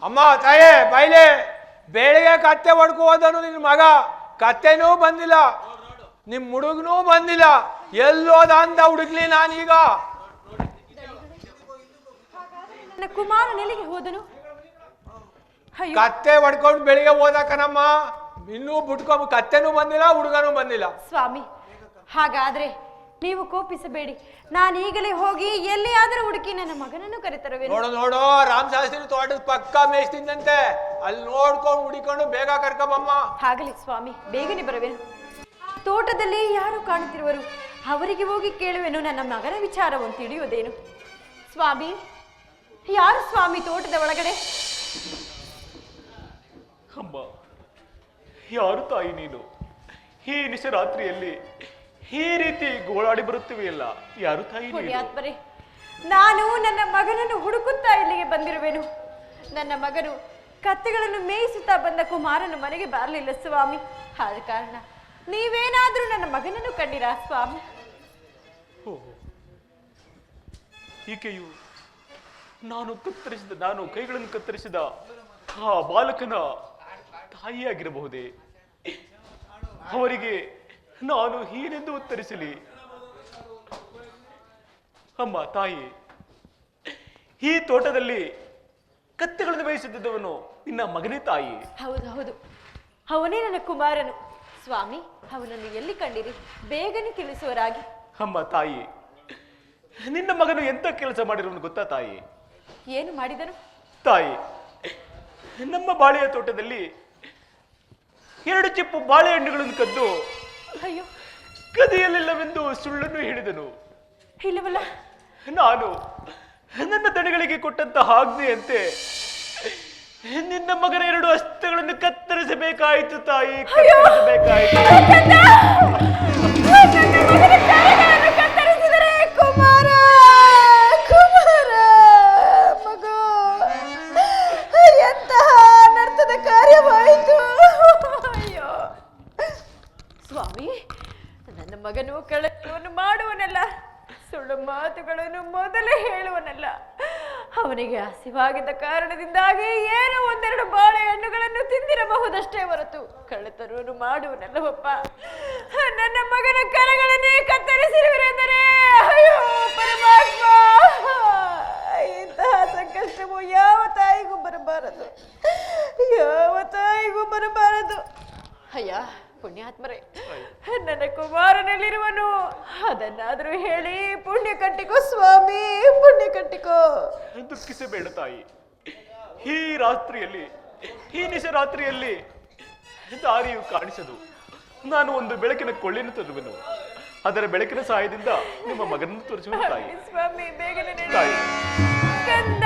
ಅಮ್ಮ ತಾಯೇ ಬೈಲೆ ಬೆಳಿಗ್ಗೆ ಕತ್ತೆ ಹೊಡ್ಕೊ ಹೋದನು ನಿನ್ನ ಮಗ, ಕತ್ತೆನೂ ಬಂದಿಲ್ಲ, ನಿಮ್ ಹುಡುಗನೂ ಬಂದಿಲ್ಲ, ಎಲ್ಲೋದ ಅಂತ ಹುಡುಗ್ಲಿ ನಾನೀಗ. ಕುಮಾರನೆಲ್ಲಿಗೆ ಹೋದನು? ಕತ್ತೆ ಹೊಡ್ಕೊಂಡು ಬೆಳಿಗ್ಗೆ ಹೋದಕನಮ್ಮ, ಇನ್ನೂ ಬಿಟ್ಕೊ, ಕತ್ತೆನೂ ಬಂದಿಲ್ಲ, ಹುಡುಗನೂ ಬಂದಿಲ್ಲ. ಸ್ವಾಮಿ, ಹಾಗಾದ್ರೆ ನೀವು ಕೋಪಿಸಬೇಡಿ, ನಾನೀಗಲೇ ಹೋಗಿ ಎಲ್ಲಿಯಾದರೂ ಹುಡುಕಿ ನನ್ನ ಮಗನನ್ನು ಕರೆತರುವೆ. ನೋಡು ನೋಡು, ರಾಮಶಾಸ್ತ್ರಿ ತೋಟದ ಪಕ್ಕ ಮೇಯ್ತಿದ್ದಂತೆ, ಅಲ್ಲಿ ನೋಡ್ಕೊಂಡು ಹುಡಿಕೊಂಡು ಬೇಗ ಕರ್ಕೊಂಬಮ್ಮ. ಹಾಗಲಿ ಸ್ವಾಮಿ, ಬೇಗನೆ ಬರುವೆನು. ತೋಟದಲ್ಲಿ ಯಾರು ಕಾಣುತ್ತಿರುವರು, ಅವರಿಗೆ ಹೋಗಿ ಕೇಳುವೆನು, ನನ್ನ ಮಗನ ವಿಚಾರವನ್ನು ತಿಳಿಯುವುದೇನು. ಸ್ವಾಮಿ, ಯಾರು ಸ್ವಾಮಿ ತೋಟದ ಒಳಗಡೆ? ಅಮ್ಮ, ಯಾರು ತಾಯಿ ನೀನು? ಈ ನಿಶರಾತ್ರಿಯಲ್ಲಿ ಈ ರೀತಿ ಗೋಳಾಡಿ ಬರುತ್ತಿವೆಯಲ್ಲ, ಯಾರು ತಾಯಿ? ಪುಣ್ಯಾತ್ಮರೇ, ನಾನು ನನ್ನ ಮಗನನ್ನು ಹುಡುಕುತ್ತಾ ಇಲ್ಲಿಗೆ ಬಂದಿರುವೆನು. ನನ್ನ ಮಗನು ಕತ್ತೆಗಳನ್ನು ಮೇಯಿಸುತ್ತಾ ಬಂದ ಕುಮಾರನು ಮನೆಗೆ ಬರಲಿಲ್ಲ ಸ್ವಾಮಿ. ಆದ ಕಾರಣ ನೀವೇನಾದ್ರೂ ನನ್ನ ಮಗನನ್ನು ಕಂಡಿರಾ ಸ್ವಾಮಿ? ಈಕೆಯು ನಾನು ಕೈಗಳನ್ನು ಕತ್ತರಿಸಿದ ಆ ಬಾಲಕನ ತಾಯಿಯಾಗಿರಬಹುದೇ? ಅವರಿಗೆ ನಾನು ಏನೆಂದು ಉತ್ತರಿಸಲಿ? ಅಮ್ಮ ತಾಯಿ, ಈ ತೋಟದಲ್ಲಿ ಕತ್ತೆಗಳನ್ನು ಮೇಯಿಸುತ್ತಿದ್ದವನು ನಿನ್ನ ಮಗನೇ ತಾಯಿ? ಹೌದು ಹೌದು, ಅವನೇ ನನ್ನ ಕುಮಾರನು ಸ್ವಾಮಿ. ಅವನನ್ನು ಎಲ್ಲಿ ಕಂಡಿರಿ, ಬೇಗನೆ ತಿಳಿಸುವರಾಗಿ. ಅಮ್ಮ ತಾಯಿ, ನಿನ್ನ ಮಗನು ಎಂತ ಕೆಲಸ ಮಾಡಿರೋನು ಗೊತ್ತಾ ತಾಯಿ? ಏನು ಮಾಡಿದನು ತಾಯಿ? ನಮ್ಮ ಬಾಳೆಯ ತೋಟದಲ್ಲಿ 2 ಚಿಪ್ಪು ಬಾಳೆಹಣ್ಣುಗಳನ್ನು ಕದ್ದು ಅಯ್ಯೋ ಕದಿಯಲಿಲ್ಲವೆಂದು ಸುಳ್ಳನ್ನು ಹೇಳಿದನು. ಇಲ್ಲವಲ್ಲ, ನಾನು ನನ್ನ ದಣಿಗಳಿಗೆ ಕೊಟ್ಟಂತಹ ಆಜ್ಞೆಯಂತೆ ನಿನ್ನ ಮಗನ 2 ಹಸ್ತಗಳನ್ನು ಕತ್ತರಿಸಬೇಕಾಯಿತು ತಾಯಿ, ಕತ್ತರಿಸಬೇಕಾಯಿತು. ಕುಮಾರ ಕುಮಾರ ಮಗು, ಎಂತಹ ಅನರ್ಥದ ಕಾರ್ಯವಾಯಿತು. ಅಯ್ಯೋ ಸ್ವಾಮಿ, ನನ್ನ ಮಗನು ಕಳ್ಳತನವನ್ನು ಮಾಡುವನಲ್ಲ, ಸುಳ್ಳು ಮಾತುಗಳನ್ನು ಮೊದಲೇ ಹೇಳುವನಲ್ಲ. ಅವನಿಗೆ ಹಸಿವಾಗಿದ್ದ ಕಾರಣದಿಂದಾಗಿ ಏನೋ 1-2 ಬಾಳೆಹಣ್ಣುಗಳನ್ನು ತಿಂದಿರಬಹುದಷ್ಟೇ ಹೊರತು ಕಳ್ಳತನವನ್ನು ಮಾಡುವನಲ್ಲವಪ್ಪ. ನನ್ನ ಮಗನ ಕರಗಳನ್ನೇ ಕತ್ತರಿಸಿರುವರೆಂದರೆ ಅಯ್ಯೋ ಪರಮಾತ್ಮ, ಇಂತಹ ಸಂಕಷ್ಟವು ಯಾವ ತಾಯಿಗೂ ಬರಬಾರದು, ಯಾವ ತಾಯಿಗೂ ಬರಬಾರದು. ಅಯ್ಯ ಪುಣ್ಯಾತ್ಮರೇ, ನನ್ನ ಕುಮಾರನಲ್ಲಿರುವನು, ಅದನ್ನಾದ್ರೂ ಹೇಳಿ ಪುಣ್ಯ ಕಟ್ಟಿಕೋ ಸ್ವಾಮಿ, ಪುಣ್ಯ ಕಟ್ಟಿಕೋ. ದುಃಖಿಸಬೇಡ ತಾಯಿ. ಈ ರಾತ್ರಿಯಲ್ಲಿ, ಈ ನಿಶರಾತ್ರಿಯಲ್ಲಿ ದಾರಿಯು ಕಾಣಿಸದು. ನಾನು ಒಂದು ಬೆಳಕಿನ ಕೊಳ್ಳಿನ ತರುವೆನು, ಅದರ ಬೆಳಕಿನ ಸಹಾಯದಿಂದ ನಿಮ್ಮ ಮಗನನ್ನು ತೋರಿಸುವ ತಾಯಿ. ಸ್ವಾಮಿ ಬೇಗನೆ ತಾಯಿ. ಕಂದ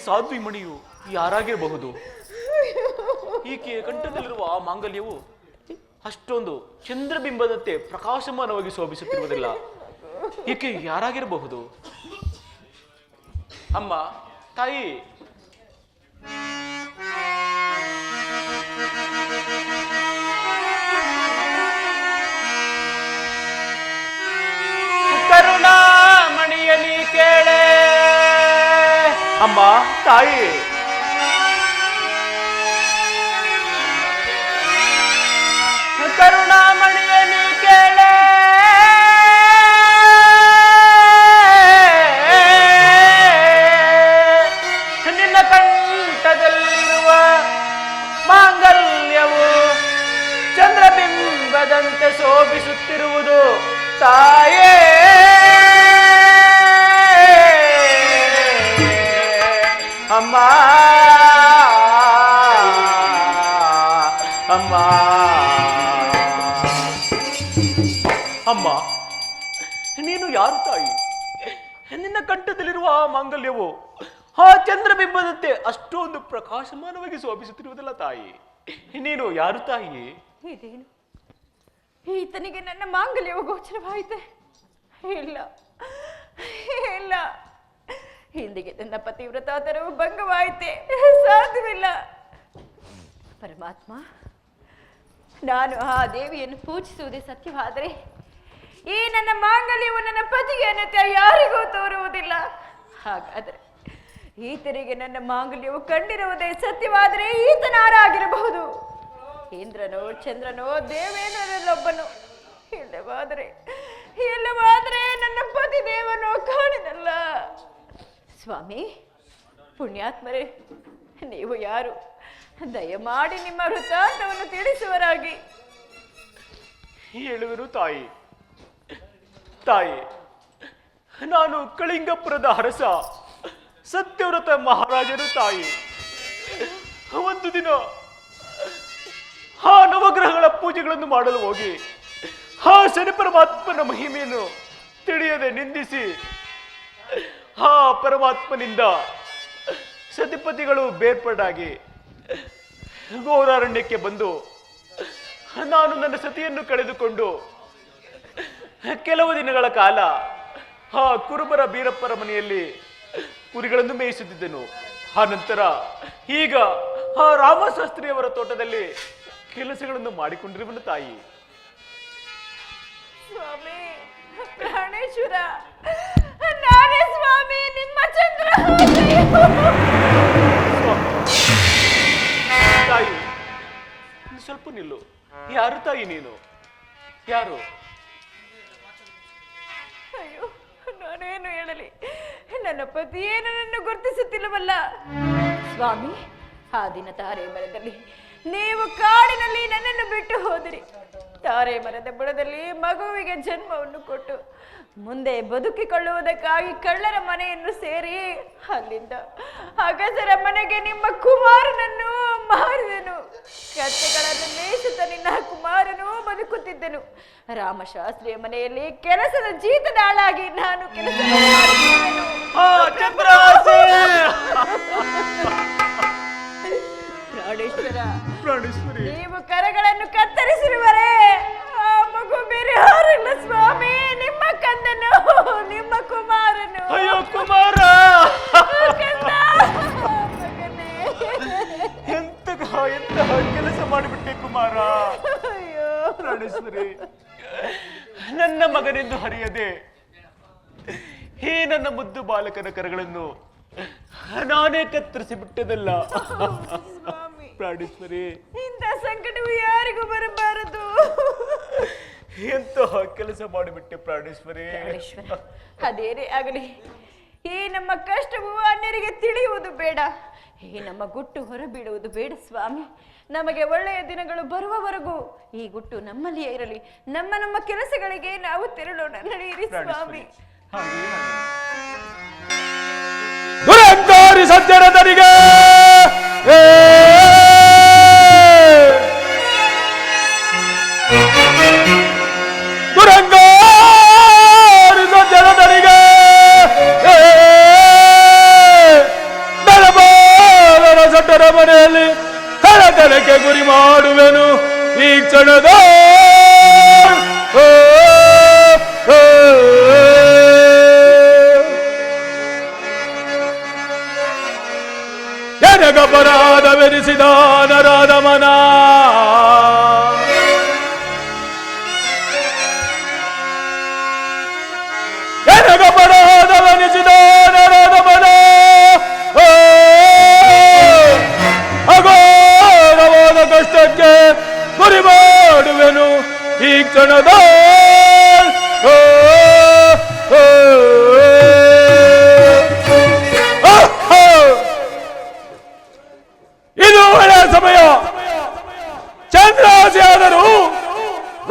ಸಾಧ್ವಿ ಮಣಿಯು ಯಾರಾಗಿರಬಹುದು? ಈಕೆಯ ಕಂಠದಲ್ಲಿರುವ ಆ ಮಾಂಗಲ್ಯವು ಅಷ್ಟೊಂದು ಚಂದ್ರಬಿಂಬದಂತೆ ಪ್ರಕಾಶಮಾನವಾಗಿ ಶೋಭಿಸುತ್ತಿರುವುದಿಲ್ಲ. ಈಕೆ ಯಾರಾಗಿರಬಹುದು? ಅಮ್ಮ, ತಾಯಿ, ಕರುಣಾಮಣಿಯಲಿ ಕೇಳೆ. ಅಮ್ಮ, ತಾಯಿ, ಕರುಣಾಮಣಿಯಲಿ ಕೇಳೆ. ನಿನ್ನ ಕಂಠದಲ್ಲಿರುವ ಮಾಂಗಲ್ಯವು ಚಂದ್ರಬಿಂಬದಂತೆ ಶೋಭಿಸುತ್ತಿರುವುದು ತಾಯೇ. ಅಮ್ಮ, ಅಮ್ಮ, ಅಮ್ಮ, ನೀನು ಯಾರು ತಾಯಿ? ನಿನ್ನ ಕಂಠದಲ್ಲಿರುವ ಆ ಮಾಂಗಲ್ಯವು ಆ ಚಂದ್ರಬಿಂಬದಂತೆ ಅಷ್ಟೊಂದು ಪ್ರಕಾಶಮಾನವಾಗಿ ಶೋಭಿಸುತ್ತಿರುವುದಲ್ಲ ತಾಯಿ. ನೀನು ಯಾರು ತಾಯಿ? ಇದೇನು ಈತನಿಗೆ ನನ್ನ ಮಾಂಗಲ್ಯವು ಗೋಚರವಾಯಿತೆ? ಇಲ್ಲ ಇಲ್ಲ, ಇಂದಿಗೆ ನನ್ನ ಪತಿವ್ರತಾತನವು ಭಂಗವಾಯಿತೆ. ಸಾಧ್ಯವಿಲ್ಲ. ಪರಮಾತ್ಮ, ನಾನು ಆ ದೇವಿಯನ್ನು ಪೂಜಿಸುವುದೇ ಸತ್ಯವಾದರೆ ಈ ನನ್ನ ಮಾಂಗಲ್ಯವು ನನ್ನ ಪತಿಗೆ ಅನ್ನತೆ ಯಾರಿಗೂ ತೋರುವುದಿಲ್ಲ. ಹಾಗಾದರೆ ಈತನಿಗೆ ನನ್ನ ಮಾಂಗಲ್ಯವು ಕಂಡಿರುವುದೇ ಸತ್ಯವಾದರೆ ಈತನಾರಾಗಿರಬಹುದು? ಇಂದ್ರನೋ, ಚಂದ್ರನೋ, ದೇವೇಂದ್ರನಲ್ಲೊಬ್ಬನು. ಇಲ್ಲವಾದರೆ ನನ್ನ ಪತಿ ದೇವನೋ ಕಾಣಿನಲ್ಲ. ಸ್ವಾಮಿ, ಪುಣ್ಯಾತ್ಮರೇ, ನೀವು ಯಾರು? ದಯಮಾಡಿ ನಿಮ್ಮ ವೃತ್ತಾಂತವನ್ನು ತಿಳಿಸುವರಾಗಿ. ಹೇಳುವರು ತಾಯಿ. ತಾಯಿ, ನಾನು ಕಳಿಂಗಪುರದ ಅರಸ ಸತ್ಯವ್ರತ ಮಹಾರಾಜರು ತಾಯಿ. ಒಂದು ದಿನ ಆ ನವಗ್ರಹಗಳ ಪೂಜೆಗಳನ್ನು ಮಾಡಲು ಹೋಗಿ ಆ ಶನಿ ಪರಮಾತ್ಮನ ಮಹಿಮೆಯನ್ನು ತಿಳಿಯದೆ ನಿಂದಿಸಿ ಆ ಪರಮಾತ್ಮನಿಂದ ಸತಿಪತಿಗಳು ಬೇರ್ಪಡಾಗಿ ಘೋರಾರಣ್ಯಕ್ಕೆ ಬಂದು ನಾನು ನನ್ನ ಸತಿಯನ್ನು ಕಳೆದುಕೊಂಡು ಕೆಲವು ದಿನಗಳ ಕಾಲ ಆ ಕುರುಬರ ಬೀರಪ್ಪರ ಮನೆಯಲ್ಲಿ ಕುರಿಗಳನ್ನು ಮೇಯಿಸುತ್ತಿದ್ದೆನು. ಆ ನಂತರ ಈಗ ಆ ರಾಮಶಾಸ್ತ್ರಿಯವರ ತೋಟದಲ್ಲಿ ಕೆಲಸಗಳನ್ನು ಮಾಡಿಕೊಂಡಿರುವನು ತಾಯಿ. ಸ್ವಾಮಿ ಪ್ರಾಣೇಶ್ವರ, ನಾನೇ ಸ್ವಾಮಿ ನಿಮ್ಮ ಚಂದ್ರ. ತಾಯಿ, ಸ್ವಲ್ಪ ನಿಲ್ಲು. ಯಾರು ತಾಯಿ ನೀನು? ಯಾರು? ಅಯ್ಯೋ, ನಾನೇನು ಹೇಳಲಿ? ನನ್ನ ಪತಿಯೇ ನನ್ನನ್ನು ಗುರುತಿಸುತ್ತಿಲ್ಲವಲ್ಲ. ಸ್ವಾಮಿ, ಆ ದಿನ ತಾರೆ ಮರದಲ್ಲಿ ನೀವು ಕಾಡಿನಲ್ಲಿ ನನ್ನನ್ನು ಬಿಟ್ಟು ಹೋದಿರಿ. ತಾರೆ ಮರದ ಬುಡದಲ್ಲಿ ಮಗುವಿಗೆ ಜನ್ಮವನ್ನು ಕೊಟ್ಟು ಮುಂದೆ ಬದುಕಿಕೊಳ್ಳುವುದಕ್ಕಾಗಿ ಕಳ್ಳರ ಮನೆಯನ್ನು ಸೇರಿ ಅಲ್ಲಿಂದ ಅಗಸರ ಮನೆಗೆ ನಿಮ್ಮ ಕುಮಾರನನ್ನು ಮಾರಿದನು. ಕತ್ತೆಗಳನ್ನು ಮೇಯಿಸುತ್ತ ನಿನ್ನ ಕುಮಾರನು ಬದುಕುತ್ತಿದ್ದನು. ರಾಮಶಾಸ್ತ್ರಿಯ ಮನೆಯಲ್ಲಿ ಕೆಲಸದ ಜೀತದಾಳಾಗಿ ನಾನು ಕೆಲಸ ಮಾಡುತ್ತಿದ್ದೆನು. ಪ್ರಾಣೇಶ್ವರ, ನೀವು ಕರಗಳನ್ನು ಕತ್ತರಿಸಿರುವರೇ ಆ ಮಗು ಬೇರೆ ಯಾರಿಲ್ಲ ಸ್ವಾಮಿ, ನಿಮ್ಮ ಕಂದನು, ನಿಮ್ಮ ಕುಮಾರನು. ಅಯ್ಯೋ ಕುಮಾರ, ಎಂತಹ ಕೆಲಸ ಮಾಡಿಬಿಟ್ಟೆ ಕುಮಾರ. ಪ್ರಾಣೇಶ್ವರಿ, ನನ್ನ ಮಗನೆಂದು ಹರಿಯದೆ ಈ ನನ್ನ ಮುದ್ದು ಬಾಲಕನ ಕರಗಳನ್ನು ನಾನೇ ಕತ್ತರಿಸಿ ಬಿಟ್ಟದಲ್ಲ. ಪ್ರಾಣೇಶ್ವರಿ, ಇಂಥ ಸಂಕಟವು ಯಾರಿಗೂ ಬರಬಾರದು. ಎಂತಹ ಕೆಲಸ ಮಾಡಿಬಿಟ್ಟೆ ಪ್ರಾಣೇಶ್ವರಿ. ಅದೇನೇ ಆಗಲಿ, ಈ ನಮ್ಮ ಕಷ್ಟವು ಅನ್ಯರಿಗೆ ತಿಳಿಯುವುದು ಬೇಡ. ಈ ನಮ್ಮ ಗುಟ್ಟು ಹೊರಬೀಳುವುದು ಬೇಡ ಸ್ವಾಮಿ. ನಮಗೆ ಒಳ್ಳೆಯ ದಿನಗಳು ಬರುವವರೆಗೂ ಈ ಗುಟ್ಟು ನಮ್ಮಲ್ಲಿಯೇ ಇರಲಿ. ನಮ್ಮ ಕೆಲಸಗಳಿಗೆ ನಾವು ತೆರಳೋಣ. ನಡೆಯಿರಿ ಸ್ವಾಮಿ. ದುರಂಕಾರಿ ಸಜ್ಜನರಿಗೆ ದುರಂಕಾರಿ ಸಜ್ಜನರಿಗೆ ದಳಬ ಗುರಿ ಮಾಡುವೆನು ಈ ಕ್ಷಣದ ಎನಗಪರಾಧವೆನಿಸಿದ ನರಾದ ಮನ ಎನಗಪರಾಧವೆನಿಸಿದ ನರಾದ ಮನ ಅಘೋರವಾದ ಕಷ್ಟಕ್ಕೆ ಗುರಿ ಮಾಡುವೆನು ಈ ಕ್ಷಣದ ಇದು ಒಳ್ಳೆಯ ಸಮಯ. ಚಂದ್ರಾಸಿಯಾದರೂ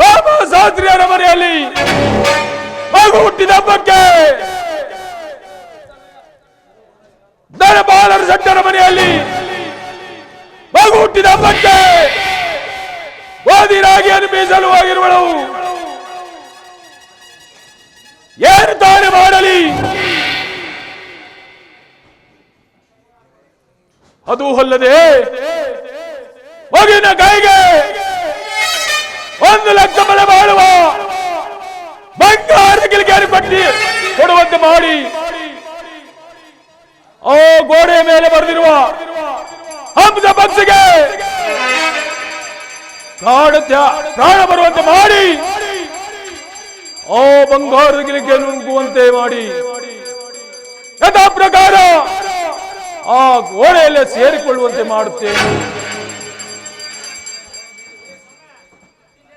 ರಾಮಶಾಸ್ತ್ರಿಯರ ಮನೆಯಲ್ಲಿ ಮಗು ಹುಟ್ಟಿದ ಹಬ್ಬಕ್ಕೆ, ದನಪಾಲರ ಶೆಟ್ಟರ ಮನೆಯಲ್ಲಿ ಮಗು ಹುಟ್ಟಿದ ಹಬ್ಬಕ್ಕೆ ಓದಿರಾಗಿಯನ್ನು ಮೀಸಲುವಾಗಿರುವಳು. ಏನು ತಾನೇ ಮಾಡಲಿ? ಅದು ಅಲ್ಲದೆ ಮಗಿನ ಕೈಗೆ 1 ಲಕ್ಷ ಬೆಲೆ ಬಾಳುವ ಬಂಗಾರದ ಕಿಲಿಕೇರಿ ಪಟ್ಟಿ ಕೊಡುವಂತೆ ಮಾಡಿ ಆ ಗೋಡೆಯ ಮೇಲೆ ಬರೆದಿರುವ ಹಂಸ ಪಕ್ಷಿಗೆ ಪ್ರಾಣ ಬರುವಂತೆ ಮಾಡಿ ಆ ಬಂಗಾರದ ಕಿಲಿಕೆ ನುಗ್ಗುವಂತೆ ಮಾಡಿ ಯಥಾ ಪ್ರಕಾರ ಆ ಗೋಡೆಯಲ್ಲೇ ಸೇರಿಕೊಳ್ಳುವಂತೆ ಮಾಡುತ್ತೇನೆ.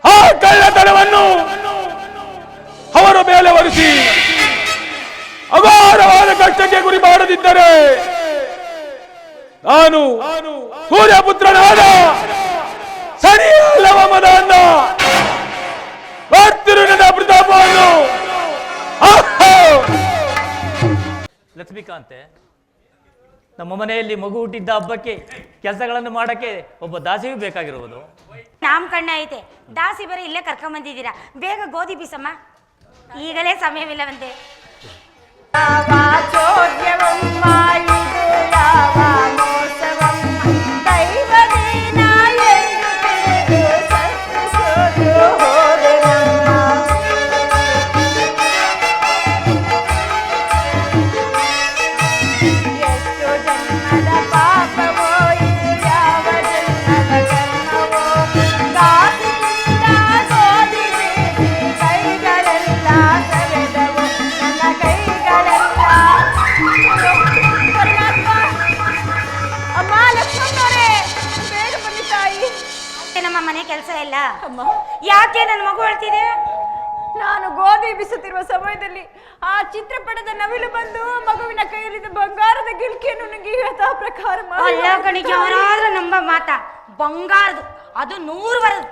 ಆ ಕಳ್ಳತನವನ್ನು ಅವರ ಮೇಲೆ ಹೊರಿಸಿ ಅಗಾರವಾದ ಕಷ್ಟಕ್ಕೆ ಗುರಿ ಮಾಡದಿದ್ದರೆ ನಾನು ಸೂರ್ಯಪುತ್ರನಾದ ಸರಿಯಲ್ಲವ ಮದನ್ನ ಬರ್ತಿರುವುದ ಪ್ರತಾಪವನ್ನು. ಲಕ್ಷ್ಮೀಕಾಂತೆ, ನಮ್ಮ ಮನೆಯಲ್ಲಿ ಮಗು ಹುಟ್ಟಿದ್ದ ಹಬ್ಬಕ್ಕೆ ಕೆಲಸಗಳನ್ನು ಮಾಡಕ್ಕೆ ಒಬ್ಬ ದಾಸಿಯೂ ಬೇಕಾಗಿರುವುದು. ನಾಮಕರಣ ಐತೆ, ದಾಸಿ ಬರೀ ಇಲ್ಲೇ ಕರ್ಕೊಂಬಂದಿದ್ದೀರಾ. ಬೇಗ ಗೋಧಿ ಬೀಸಮ್ಮ, ಈಗಲೇ ಸಮಯವಿಲ್ಲವಂತೆ. ನಮ್ಮ ಮನೆ ಕೆಲಸ ಇಲ್ಲ. ಯಾಕೆ ನನ್ನ ಮಗು ಹೇಳ್ತಿದೆ? ನಾನು ಗೋಧಿ ಬಿಸುತ್ತಿರುವ ಸಮಯದಲ್ಲಿ ಆ ಚಿತ್ರಪಟದ ನವಿಲು ಬಂದು ಮಗುವಿನ ಕೈಯಲ್ಲಿದ್ದ ಬಂಗಾರದ ಗಿಲ್ಕಿಯನ್ನು ನುಂಗಿ ಯಥಾ ಪ್ರಕಾರ ಅಲ್ಲ ಕಣಿಕೆ, ಅವರಾದ್ರೂ ನಂಬ ಮಾತಾ. ಬಂಗಾರದು, ಅದು 100 ವರದು.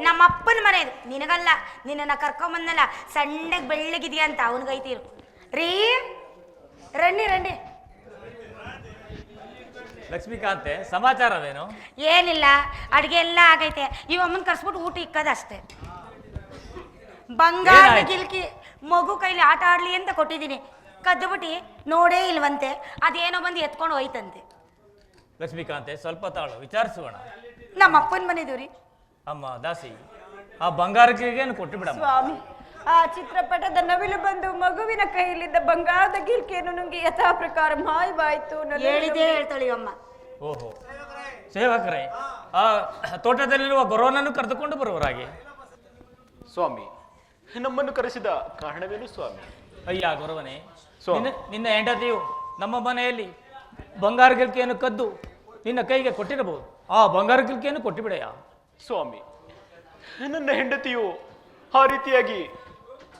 ನಮ್ಮ ಅಪ್ಪನ ಮನೆಯದು, ನಿನಗಲ್ಲ. ನಿನ್ನನ್ನ ಕರ್ಕೊಂಬಂದಲ್ಲ, ಸಣ್ಣಗೆ ಬೆಳ್ಳಗಿದೆಯಾ ಅಂತ ಅವನಿಗೈತಿರು. ರೀ ರಂಡಿ ರಂಡಿ. ಲಕ್ಷ್ಮೀಕಾಂತೆ, ಸಮಾಚಾರವೇನು? ಏನಿಲ್ಲ, ಅಡ್ಗೆ ಎಲ್ಲ ಆಗೈತೆ. ಇವಮ್ಮನ್ ಕರ್ಸ್ಬಿಟ್ಟು ಊಟ ಇಕ್ಕದಷ್ಟೇ. ಬಂಗಾರದ ಗಿಲ್ಕಿ ಮಗು ಕೈಲಿ ಆಟ ಆಡ್ಲಿ ಅಂತ ಕೊಟ್ಟಿದ್ದೀನಿ. ಕದ್ದುಬಿಟ್ಟು ನೋಡೇ ಇಲ್ವಂತೆ, ಅದೇನೋ ಬಂದು ಎತ್ಕೊಂಡು ಹೋಯ್ತಂತೆ. ಲಕ್ಷ್ಮೀಕಾಂತೆ, ಸ್ವಲ್ಪ ತಾಳು, ವಿಚಾರಿಸೋಣ. ನಮ್ಮ ಅಪ್ಪನ ಮನೆದು ರೀ. ಅಮ್ಮ ದಾಸಿ, ಆ ಬಂಗಾರಕ್ಕೆ ಕೊಟ್ಟು ಬಿಡಮ್ಮ. ಸ್ವಾಮಿ, ಆ ಚಿತ್ರಪಟದ ನವಿಲು ಬಂದು ಮಗುವಿನ ಕೈಯಲ್ಲಿದ್ದ ಬಂಗಾರದ ಗಿಲ್ಕಿಯನ್ನು ನುಂಗಿ ಯಥಾ ಪ್ರಕಾರ ಮಾಯವಾಯಿತು. ಹೇಳಿದೇ ಹೇಳ್ತಾಳೆ ಅಮ್ಮ. ಓಹೋ, ಸೇವಕರೇ, ಆ ತೋಟದಲ್ಲಿರುವ ಗೊರವನನ್ನು ಕರೆದುಕೊಂಡು ಬರುವರಾಗೆ. ಸ್ವಾಮಿ, ನಮ್ಮನ್ನು ಕರೆಸಿದ ಕಾರಣವೇನು ಸ್ವಾಮಿ? ಅಯ್ಯ ಗೊರವನೇ, ನಿನ್ನ ಹೆಂಡತಿಯು ನಮ್ಮ ಮನೆಯಲ್ಲಿ ಬಂಗಾರ ಗಿಲ್ಕಿಯನ್ನು ಕದ್ದು ನಿನ್ನ ಕೈಗೆ ಕೊಟ್ಟಿರಬಹುದು. ಆ ಬಂಗಾರ ಗಿಲ್ಕಿಯನ್ನು ಕೊಟ್ಟು ಬಿಡೆಯಾ? ಸ್ವಾಮಿ, ನನ್ನ ಹೆಂಡತಿಯು ಆ ರೀತಿಯಾಗಿ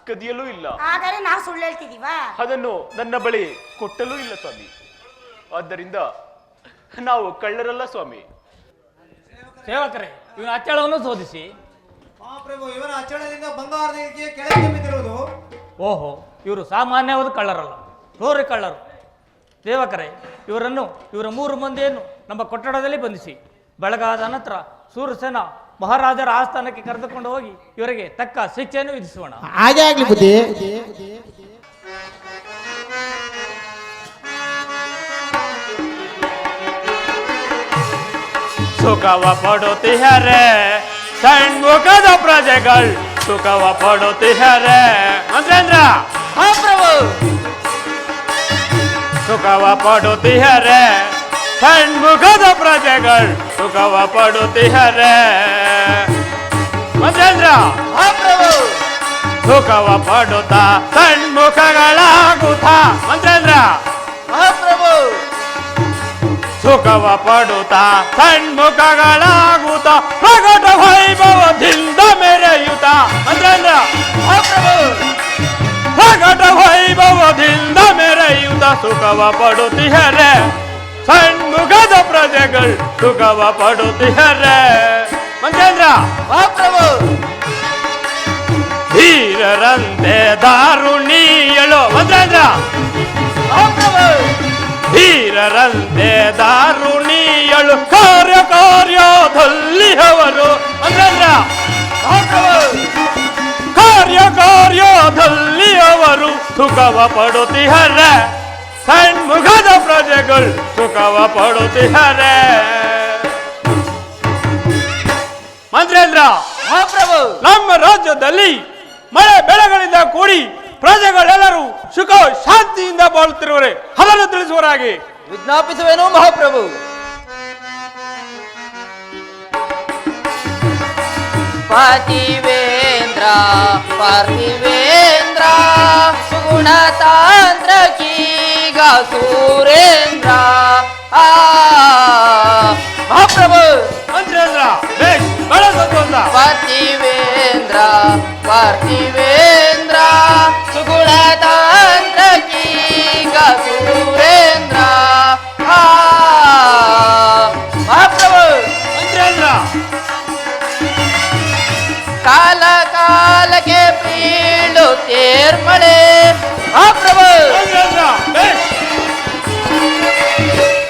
ಕದಿಯಲೂ ಇಲ್ಲ, ಹಾಗಾದ್ರೆ ನಾವು ಸುಳ್ಳು ಹೇಳ್ತಿದೀವಾ? ಅದನ್ನು ನನ್ನ ಬಳಿ ಕೊಟ್ಟಲೂ ಇಲ್ಲ ಸ್ವಾಮಿ. ಆದ್ದರಿಂದ ನಾವು ಕಳ್ಳರಲ್ಲ ಸ್ವಾಮಿ. ಸೇವಕರೇ, ಇವನ ಅಚ್ಚಳವನ್ನು ಶೋಧಿಸಿ. ಮಹಾಪ್ರಭು, ಇವನ ಅಚ್ಚಳದಿಂದ ಬಂಗಾರದ ಕೆಳಗೆ ಬಿದ್ದಿರುವುದು. ಓಹೋ, ಇವರು ಸಾಮಾನ್ಯವಾದ ಕಳ್ಳರಲ್ಲ, ಕ್ರೂರಿ ಕಳ್ಳರು. ಸೇವಕರೇ, ಇವರ 3 ಮಂದಿಯನ್ನು ನಮ್ಮ ಕೊಠಡದಲ್ಲಿ ಬಂಧಿಸಿ ಬೆಳಗಾದ ನಂತರ ಸೂರ್ಯಸೇನ ಮಹಾರಾಜರ ಆಸ್ಥಾನಕ್ಕೆ ಕರೆದುಕೊಂಡು ಹೋಗಿ ಇವರಿಗೆ ತಕ್ಕ ಶಿಕ್ಷೆಯನ್ನು ವಿಧಿಸೋಣ. ಹಾಗೆ ಆಗ್ಲಿ ಬುದ್ಧಿ. ಸುಖವ ಪಡುತ್ತಿಹರೆ ಷಣ್ಮುಖದ ಪ್ರಜೆಗಳು ಸುಖವ ಪಡುತ್ತಿಹರೆ ಮಂತ್ರೇಂದ್ರ ಹಾ ಪ್ರಭು ಸುಖವ ಪಡುತ್ತಿಹರೆ ಷಣ್ಮುಖದ ಪ್ರಜೆಗಳು ಸುಖವ ಪಡುತ್ತಿಹರೆ ಮಂತ್ರೇಂದ್ರ ಹಾ ಪ್ರಭು ಸುಖವ ಪಡುತ್ತಾ ಷಣ್ಮುಖಗಳಾಗುತ್ತಾ ಮಂತ್ರೇಂದ್ರ ಹಾ ಪ್ರಭು ಸುಖವ ಪಡುತ್ತಾ ಷಣ್ಮುಖಗಳಾಗುತ್ತಾ ಪ್ರಕಟ ವೈಭವದಿಂದ ಮೆರೆಯುತ್ತ ಮಂತ್ರೇಂದ್ರ ಹಾ ಪ್ರಭು ಪ್ರಕಟ ವೈಭವದಿಂದ ಮೆರೆಯುತ್ತ ಸುಖವ ಪಡುತ್ತಿಹರೆ ಷಣ್ಮುಖದ ಪ್ರಜೆಗಳು ಸುಖವ ಪಡುತ್ತಿಹರೆ ಮಂತ್ರೇಂದ್ರ ಹಾ ಪ್ರಭು ಧೀರರಂತೆ ದಾರುಣಿಯಳು ಮಂತ್ರೇಂದ್ರ ಹಾ ಪ್ರಭು ಧೀರರಂತೆ ದಾರುಣಿಯಳು ಕಾರ್ಯದಲ್ಲಿ ಅವರು ಮಂತ್ರೇಂದ್ರ ಹಾ ಪ್ರಭು ಕಾರ್ಯದಲ್ಲಿ ಅವರು ಸುಖವ ಪಡುತ್ತಿಹರೆ ಷಣ್ಮುಖದ ಪ್ರಜೆಗಳು ಸುಖವ ಪಡುತ್ತಿಹರೆ ಮಂತ್ರೇಂದ್ರ ಹಾ ಪ್ರಭು ನಮ್ಮ ರಾಜ್ಯದಲ್ಲಿ ಮಳೆ ಬೆಳೆಗಳಿಂದ ಕೂಡಿ ಪ್ರಜೆಗಳೆಲ್ಲರೂ ಸುಖ ಶಾಂತಿಯಿಂದ ಬಾಳುತ್ತಿರುವರೆ ಅದನ್ನು ತಿಳಿಸುವರಾಗಿ ವಿಜ್ಞಾಪಿಸುವೇನು ಮಹಾಪ್ರಭು. ಪಾರ್ಥಿವೇಂದ್ರ ಪಾರ್ಥಿವೇಂದ್ರ ಸುಗುಣತಾಂತ್ರ ಕೀಗ ಸುರೇಂದ್ರ ಆ ಮಹಾಪ್ರಭು. ಮಂತ್ರೇಂದ್ರ ಬೇಷ್ ಬಹಳ ಸಂತೋಷ. ಪಾರ್ಥಿವೇಂದ್ರ ಪಾರ್ಥಿವೇಂದ್ರ ಸುಗುಣತಾಂತ್ರ ಕೀಗ ಸುರೇಂದ್ರ ಆ ಮಹಾಪ್ರಭು. ಮಂತ್ರೇಂದ್ರ ಕಾಲ ಕಾಲಕ್ಕೆ ಬೀಳುತ್ತೇರ್ಮಳೆ ಮಹಾಪ್ರಭು. ಮಂತ್ರೇಂದ್ರ ಬೇಷ್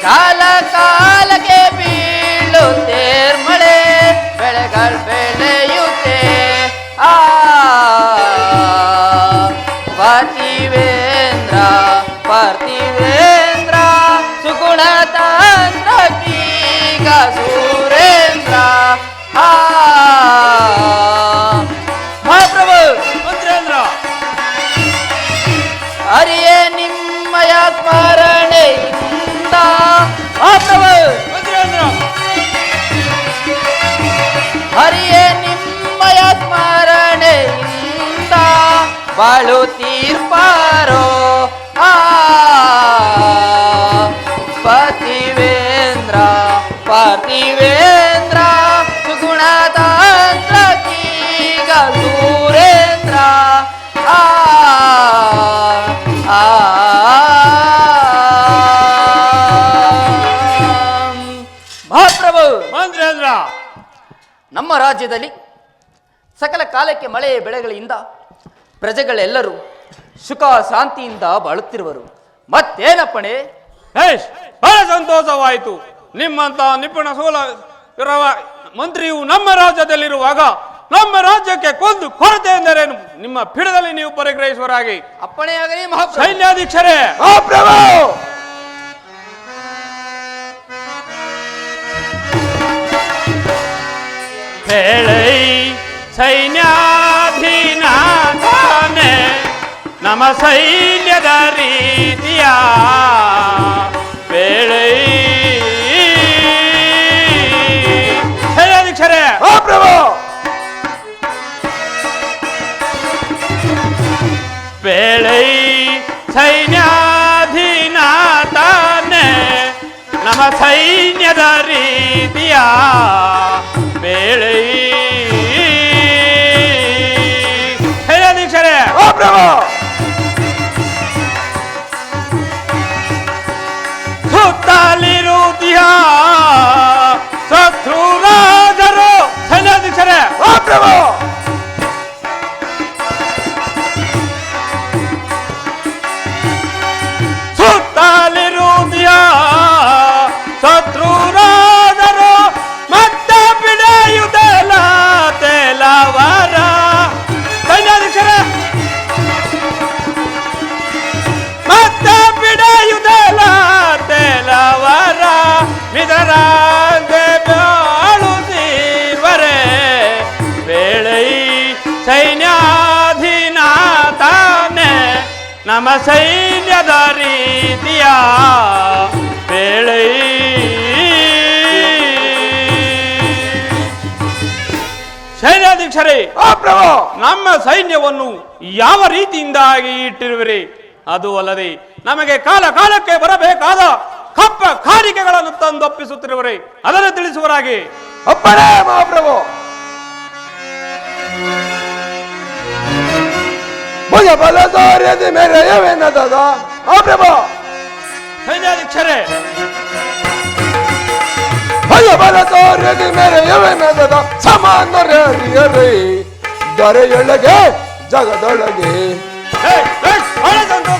ಕಾಲ ಕಾಲಕ್ಕೆ ಬೀಳುತ್ತೇರ್ಮಳೆ ಬೆಳೆಗಳು ಬೆಳೆಯುತ್ತೆ ಆ ಪಾರ್ಥಿವೇಂದ್ರ ಪಾರ್ಥಿವೇಂದ್ರ ಸುಗುಣತಾಂತ್ರ ಕೀಗ ಸುರೇಂದ್ರ ಆ ಮಹಾಪ್ರಭು. ಮಂತ್ರೇಂದ್ರ ಹರಿಯೇ ನಿಮ್ಮಯ ಸ್ಮರಣೆಯಿಂದ ಮಹಾಪ್ರಭು. ಮಂತ್ರೇಂದ್ರ ಹರಿಯೇ ನಿಮ್ಮಯ ಸ್ಮರಣೆಯಿಂದ ಬಾಳು ತೀರ್ಪಾರೋ ಆ ಪಾರ್ಥಿವೇಂದ್ರ ಪಾರ್ಥಿವೇಂದ್ರ ಸುಗುಣತಾಂತ್ರ ಕೀಗ ಸುರೇಂದ್ರ ಆ ಆ ಮಹಾಪ್ರಭು. ಮಂತ್ರೇಂದ್ರ ನಮ್ಮ ರಾಜ್ಯದಲ್ಲಿ ಸಕಲ ಕಾಲಕ್ಕೆ ಮಳೆ ಬೆಳೆಗಳಿಂದ ಪ್ರಜೆಗಳೆಲ್ಲರೂ ಸುಖ ಶಾಂತಿಯಿಂದ ಬಾಳುತ್ತಿರುವರು. ಮತ್ತೇನಪ್ಪಣೆ? ಬೇಷ್ ಬಹಳ ಸಂತೋಷವಾಯಿತು. ನಿಮ್ಮಂತ ನಿಪುಣ ಸೋಲ ಇರುವ ಮಂತ್ರಿಯು ನಮ್ಮ ರಾಜ್ಯದಲ್ಲಿರುವಾಗ ನಮ್ಮ ರಾಜ್ಯಕ್ಕೆ ಕೊಂದು ಕೊರತೆ ಎಂದರೇನು ನಿಮ್ಮ ಪೀಠದಲ್ಲಿ ನೀವು ಪರಿಗ್ರಹಿಸುವರಾಗಿ ಅಪ್ಪಣೆಯಾಗಲಿ ಮಹಾಪ್ರಭು. ಸೈನ್ಯಾಧೀಕ್ಷರೇ ಹೇಳೈ ಸೈನ್ಯಾಧೀನಾಥಾನೆ ನಮ್ಮ ಸೈನ್ಯದ ರೀತಿಯ ಬೇಳೈ ಸೈನ್ಯಾಧೀಕ್ಷರೇ ಬೇಳೈ ಸೈನ್ಯಾಧೀನಾಥಾನೆ ನಮ್ಮ ಸೈನ್ಯದ ರೀತಿಯ ಬೇಳೈ ಸೈನ್ಯಾಧೀಕ್ಷರೇ ಸುತ್ತಲಿರುವುದಿಯ ಶತ್ರು ರಾಜರು ಸೈನ್ಯಾಧೀಕ್ಷರೇ ಸುತ್ತಲಿರುವುದಿಯ ಶತ್ರು ರಾಜರು ಮತ್ತೆ ಬಿಡೆಯುವುದೆಲ್ಲ ತೆಲವರ ಸೈನ್ಯಾಧೀಕ್ಷರೇ ಮತ್ತೆ ಬಿಡೆಯುವುದೆಲ್ಲ ತೆಲವರ ನಮ್ಮ ಸೈನ್ಯದ ರೀತಿಯ ವೇಳೆ ಸೈನ್ಯಾಧೀಕ್ಷರೇ, ನಮ್ಮ ಸೈನ್ಯವನ್ನು ಯಾವ ರೀತಿಯಿಂದಾಗಿ ಇಟ್ಟಿರುವಿರಿ? ಅದು ಅಲ್ಲದೆ ನಮಗೆ ಕಾಲ ಕಾಲಕ್ಕೆ ಬರಬೇಕಾದ ಕಪ್ಪ ಕಾಣಿಕೆಗಳನ್ನು ತಂದೊಪ್ಪಿಸುತ್ತಿರುವರೆ ಅದನ್ನು ತಿಳಿಸುವರಾಗಿ. ಅಪ್ಪಣೆ ಮಹಾಪ್ರಭು. ಭುಜ ಬಲ ತೋರ್ಯದಿ ಮೆರೆಯವೆನ್ನದ ಮಹಾಪ್ರಭು. ಸೈನ್ಯಾಧೀಕ್ಷರೇ, ಭುಜ ಬಲ ತೋರ್ಯದಿ ಮೆರೆಯವೆನ್ನದ ಸಮಾನರೇ ದೊರೆಯೊಳಗೆ ಜಗದೊಳಗೆ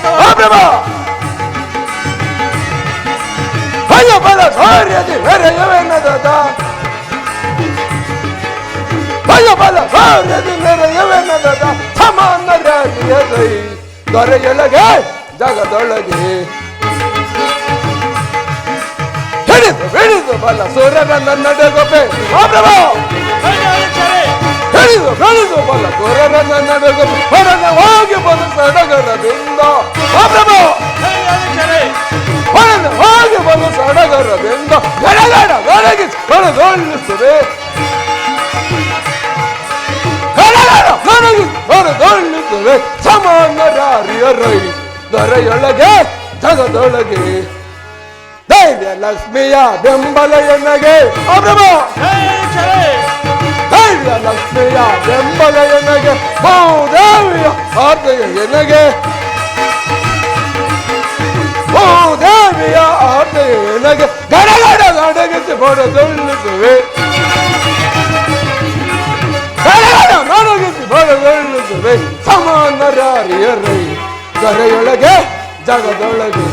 ಮಹಾಪ್ರಭು. ಭಯ ಬಲ ಸೌರ್ಯದಿ ಮೆರೆಯವೆನ್ನದ ಭಯ ಬಲ ಸೌರ್ಯದಿ ಮೆರೆಯವೆನ್ನದ ಸಮಾನರೇ ದೊರೆಯೊಳಗೆ ಜಗದೊಳಗೆ ಹಿಡಿದು ಬಿಡಿದು ಬಲ ಸೂರ್ಯನ ನಡೆಗೊಬ್ಬೆ ಮಹಾಪ್ರಭು. ಹಿಡಿದು ಬೆಳೆದು ಬಲ ಸೂರ್ಯನ ನಡೆಗೊಬ್ಬೆ ಹೊರಗೆ ಹೋಗಿ ಬಲು ಸಡಗರದಿಂದ ಮಹಾಪ್ರಭು. ಹೊರಗೆ ಹೋಗಿ ಬಲು ಸಡಗರದಿಂದ ಗಡಗಡ ಗಡಗಿಸಿ ಹೊರದೊಳ್ಳಿಸುವೆ ಗಡಗಡ ಗಡಗಿಸಿ ಹೊರದೊಳ್ಳಿಸುವೆ ಸಮಾನರಾರಿಯರೈ ದೊರೆಯೊಳಗೆ ಜಗದೊಳಗೆ ಧೈರ್ಯ ಲಕ್ಷ್ಮಿಯ ಬೆಂಬಲ ಎನಗೆ ಮಹಾಪ್ರಭು. ಧೈರ್ಯ ಲಕ್ಷ್ಮಿಯ ಬೆಂಬಲ ಎನಗೆ ಭೂದೇವಿಯ ಆರ್ದೆಯ ಎನಗೆ ಭೂದೇವಿಯ ಆರ್ದೆಯ ಎನಗೆ ಗಡಗಡ ಗಡಗಿಸಿ ಹೊಡೆದೊಳ್ಳಿಸುವೆ ಗಡಗಡ ಗಡಗಿಸಿ ಹೊಡೆದೊಳ್ಳಿಸುವೆ ಸಮಾನರಾರಿಯರೈ ದೊರೆಯೊಳಗೆ ಜಗದೊಳಗೆ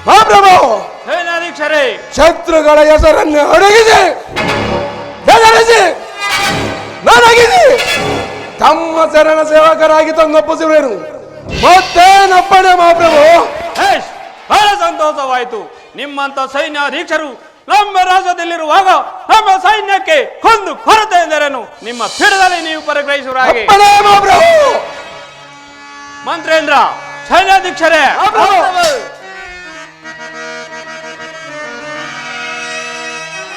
ಮಹಾಪ್ರಭು. ಸೈನ್ಯಾಧೀಕ್ಷರೇ, ಶತ್ರುಗಳ ಹೆಸರನ್ನು ಅಡಗಿಸಿ ಬೆದರಿಸಿ ನನಗಿಸಿ ತಮ್ಮ ಚರಣ ಸೇವಕರಾಗಿ ತಂದೊಪ್ಪಿಸಿರುವೆನು. ಮತ್ತೇನಪ್ಪಣೆ ಮಹಾಪ್ರಭು? ಬಹಳ ಸಂತೋಷವಾಯಿತು. ನಿಮ್ಮಂತ ಸೈನ್ಯಾಧೀಕ್ಷರು ನಮ್ಮ ರಾಜ್ಯದಲ್ಲಿರುವಾಗ ನಮ್ಮ ಸೈನ್ಯಕ್ಕೆ ಕೊಂದು ಕೊರತೆ ಎಂದರೇನು ನಿಮ್ಮ ಪೀಠದಲ್ಲಿ ನೀವು ಪರಿಗ್ರಹಿಸುವ ಹಾಗೆ. ಮಹಾಪ್ರಭು. ಮಂತ್ರೇಂದ್ರ, ಸೈನ್ಯಾಧೀಕ್ಷರೇ,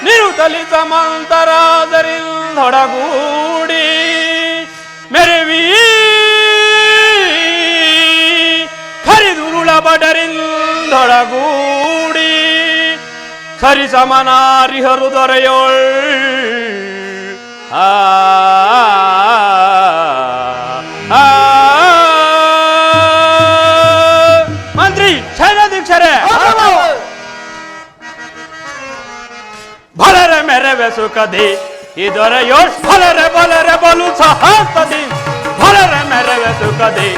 ನಿರುತಲಿ ಸಮಾಂತರಾದರಿಂದೊಡಗೂಡಿ ಮೆರವಿ ಖರಿದುರುಳ ಬಡರಿಂದೊಡಗೂಡಿ ಸರಿಸಮನಾರಿಹರು ದೊರೆಯೋಳ್ ಮಂತ್ರಿ ಸೈನ್ಯಾಧೀಕ್ಷರೇ, ಭಲರೆ ಮೆರವೆ ಸುಖದಿ ಇದೊರೆಯೋಳ್ ಭಲರೆ ಬಲರೆ ಬಲು ಸಹಸ್ತದಿ ಭಲರೆ ಮೆರವೆ ಸುಖದಿ.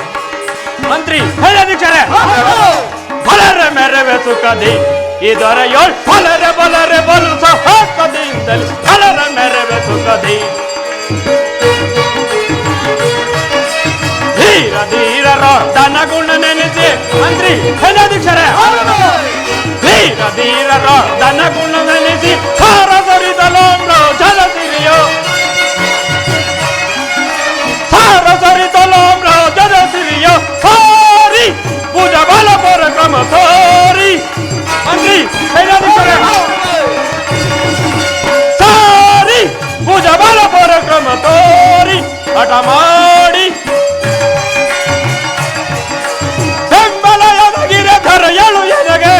ಮಂತ್ರಿ ಸೈನ್ಯಾಧೀಕ್ಷರೇ, ಭಲರೆ ಮೆರವೆ ಸುಖದಿ ಇದೊರೆಯೋಳ್ ಭಲರೆ ಬಲರೆ ಬಲು ಸಹಸ್ತದಿಂದಲಿ ಭಲರೆ ಮೆರವೆ ಸುಖದಿ. ಧೀರ ಧೀರರ ತನ್ನ ಗುಣ ನೆನೆಸಿ. ಮಂತ್ರಿ ಸೈನ್ಯಾಧೀಕ್ಷರೇ, ಧೀರ ಧೀರರ ತನ್ನ ಗುಣ ನೆನೆಸಿ ಸಾರ ಸರಿದಲೋ ಜಲ ಸಿರಿಯೋ ಸಾರ ಸರಿದಲೋ ಜಲ ಸಿರಿಯೋ ಸಾರಿ ಪೂಜಾ ಬಲ ಪರಾಕ್ರಮ ಸಾರಿ. ಮಂತ್ರಿ ಸೈನ್ಯಾಧೀಕ್ಷರೇ, ಸಾರಿ ಪೂಜಾ ಬಲ ಪರಾಕ್ರಮ ತೋರಿ ಹಠ ಮಾಡಿ ಬೆಂಬಲ ಯದಗಿರೆ ಧರೆಯಳು ಎನಗೆ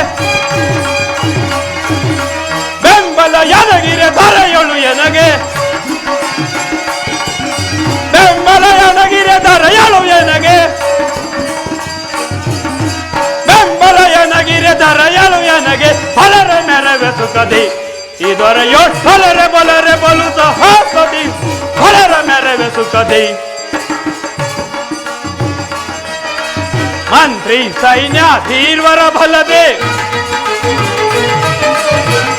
ಬೆಂಬಲ ಯದಗಿರೆ ಧರೆಯಳು ಎನಗೆ ಬೆಂಬಲ ಯದಗಿರೆ ಧರೆಯಳು ಎನಗೆ ಬೆಂಬಲ ಯನಗಿರೆ ಧರೆಯಳು ಎನಗೆ ಫಲರೆ ಮೆರವೆ ಸುಖದಿ ಇದೊರೆಯೋಳ್ ಫಲರೆ ಬಲರೆ ಬಲು ಸಹಸದಿ ಫಲರೆ ಮೆರವೆ ಸುಖದಿ. ಮಂತ್ರಿ ಸೈನ್ಯಾಧೀರ್ವರ ಬಲದೆ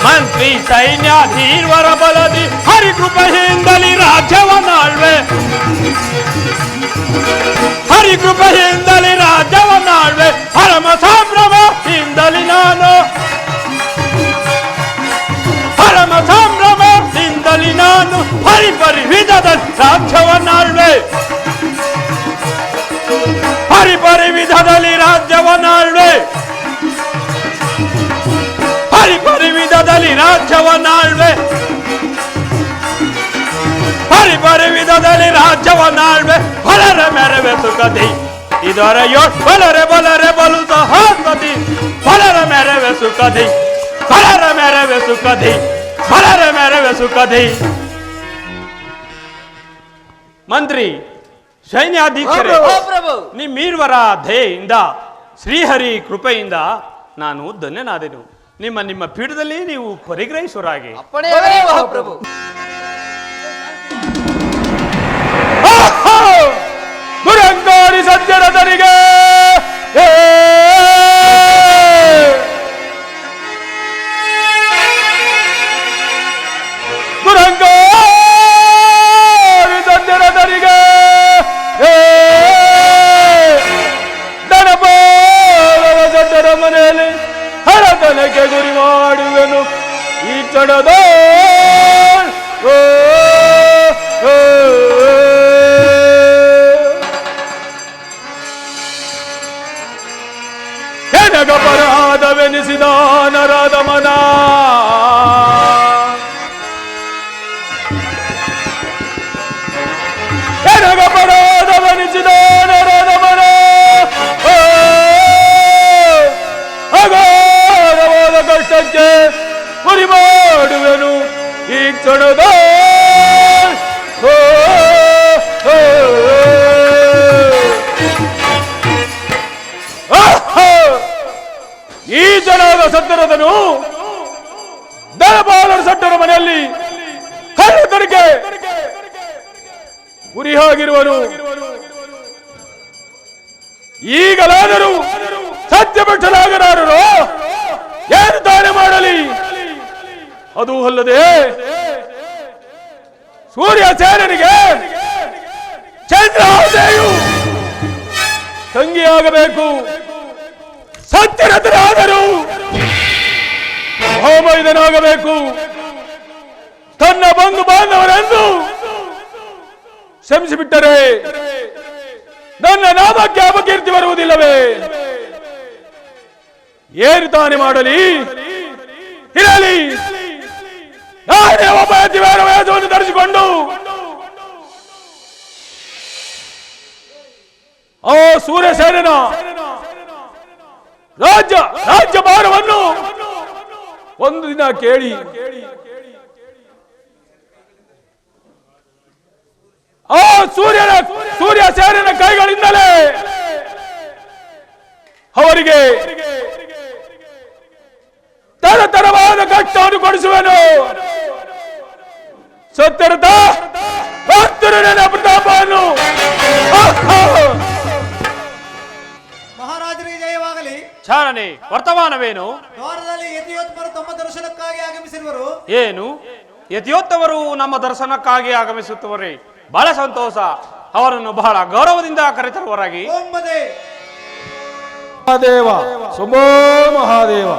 ಮಂತ್ರಿ ಸೈನ್ಯಾಧೀರ್ವರ ಬಲದಿ ಹರಿಕೃಪೆಯಿಂದಲಿ ರಾಜ್ಯವನ್ನಾಳ್ವೆ ಹರಿಕೃಪೆಯಿಂದಲಿ ರಾಜ್ಯವನ್ನಾಳ್ವೆ ಪರಮ ಸಂಭ್ರಮದಿಂದಲಿ ನಾನು ಪರಮ ಸಂಭ್ರಮದಿಂದಲಿ ನಾನು ಪರಿಪರಿ ವಿಧದ ರಾಜ್ಯವನ್ನಾಳ್ವೆ ಪರಿಪರಿ ವಿಧದಲ್ಲಿ ರಾಜ್ಯ ರಾಜ್ಯವನ್ನಾಳ್ವೆ, ಪರಿ ವಿಧದಲ್ಲಿ ರಾಜ್ಯವನ್ನಾಳ್ವೆ, ಬಲರ ಮೆರವೆ ಸುಖದಿ ಇದರೆಯೋ ಬಲರೆ ಬಲರೆ ಬಲು ಸಹಸ್ಪತಿ, ಬಲರ ಮೆರವೆ ಸುಖದಿ, ಬಲರ ಮೆರವೆ ಸುಖದಿ, ಬಲರ ಮೆರವೆ ಸುಖದಿ. ಮಂತ್ರಿ ಸೈನ್ಯಾಧೀಕ್ಷರೇ, ನಿಮ್ಮೀರ್ವರ ದಯೆಯಿಂದ ಶ್ರೀಹರಿ ಕೃಪೆಯಿಂದ ನಾನು ಧನ್ಯನಾದೆನು. ನಿಮ್ಮ ಪೀಠದಲ್ಲಿ ನೀವು ಪರಿಗ್ರಹಿಸುವರಾಗಿ. ದುರಂಗಾರಿ ಸಜ್ಜನರಿಗೆ ದುರಂಗಾರಿ ಸಜ್ಜನರಿಗೆ ದನಪಾಲವ ಸಜ್ಜನ ಮನೆಯಲ್ಲಿ ಹಳತನಕ್ಕೆ ಗುರಿ ಮಾಡುವೆನು ಈ ಚಡದ ಅಪರಾಧವೆನಿಸಿದ ನರದ ಮನ ಅಪರಾಧವೆನಿಸಿದ ನರದ ಮನ ಅಗಾಧವಾದ ಕಷ್ಟಕ್ಕೆ ಗುರಿ ಮಾಡುವೆನು ಈ ಕ್ಷಣದ ಈ ಜನರ ಸತ್ತರದನು ದಳಪಾಲರ ಸಟ್ಟರ ಮನೆಯಲ್ಲಿ ಕಳ್ಳತನಕ್ಕೆ ಗುರಿ ಆಗಿರುವನು. ಈಗಲಾದರೂ ಸತ್ಯ ಬಿಟ್ಟಲಾಗಲಾರರು ಏನು ತಾನೇ ಮಾಡಲಿ? ಅದು ಅಲ್ಲದೆ ಸೂರ್ಯ ಸೇನನಿಗೆ ಚಂದ್ರಾದೇಯು ತಂಗಿಯಾಗಬೇಕು. ಸತ್ಯರಥನಾದರೂ ಮಹಾಮೈದನಾಗಬೇಕು. ತನ್ನ ಬಂಧು ಬಾಂಧವರೆಂದು ಶ್ರಮಿಸಿಬಿಟ್ಟರೆ ನನ್ನ ನಾಮಕ್ಕೆ ಅಪಕೀರ್ತಿ ಬರುವುದಿಲ್ಲವೇ? ಏನು ತಾನೇ ಮಾಡಲಿ? ಇರಲಿ, ನಾನೇ ಒಬ್ಬ ಯತಿವೇರ ವೇಷವನ್ನು ಧರಿಸಿಕೊಂಡು ಆ ಸೂರ್ಯಸೇನನ ರಾಜ್ಯ ಭಾರವನ್ನು ಒಂದು ದಿನ ಕೇಳಿ ಆ ಸೂರ್ಯ ಸೇನನ ಕೈಗಳಿಂದಲೇ ಅವರಿಗೆ ತರತರವಾದ ಕಷ್ಟವನ್ನು ಕೊಡಿಸುವೆನು. ಸತ್ಯರಥ ಭಕ್ತರನ ಪ್ರತಾಪವನ್ನು ಮಹಾರಾಜರಿಗೆ ಜಯವಾಗಲಿ. ಚಾರಣೆ ವರ್ತಮಾನವೇನು? ದ್ವಾರದಲ್ಲಿ ಯತಿಯೋತ್ತಮರು ತಮ್ಮ ದರ್ಶನಕ್ಕಾಗಿ ಆಗಮಿಸಿರುವರು. ಏನು? ಯತಿಯೋತ್ತಮರು ನಮ್ಮ ದರ್ಶನಕ್ಕಾಗಿ ಆಗಮಿಸುತ್ತವರೇ? ಬಹಳ ಸಂತೋಷ. ಅವರನ್ನು ಬಹಳ ಗೌರವದಿಂದ ಕರೆತರುವರಾಗಿ. ಮಹಾದೇವ ಶಂಭೋ ಮಹಾದೇವ.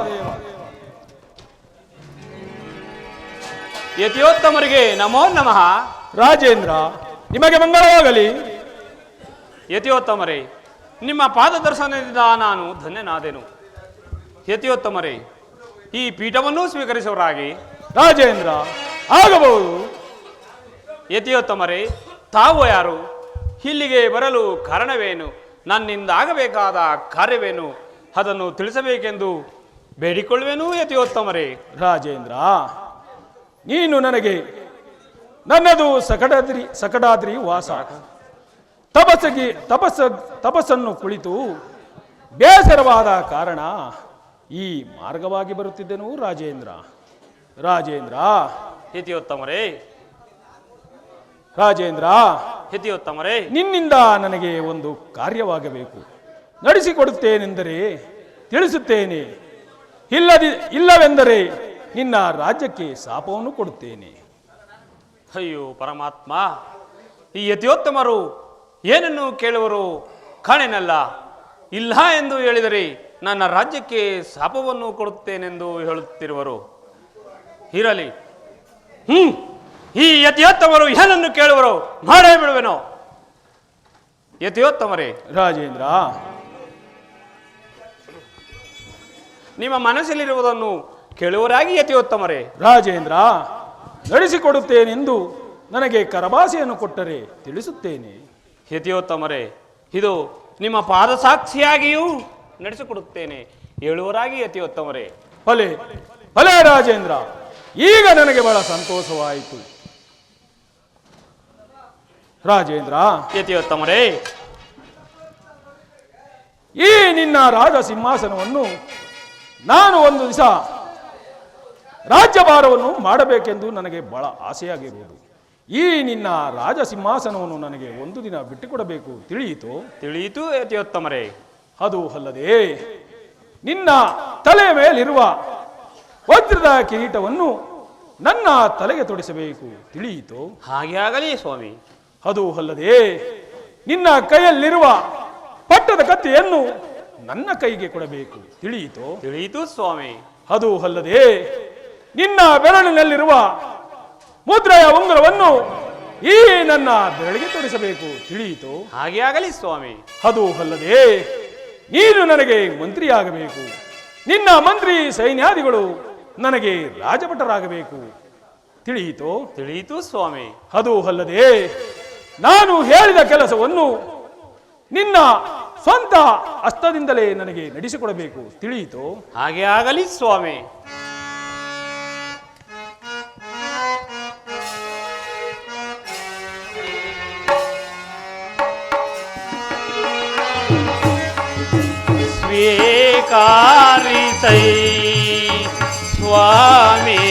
ಯತಿಯೋತ್ತಮರಿಗೆ ನಮೋ ನಮಃ. ರಾಜೇಂದ್ರ, ನಿಮಗೆ ಮಂಗಳವಾಗಲಿ. ಯತಿಯೋತ್ತಮರೇ, ನಿಮ್ಮ ಪಾದ ದರ್ಶನದಿಂದ ನಾನು ಧನ್ಯನಾದೆನು. ಯತಿಯೋತ್ತಮರೇ, ಈ ಪೀಠವನ್ನು ಸ್ವೀಕರಿಸುವರಾಗಿ. ರಾಜೇಂದ್ರ, ಆಗಬಹುದು. ಯತಿಯೋತ್ತಮರೇ, ತಾವು ಯಾರು? ಇಲ್ಲಿಗೆ ಬರಲು ಕಾರಣವೇನು? ನನ್ನಿಂದ ಆಗಬೇಕಾದ ಕಾರ್ಯವೇನು? ಅದನ್ನು ತಿಳಿಸಬೇಕೆಂದು ಬೇಡಿಕೊಳ್ಳುವೆನು ಯತಿಯೋತ್ತಮರೇ. ರಾಜೇಂದ್ರ, ನೀನು ನನಗೆ ನನ್ನದು ಸಕಡಾದ್ರಿ ವಾಸ, ತಪಸ್ಸನ್ನು ಕುಳಿತು ಬೇಸರವಾದ ಕಾರಣ ಈ ಮಾರ್ಗವಾಗಿ ಬರುತ್ತಿದ್ದೆನು ರಾಜೇಂದ್ರ. ಯತಿಯೋತ್ತಮರೇ, ಯತಿಯೋತ್ತಮರೇ, ನಿನ್ನಿಂದ ನನಗೆ ಒಂದು ಕಾರ್ಯವಾಗಬೇಕು. ನಡೆಸಿಕೊಡುತ್ತೇನೆಂದರೆ ತಿಳಿಸುತ್ತೇನೆ, ಇಲ್ಲವೆಂದರೆ ನಿನ್ನ ರಾಜ್ಯಕ್ಕೆ ಶಾಪವನ್ನು ಕೊಡುತ್ತೇನೆ. ಅಯ್ಯೋ ಪರಮಾತ್ಮ, ಈ ಯತಿಯೋತ್ತಮರು ಏನನ್ನು ಕೇಳುವರು ಕಾಣೆನಲ್ಲ. ಇಲ್ಲ ಎಂದು ಹೇಳಿದರೆ ನನ್ನ ರಾಜ್ಯಕ್ಕೆ ಶಾಪವನ್ನು ಕೊಡುತ್ತೇನೆಂದು ಹೇಳುತ್ತಿರುವರು. ಇರಲಿ, ಈ ಯತಿಯೋತ್ತಮರು ಏನನ್ನು ಕೇಳುವರು ಮಾಡೇ ಬಿಡುವೆನೋ. ಯತಿಯೋತ್ತಮರೇ, ರಾಜೇಂದ್ರ, ನಿಮ್ಮ ಮನಸ್ಸಲ್ಲಿರುವುದನ್ನು ಕೇಳುವರಾಗಿ ಯತಿಯೋತ್ತಮರೇ. ರಾಜೇಂದ್ರ, ನಡೆಸಿಕೊಡುತ್ತೇನೆಂದು ನನಗೆ ಕರಭಾಸೆಯನ್ನು ಕೊಟ್ಟರೆ ತಿಳಿಸುತ್ತೇನೆ. ಯತಿಯೋತ್ತಮರೇ, ಇದು ನಿಮ್ಮ ಪಾದ ಸಾಕ್ಷಿಯಾಗಿಯೂ ನಡೆಸಿಕೊಡುತ್ತೇನೆ. ಹೇಳುವರಾಗಿ ಯತಿಯೋತ್ತಮರೇ. ಭಲೆ ಭಲೆ ರಾಜೇಂದ್ರ, ಈಗ ನನಗೆ ಬಹಳ ಸಂತೋಷವಾಯಿತು. ರಾಜೇಂದ್ರ, ಯತಿಯೋತ್ತಮರೇ, ಈ ನಿನ್ನ ರಾಜ ಸಿಂಹಾಸನವನ್ನು ನಾನು ಒಂದು ದಿವಸ ರಾಜ್ಯಭಾರವನ್ನು ಮಾಡಬೇಕೆಂದು ನನಗೆ ಬಹಳ ಆಸೆಯಾಗಿರುವುದು. ಈ ನಿನ್ನ ರಾಜ ಸಿಂಹಾಸನವನ್ನು ನನಗೆ ಒಂದು ದಿನ ಬಿಟ್ಟುಕೊಡಬೇಕು, ತಿಳಿಯಿತು? ತಿಳಿಯಿತು ಯತಿಯೋತ್ತಮರೇ. ಅದು ಅಲ್ಲದೆ ನಿನ್ನ ತಲೆಯ ಮೇಲಿರುವ ವಜ್ರದ ಕಿರೀಟವನ್ನು ನನ್ನ ತಲೆಗೆ ತೊಡಿಸಬೇಕು, ತಿಳಿಯಿತು? ಹಾಗೆ ಆಗಲಿ ಸ್ವಾಮಿ. ಅದು ಅಲ್ಲದೆ ನಿನ್ನ ಕೈಯಲ್ಲಿರುವ ಪಟ್ಟದ ಕತ್ತಿಯನ್ನು ನನ್ನ ಕೈಗೆ ಕೊಡಬೇಕು, ತಿಳಿಯಿತು? ತಿಳಿಯಿತು ಸ್ವಾಮಿ. ಅದು ಅಲ್ಲದೆ ನಿನ್ನ ಬೆರಳಿನಲ್ಲಿರುವ ಮುದ್ರೆಯ ಉಂಗುರವನ್ನು ಈ ನನ್ನ ಬೆರಳಿಗೆ ತೊಡಿಸಬೇಕು, ತಿಳಿಯಿತು? ಹಾಗೆ ಆಗಲಿ ಸ್ವಾಮಿ. ಅದು ಅಲ್ಲದೆ ನೀನು ನನಗೆ ಮಂತ್ರಿಯಾಗಬೇಕು, ನಿನ್ನ ಮಂತ್ರಿ ಸೈನ್ಯಾದಿಗಳು ನನಗೆ ರಾಜಭಟರಾಗಬೇಕು, ತಿಳಿಯಿತು? ತಿಳಿಯಿತು ಸ್ವಾಮಿ. ಅದು ಅಲ್ಲದೆ ನಾನು ಹೇಳಿದ ಕೆಲಸವನ್ನು ನಿನ್ನ ಸ್ವಂತ ಹಸ್ತದಿಂದಲೇ ನನಗೆ ನಡೆಸಿಕೊಡಬೇಕು, ತಿಳಿಯಿತು? ಹಾಗೆ ಆಗಲಿ ಸ್ವಾಮಿ. ಸ್ವೀಕಾರಿಸೈ ಸ್ವಾಮಿ.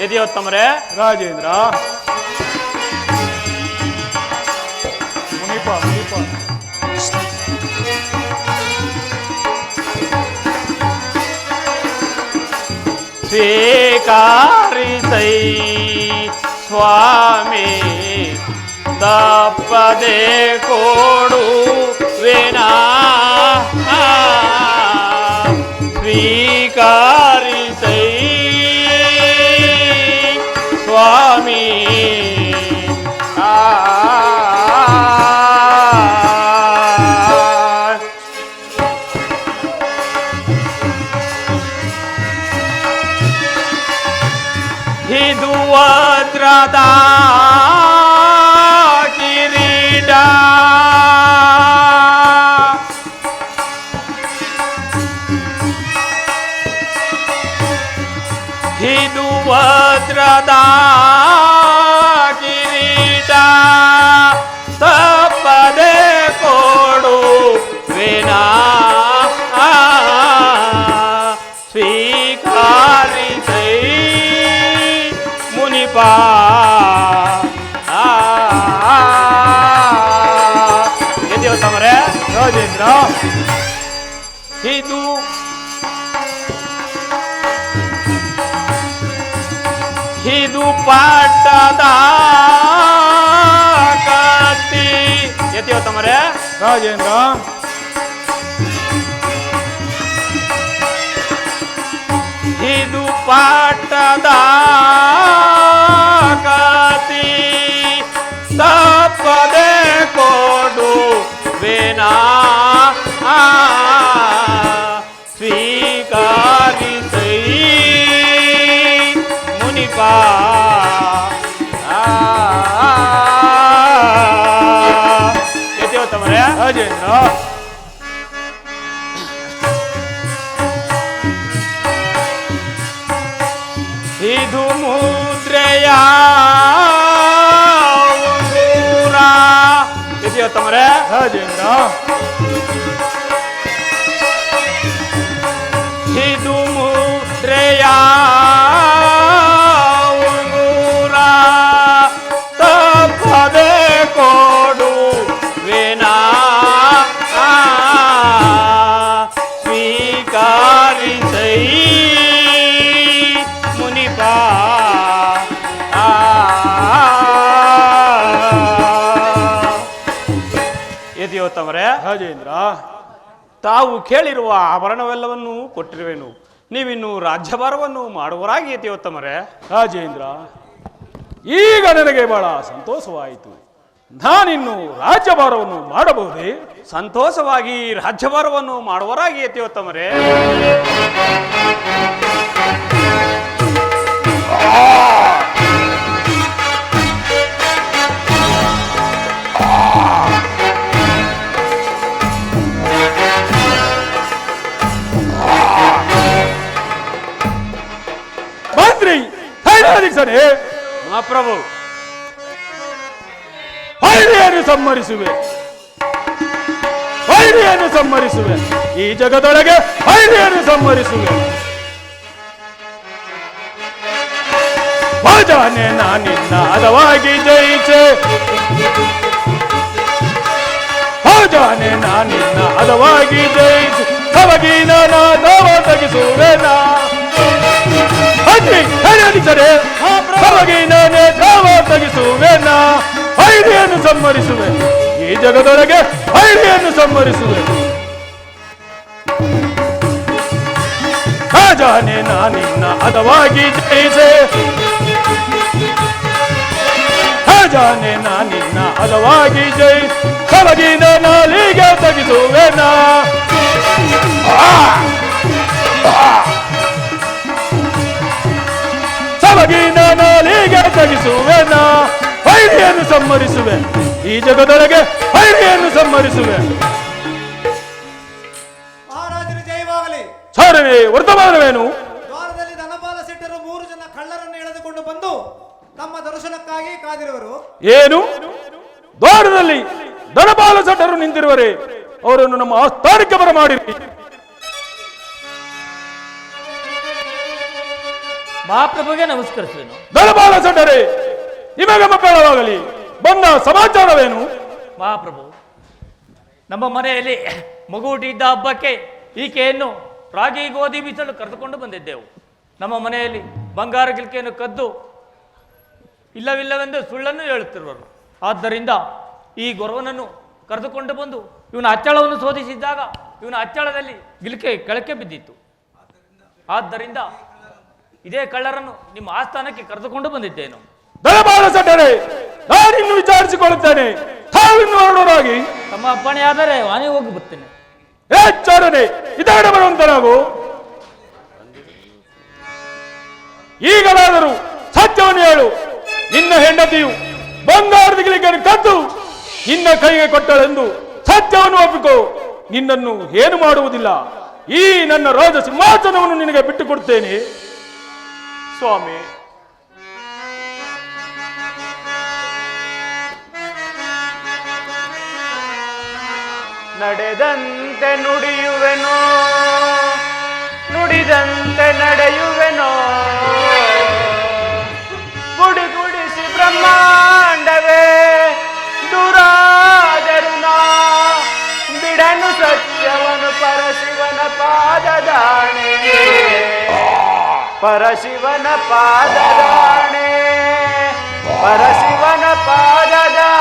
ಯತಿಯೋತ್ತಮರೇ. ರಾಜೇಂದ್ರ, ಮುನಿಪ ಮುನಿಪ ಸ್ವೀಕಾರಿಸೈ ಸ್ವಾಮಿ, ತಪ್ಪದೆ ಕೊಡುವೆನಾ. ಸ್ವೀಕಾರಿಸೈ ಸ್ವಾಮಿ. ಇದು ವಜ್ರದ ಕಿರೀಟ, ಇದು ವಜ್ರದ ಕಿರೀಟ, ತಪ್ಪದೆ ಕೊಡುವೆನಾ. ಸ್ವೀಕಾರಿಸೈ ಮುನಿಪ. ಯತಿಯೋತ್ತಮರೇ. ರಾಜೇಂದ್ರ, ಇದು ಇದು ಪಾಠದ ಕತ್ತಿ. ಯತಿಯೋತ್ತಮರೇ. ರಾಜೇಂದ್ರ, ಇದು ಪಾಠದ ಕತ್ತಿ, ತಪ್ಪದೆ ಕೊಡುವೆನಾ. ಸ್ವೀಕಾರಿಸೈ ಮುನಿಪ. ಯತಿಯೋತ್ತಮರೇ. ರಾಜೇಂದ್ರ, ಇದು ಮುದ್ರೆಯ ಉಂಗುರ. ಯತಿಯೋತ್ತಮರೇ. ರಾಜೇಂದ್ರ, ಇದು ಮುದ್ರೆಯ ಉಂಗುರ, ತಪ್ಪದೆ ಕೊಡುವೆನಾ. ಸ್ವೀಕಾರಿಸೈ ಮುನಿಪ. ಯತಿಯೋತ್ತಮರೇ. ರಾಜೇಂದ್ರ, ತಾವು ಕೇಳಿರುವ ಆಭರಣವೆಲ್ಲವನ್ನೂ ಕೊಟ್ಟಿರುವೆನು. ನೀವಿನ್ನು ರಾಜ್ಯಭಾರವನ್ನು ಮಾಡುವರಾಗಿ ಯತಿಯೋತ್ತಮರೇ. ರಾಜೇಂದ್ರ, ಈಗ ನನಗೆ ಬಹಳ ಸಂತೋಷವಾಯಿತು. ನಾನಿನ್ನು ರಾಜ್ಯಭಾರವನ್ನು ಮಾಡಬಹುದೇ? ಸಂತೋಷವಾಗಿ ರಾಜ್ಯಭಾರವನ್ನು ಮಾಡುವರಾಗಿ ಯತಿಯೋತ್ತಮರೇ. ಮಂತ್ರಿ ಸೈನ್ಯಾಧೀಶರೇ, ಮಹಾಪ್ರಭು, ವೈರಿಯನ್ನು ಸಂಹರಿಸುವೆ, ವೈರಿಯನ್ನು ಸಂಹರಿಸುವೆ, ಈ ಜಗದೊಳಗೆ ವೈರಿಯನ್ನು ಸಂಹರಿಸುವೆ. ಭಜನೆ ನಾನಿನ್ನ ಹದವಾಗಿ ಜಯಿಸೆ, ಭಜನೆ ನಾನಿನ್ನ ಹದವಾಗಿ ಜಯಿಸಿ ಸವಗಿನ ನಾದವ ತಗಿಸುವೆನಾ. ಮಂತ್ರಿ ಸೈನ್ಯಾಧೀಶರೇ, ಸವಗಿನ ನೇತ್ರವ ತಗಿಸುವೆನಾ, ವೈರಿಯನ್ನು ಸಂಹರಿಸುವೆ, ಈ ಜಗದೊಳಗೆ ವೈರಿಯನ್ನು ಸಂಹರಿಸುವೆ. ಖಜಾನೆ ನಾನಿನ್ನ ಹದವಾಗಿ ಜಯಿಸೆ, ಖಜಾನೆ ನಾನಿನ್ನ ಹದವಾಗಿ ಜಯಿಸಿ ಸವಗಿನ ನಾಲಿಗೆ ತಗಿಸುವೆನಾ. ಸವಗಿನ ನಾಲಿಗೆ ತಗಿಸುವೆನಾ, ವೈರಿಯನ್ನು ಸಂಹರಿಸುವೆ, ಈ ಜಗದೊಳಗೆ ವೈರಿಯನ್ನು ಸಂಹರಿಸುವೆ. ಮಹಾರಾಜರು ಜಯವಾಗಲಿ. ಚಾರವೇ ವರ್ತಮಾನವೇನು? ದ್ವಾರದಲ್ಲಿ ಧನಪಾಲ ಶೆಟ್ಟರು 3 ಜನ ಕಳ್ಳರನ್ನು ಎಳೆದುಕೊಂಡು ಬಂದು ತಮ್ಮ ದರ್ಶನಕ್ಕಾಗಿ ಕಾದಿರುವರು. ಏನು? ದ್ವಾರದಲ್ಲಿ ಧನಪಾಲ ಶೆಟ್ಟರು ನಿಂತಿರುವರೆ, ಅವರನ್ನು ನಮ್ಮ ಆಸ್ಥಾನಕ್ಕೆ ಬರಮಾಡಿರಿ. ಮಹಾಪ್ರಭುಗೆ ನಮಸ್ಕರಿಸುವೆನು. ಧನಪಾಲ ಶೆಟ್ಟರೇ, ನಿಮಗೆ ಮಕ್ಕಳವಾಗಲಿ, ಬಂದ ಸಮಾಚಾರವೇನು? ಮಹಾಪ್ರಭು, ನಮ್ಮ ಮನೆಯಲ್ಲಿ ಮಗು ಹುಟ್ಟಿದ್ದ ಹಬ್ಬಕ್ಕೆ ಈಕೆಯನ್ನು ರಾಗಿ ಗೋಧಿ ಬೀಸಲು ಕರೆದುಕೊಂಡು ಬಂದಿದ್ದೆವು. ನಮ್ಮ ಮನೆಯಲ್ಲಿ ಬಂಗಾರ ಗಿಲ್ಕೆಯನ್ನು ಕದ್ದು ಇಲ್ಲವಿಲ್ಲವೆಂದು ಸುಳ್ಳನ್ನು ಹೇಳುತ್ತಿರುವರು. ಆದ್ದರಿಂದ ಈ ಗೊರವನನ್ನು ಕರೆದುಕೊಂಡು ಬಂದು ಇವನ ಅಚ್ಚಳವನ್ನು ಶೋಧಿಸಿದ್ದಾಗ ಇವನ ಅಚ್ಚಳದಲ್ಲಿ ಗಿಲ್ಕೆ ಕೆಳಕ್ಕೆ ಬಿದ್ದಿತ್ತು. ಆದ್ದರಿಂದ ಇದೇ ಕಳ್ಳರನ್ನು ನಿಮ್ಮ ಆಸ್ಥಾನಕ್ಕೆ ಕರೆದುಕೊಂಡು ಬಂದಿದ್ದೇನು. ಧನಪಾಲ ಶೆಟ್ಟರೇ, ನಾನಿನ್ನು ವಿಚಾರಿಸಿಕೊಳ್ಳುತ್ತೇನೆ, ತಾವಿನ್ನು ಹೊರಡೋರಾಗಿ. ತಮ್ಮ ಅಪ್ಪಣೆಯಾದರೆ ವಾಣಿ ಹೋಗಿ ಬರ್ತೇನೆ. ಚಾರನೆ ಇದಾಡೆ ಬರುವಂತ ನಾವು ಈಗಲಾದರೂ ಸತ್ಯವನ್ನು ಹೇಳು. ನಿನ್ನ ಹೆಂಡತಿಯು ಬಂಗಾರದ ಗಿಳಿಕೆಯನ್ನು ಕದ್ದು ನಿನ್ನ ಕೈಗೆ ಕೊಟ್ಟಳೆಂದು ಸತ್ಯವನ್ನು ಒಪ್ಪಿಕೋ. ನಿನ್ನನ್ನು ಏನು ಮಾಡುವುದಿಲ್ಲ. ಈ ನನ್ನ ರಾಜ ಸಿಂಹಾಸನವನ್ನು ನಿನಗೆ ಬಿಟ್ಟು ಕೊಡ್ತೇನೆ. ಸ್ವಾಮಿ, ನಡೆದಂತೆ ನುಡಿಯುವೆನೋ, ನುಡಿದಂತೆ ನಡೆಯುವೆನೋ, ಗುಡಿಗುಡಿಸಿ ಬ್ರಹ್ಮಾಂಡವೇ ದುರಾದರು ನಾ ಬಿಡನು ಸತ್ಯವನು ಪರಶಿವನ ಪಾದದಾಣೆ, ಪರಶಿವನ ಪಾದದಾಣೆ, ಪರಶಿವನ ಪಾದದಾಣೆ.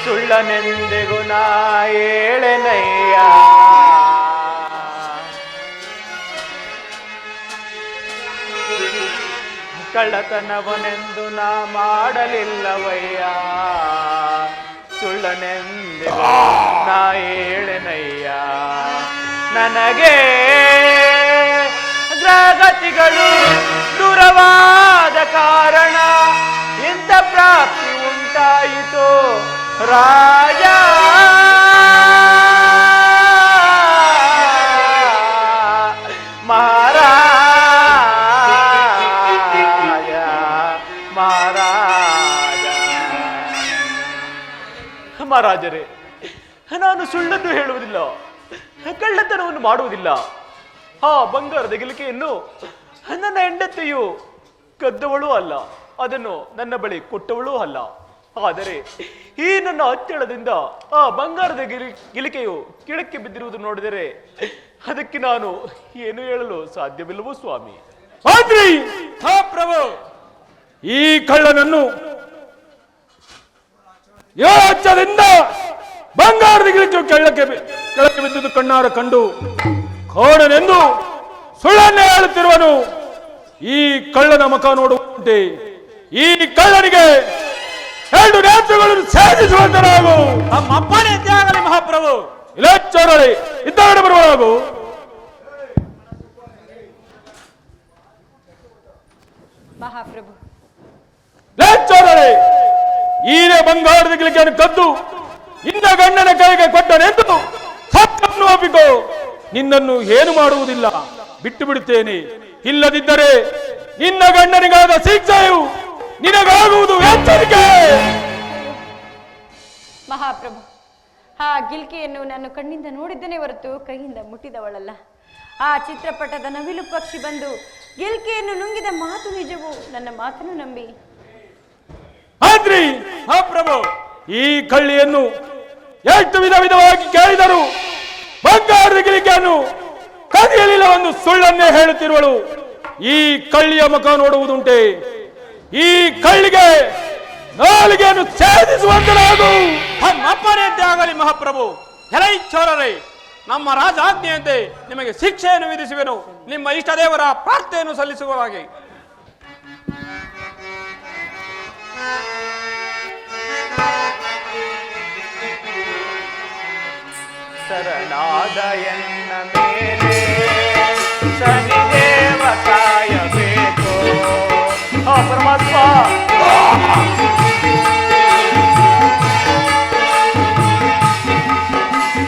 ಸುಳ್ಳನೆಂದೆಗೂ ನಾ ಏಳೆನಯ್ಯ, ಕಳ್ಳತನವನೆಂದು ನಾ ಮಾಡಲಿಲ್ಲವಯ್ಯ, ಸುಳ್ಳನೆಂದೆಗೂ ನಾ ಏಳೆನಯ್ಯ. ನನಗೆ ಗ್ರಹಗತಿಗಳು ದೂರವಾದ ಕಾರಣ ಇಂಥ ಪ್ರಾಪ್ತಿ ಉಂಟಾಯಿತು ರಾಜ. ಮಹಾರಾಜ, ಮಹಾರಾಜ. ಮಹಾರಾಜರೇ, ನಾನು ಸುಳ್ಳನ್ನು ಹೇಳುವುದಿಲ್ಲ, ಕಳ್ಳತನವನ್ನು ಮಾಡುವುದಿಲ್ಲ. ಆ ಬಂಗಾರದ ಗಿಲಿಕೆಯನ್ನು ನನ್ನ ಹೆಂಡತಿಯು ಕದ್ದವಳೂ ಅಲ್ಲ, ಅದನ್ನು ನನ್ನ ಬಳಿ ಕೊಟ್ಟವಳೂ ಅಲ್ಲ. ಆದರೆ ಈ ನನ್ನ ಅಚ್ಚಳದಿಂದ ಆ ಬಂಗಾರದ ಗಿಲಿಕೆಯು ಕೆಳಕ್ಕೆ ಬಿದ್ದಿರುವುದು ನೋಡಿದರೆ ಅದಕ್ಕೆ ನಾನು ಏನು ಹೇಳಲು ಸಾಧ್ಯವಿಲ್ಲವೋ ಸ್ವಾಮಿ. ಮಂತ್ರಿ ಪ್ರಭು, ಈ ಕಳ್ಳನನ್ನು ಯೋಚದಿಂದ ಬಂಗಾರದ ಗಿಳಿಕೆಯು ಕೆಳಕ್ಕೆ ಬಿದ್ದುದು ಕಣ್ಣಾರ ಕಂಡು ಅವನನೆಂದು ಸುಳ್ಳನ್ನೇ ಹೇಳುತ್ತಿರುವನು. ಈ ಕಳ್ಳನ ಮುಖ ನೋಡುವಂತೆ ಈ ಕಳ್ಳನಿಗೆ 2 ನೇತ್ರಗಳನ್ನು ಛೇದಿಸುವಂತನಾಗು. ನಮ್ಮ ಅಪ್ಪನೇ ಆಗಲಿ ಮಹಾಪ್ರಭು. ಇಲ್ಲ ಚೋರಳಿ ಇದ್ದವಡೆ ಬರುವನಾಗು. ಮಹಾಪ್ರಭು, ಚೋರಳಿ ಈನೇ ಬಂಗಾರದ ಗಿಲಿಕೆಯನ್ನು ಕದ್ದು ಇನ್ನ ಗಂಡನ ಕೈಗೆ ಕೊಟ್ಟನೆಂದು ಸತ್ಯವನ್ನು ಒಪ್ಪಿಕೋ. ನಿನ್ನನ್ನು ಏನು ಮಾಡುವುದಿಲ್ಲ, ಬಿಟ್ಟು ಬಿಡುತ್ತೇನೆ. ಇಲ್ಲದಿದ್ದರೆ ನಿನ್ನ ಗಂಡನಿಗಾದ ಶಿಕ್ಷೆಯು ನಿನಗಾಗುವುದು ಎಚ್ಚರಿಕೆ. ಮಹಾಪ್ರಭು, ಆ ಗಿಲ್ಕೆಯನ್ನು ನಾನು ಕಣ್ಣಿಂದ ನೋಡಿದ್ದೇನೆ ಹೊರತು ಕೈಯಿಂದ ಮುಟ್ಟಿದವಳಲ್ಲ. ಆ ಚಿತ್ರಪಟದ ನವಿಲು ಪಕ್ಷಿ ಬಂದು ಗಿಲ್ಕೆಯನ್ನು ನುಂಗಿದ ಮಾತು ನಿಜವು. ನನ್ನ ಮಾತನ್ನು ನಂಬಿ. ಆದ್ರಿ ಮಹಾಪ್ರಭು, ಈ ಕಳ್ಳಿಯನ್ನು ಎಷ್ಟು ವಿಧವಾಗಿ ಕೇಳಿದರು ಬಂಗಾರದ ಗಿಲಿಕೆಯನ್ನು ಕದಿಯಲಿಲ್ಲ ಒಂದು ಸುಳ್ಳನ್ನೇ ಹೇಳುತ್ತಿರುವಳು. ಈ ಕಳ್ಳಿಯ ಮುಖ ನೋಡುವುದುಂಟೆ. ಈ ಕಳ್ಳಿಗೆ ನಾಲಿಗೆಯನ್ನು ಛೇದಿಸುವಂತನಾಗು. ನಮ್ಮ ಅಪ್ಪನೇ ಆಗಲಿ ಮಹಾಪ್ರಭು. ಎಲೈ ಚೋರರೇ, ನಮ್ಮ ರಾಜ ಆಜ್ಞೆಯಂತೆ ನಿಮಗೆ ಶಿಕ್ಷೆಯನ್ನು ವಿಧಿಸುವೆನು. ನಿಮ್ಮ ಇಷ್ಟ ದೇವರ ಪ್ರಾರ್ಥನೆಯನ್ನು ಸಲ್ಲಿಸುವ ಹಾಗೆ. ಶರಣಾದ ಎನ್ನ ಮೇಲೆ ಶನಿದೇವ ಕಾಯಬೇಕು. ಪರಮಾತ್ಮ,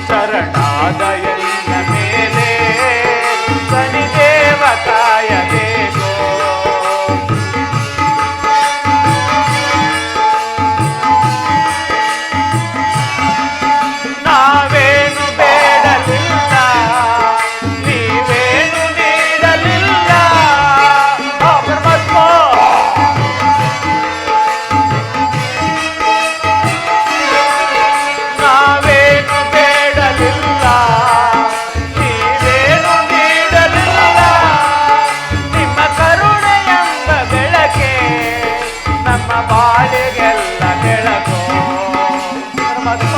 ಶರಣಾದ ಎನ್ನ ಮೇಲೆ ಶನಿದೇವ ಕಾಯಬೇಕು. ನಾವೇನು ಬೇಡಲಿಲ್ಲ, ನೀವೇನು ನೀಡಲಿಲ್ಲ. ಪರಮಾತ್ಮ, ನಾವೇನು ಬೇಡಲಿಲ್ಲ, ನೀವೇನು ನೀಡಲಿಲ್ಲ. ನಿಮ್ಮ ಕರುಣೆಯೆಂಬ ಬೆಳಕೆ ನಮ್ಮ ಬಾಳಿಗೆಲ್ಲ ಬೆಳಕು. ಪರಮಾತ್ಮ,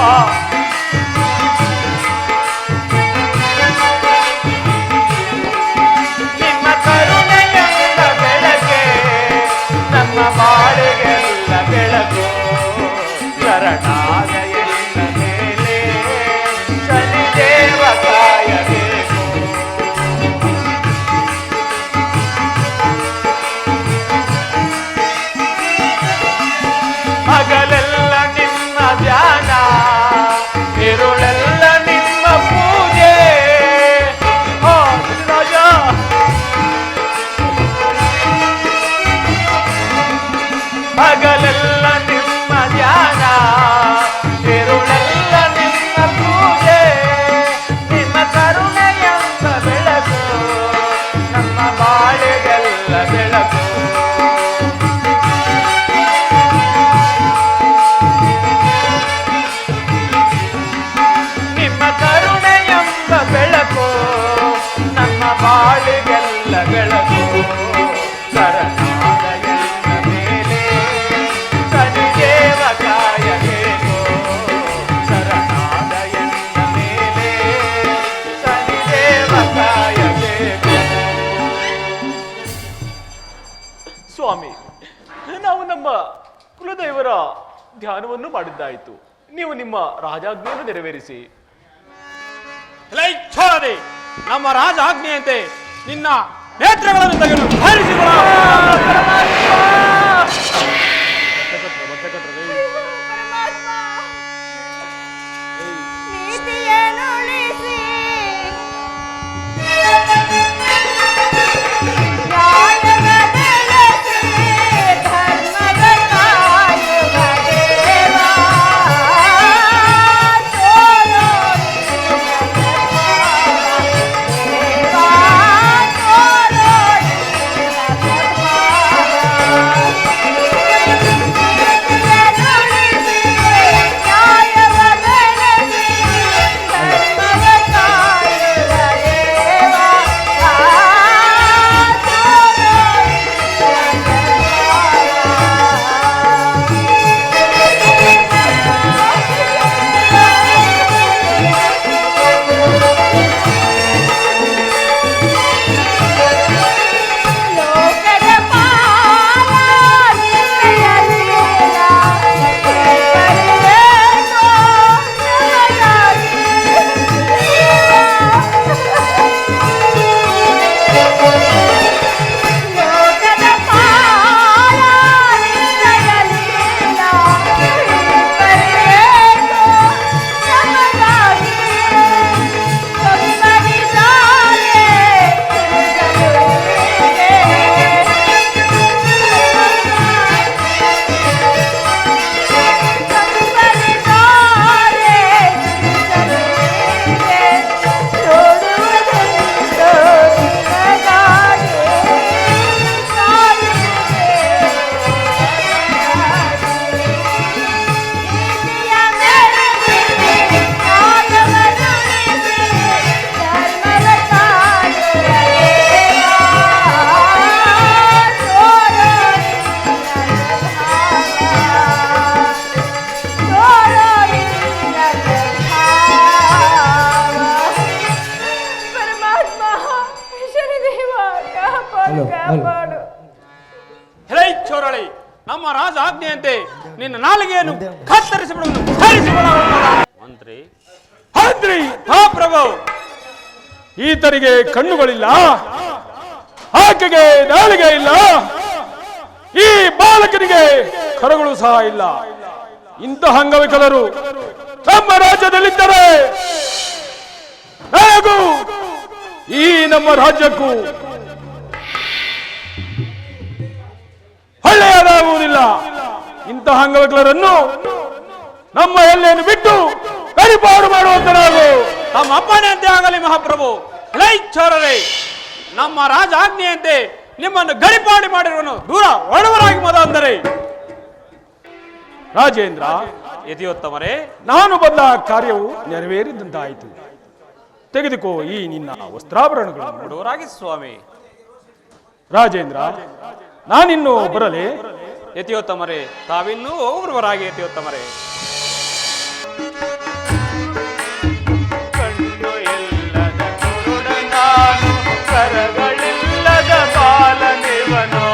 ನಿಮ್ಮ ಕರುಣೆಯೆಂಬ ಬೆಳಕೆ ನಮ್ಮ ಬಾಳಿಗೆಲ್ಲ ಬೆಳಕು. ಶರಣಾದ ಎನ್ನ ಮೇಲೆ ಶನಿದೇವ ಕಾಯಬೇಕು. ಹಗಲೆಲ್ಲ ನಿಮ್ಮ ಧ್ಯಾನ, ഇരുಳೆಲ್ಲ ನಿಮ್ಮ ಪೂಜೆ. ಓ ರಾಜ, ಹಗಲೆಲ್ಲ ನಿಮ್ಮ ಧ್ಯಾನ, ഇരുಳೆಲ್ಲ ನಿಮ್ಮ ಪೂಜೆ. ನಿಮ್ಮ ಕರುಣೆಯೆಂಬ ಬೆಳಕು ನಮ್ಮ ಬಾಳಿಗೆಲ್ಲ ಬೆಳಕು. ನಿಮ್ಮ ಕರುಣೆಯೆಂಬ ಬೆಳಕು ನಮ್ಮ ಬಾಳಿಗೆಲ್ಲ ಬೆಳಕು. ಶರಣಾದ ಎನ್ನ ಮೇಲೆ ಶನಿದೇವ ಕಾಯಬೇಕು. ಶರಣಾದ ಎನ್ನ ಮೇಲೆ ಶನಿದೇವ ಕಾಯಬೇಕು. ಸ್ವಾಮಿ, ನಾವು ನಮ್ಮ ಕುಲದೈವರ ಧ್ಯಾನವನ್ನು ಮಾಡಿದ್ದಾಯಿತು. ನೀವು ನಿಮ್ಮ ರಾಜಾಜ್ಞೆಯನ್ನು ನೆರವೇರಿಸಿ. ಎಲೈ ಚೋರರೇ, ನಮ್ಮ ರಾಜ ಆಜ್ಞೆಯಂತೆ ನಿನ್ನ ನೇತ್ರಗಳನ್ನು ತೆಗೆದು ಹಾರಿಸಿಕೊಳ್ಳ. ನೀತಿಯನ್ನುಳಿಸಿ ಧರ್ಮದ ಕಾಯುವ ದೇವಾ. ನಮ್ಮ ರಾಜ ಆಜ್ಞೆಯಂತೆ ನಿನ್ನ ನಾಲಿಗೆಯನ್ನು ಕತ್ತರಿಸಿ ಬಿಡುವುದು. ಮಂತ್ರಿ ಹಾದ್ರಿ, ಹಾ ಪ್ರಭು. ಈತನಿಗೆ ಕಣ್ಣುಗಳಿಲ್ಲ, ಆಕೆಗೆ ನಾಲಿಗೆ ಇಲ್ಲ, ಈ ಬಾಲಕನಿಗೆ ಕರಗಳು ಸಹ ಇಲ್ಲ. ಇಂತಹ ಅಂಗವಿಕಲರು ನಮ್ಮ ರಾಜ್ಯದಲ್ಲಿದ್ದರೆ ಹಾಗೂ ಈ ನಮ್ಮ ರಾಜ್ಯಕ್ಕೂ ಒಳ್ಳೆಯದಾಗುವುದಿಲ್ಲ. ಇಂತಹ ಅಂಗವಿಕಲರನ್ನು ನಮ್ಮ ಎಲ್ಲೆಯನ್ನು ಬಿಟ್ಟು ಗಡಿಪಾರು ಮಾಡುವಂತ ನಾವು. ನಮ್ಮ ಅಪ್ಪಣೆಯಂತೆ ಆಗಲಿ ಮಹಾಪ್ರಭು. ಲೈಚ್ಛೋರರೇ, ನಮ್ಮ ರಾಜ ಆಜ್ಞೆಯಂತೆ ನಿಮ್ಮನ್ನು ಗಡಿಪಾಡಿ ಮಾಡಿರುವನು ದೂರ ಒಡವರಾಗಿ ಮದ ಅಂದರೆ. ರಾಜೇಂದ್ರ, ಯತಿಯೋತ್ತಮರೇ, ನಾನು ಬಂದ ಕಾರ್ಯವು ನೆರವೇರಿದಂತಾಯಿತು. ತೆಗೆದುಕೋ ಈ ನಿನ್ನ ವಸ್ತ್ರಾಭರಣಗಳನ್ನು. ಒಡವರಾಗಿ ಸ್ವಾಮಿ. ರಾಜೇಂದ್ರ, ನಾನಿನ್ನು ಬರಲೇ? ಯತಿಯೋತ್ತಮರೇ, ತಾವಿನ್ನೂ ಒಬ್ಬರವರಾಗಿ ಯತಿಯೋತ್ತಮರೇ. ಕಣ್ಣು ಇಲ್ಲದ ಕುರುಡ ನಾನು, ಕರಗಳಿಲ್ಲದ ಬಾಲನಿವನು.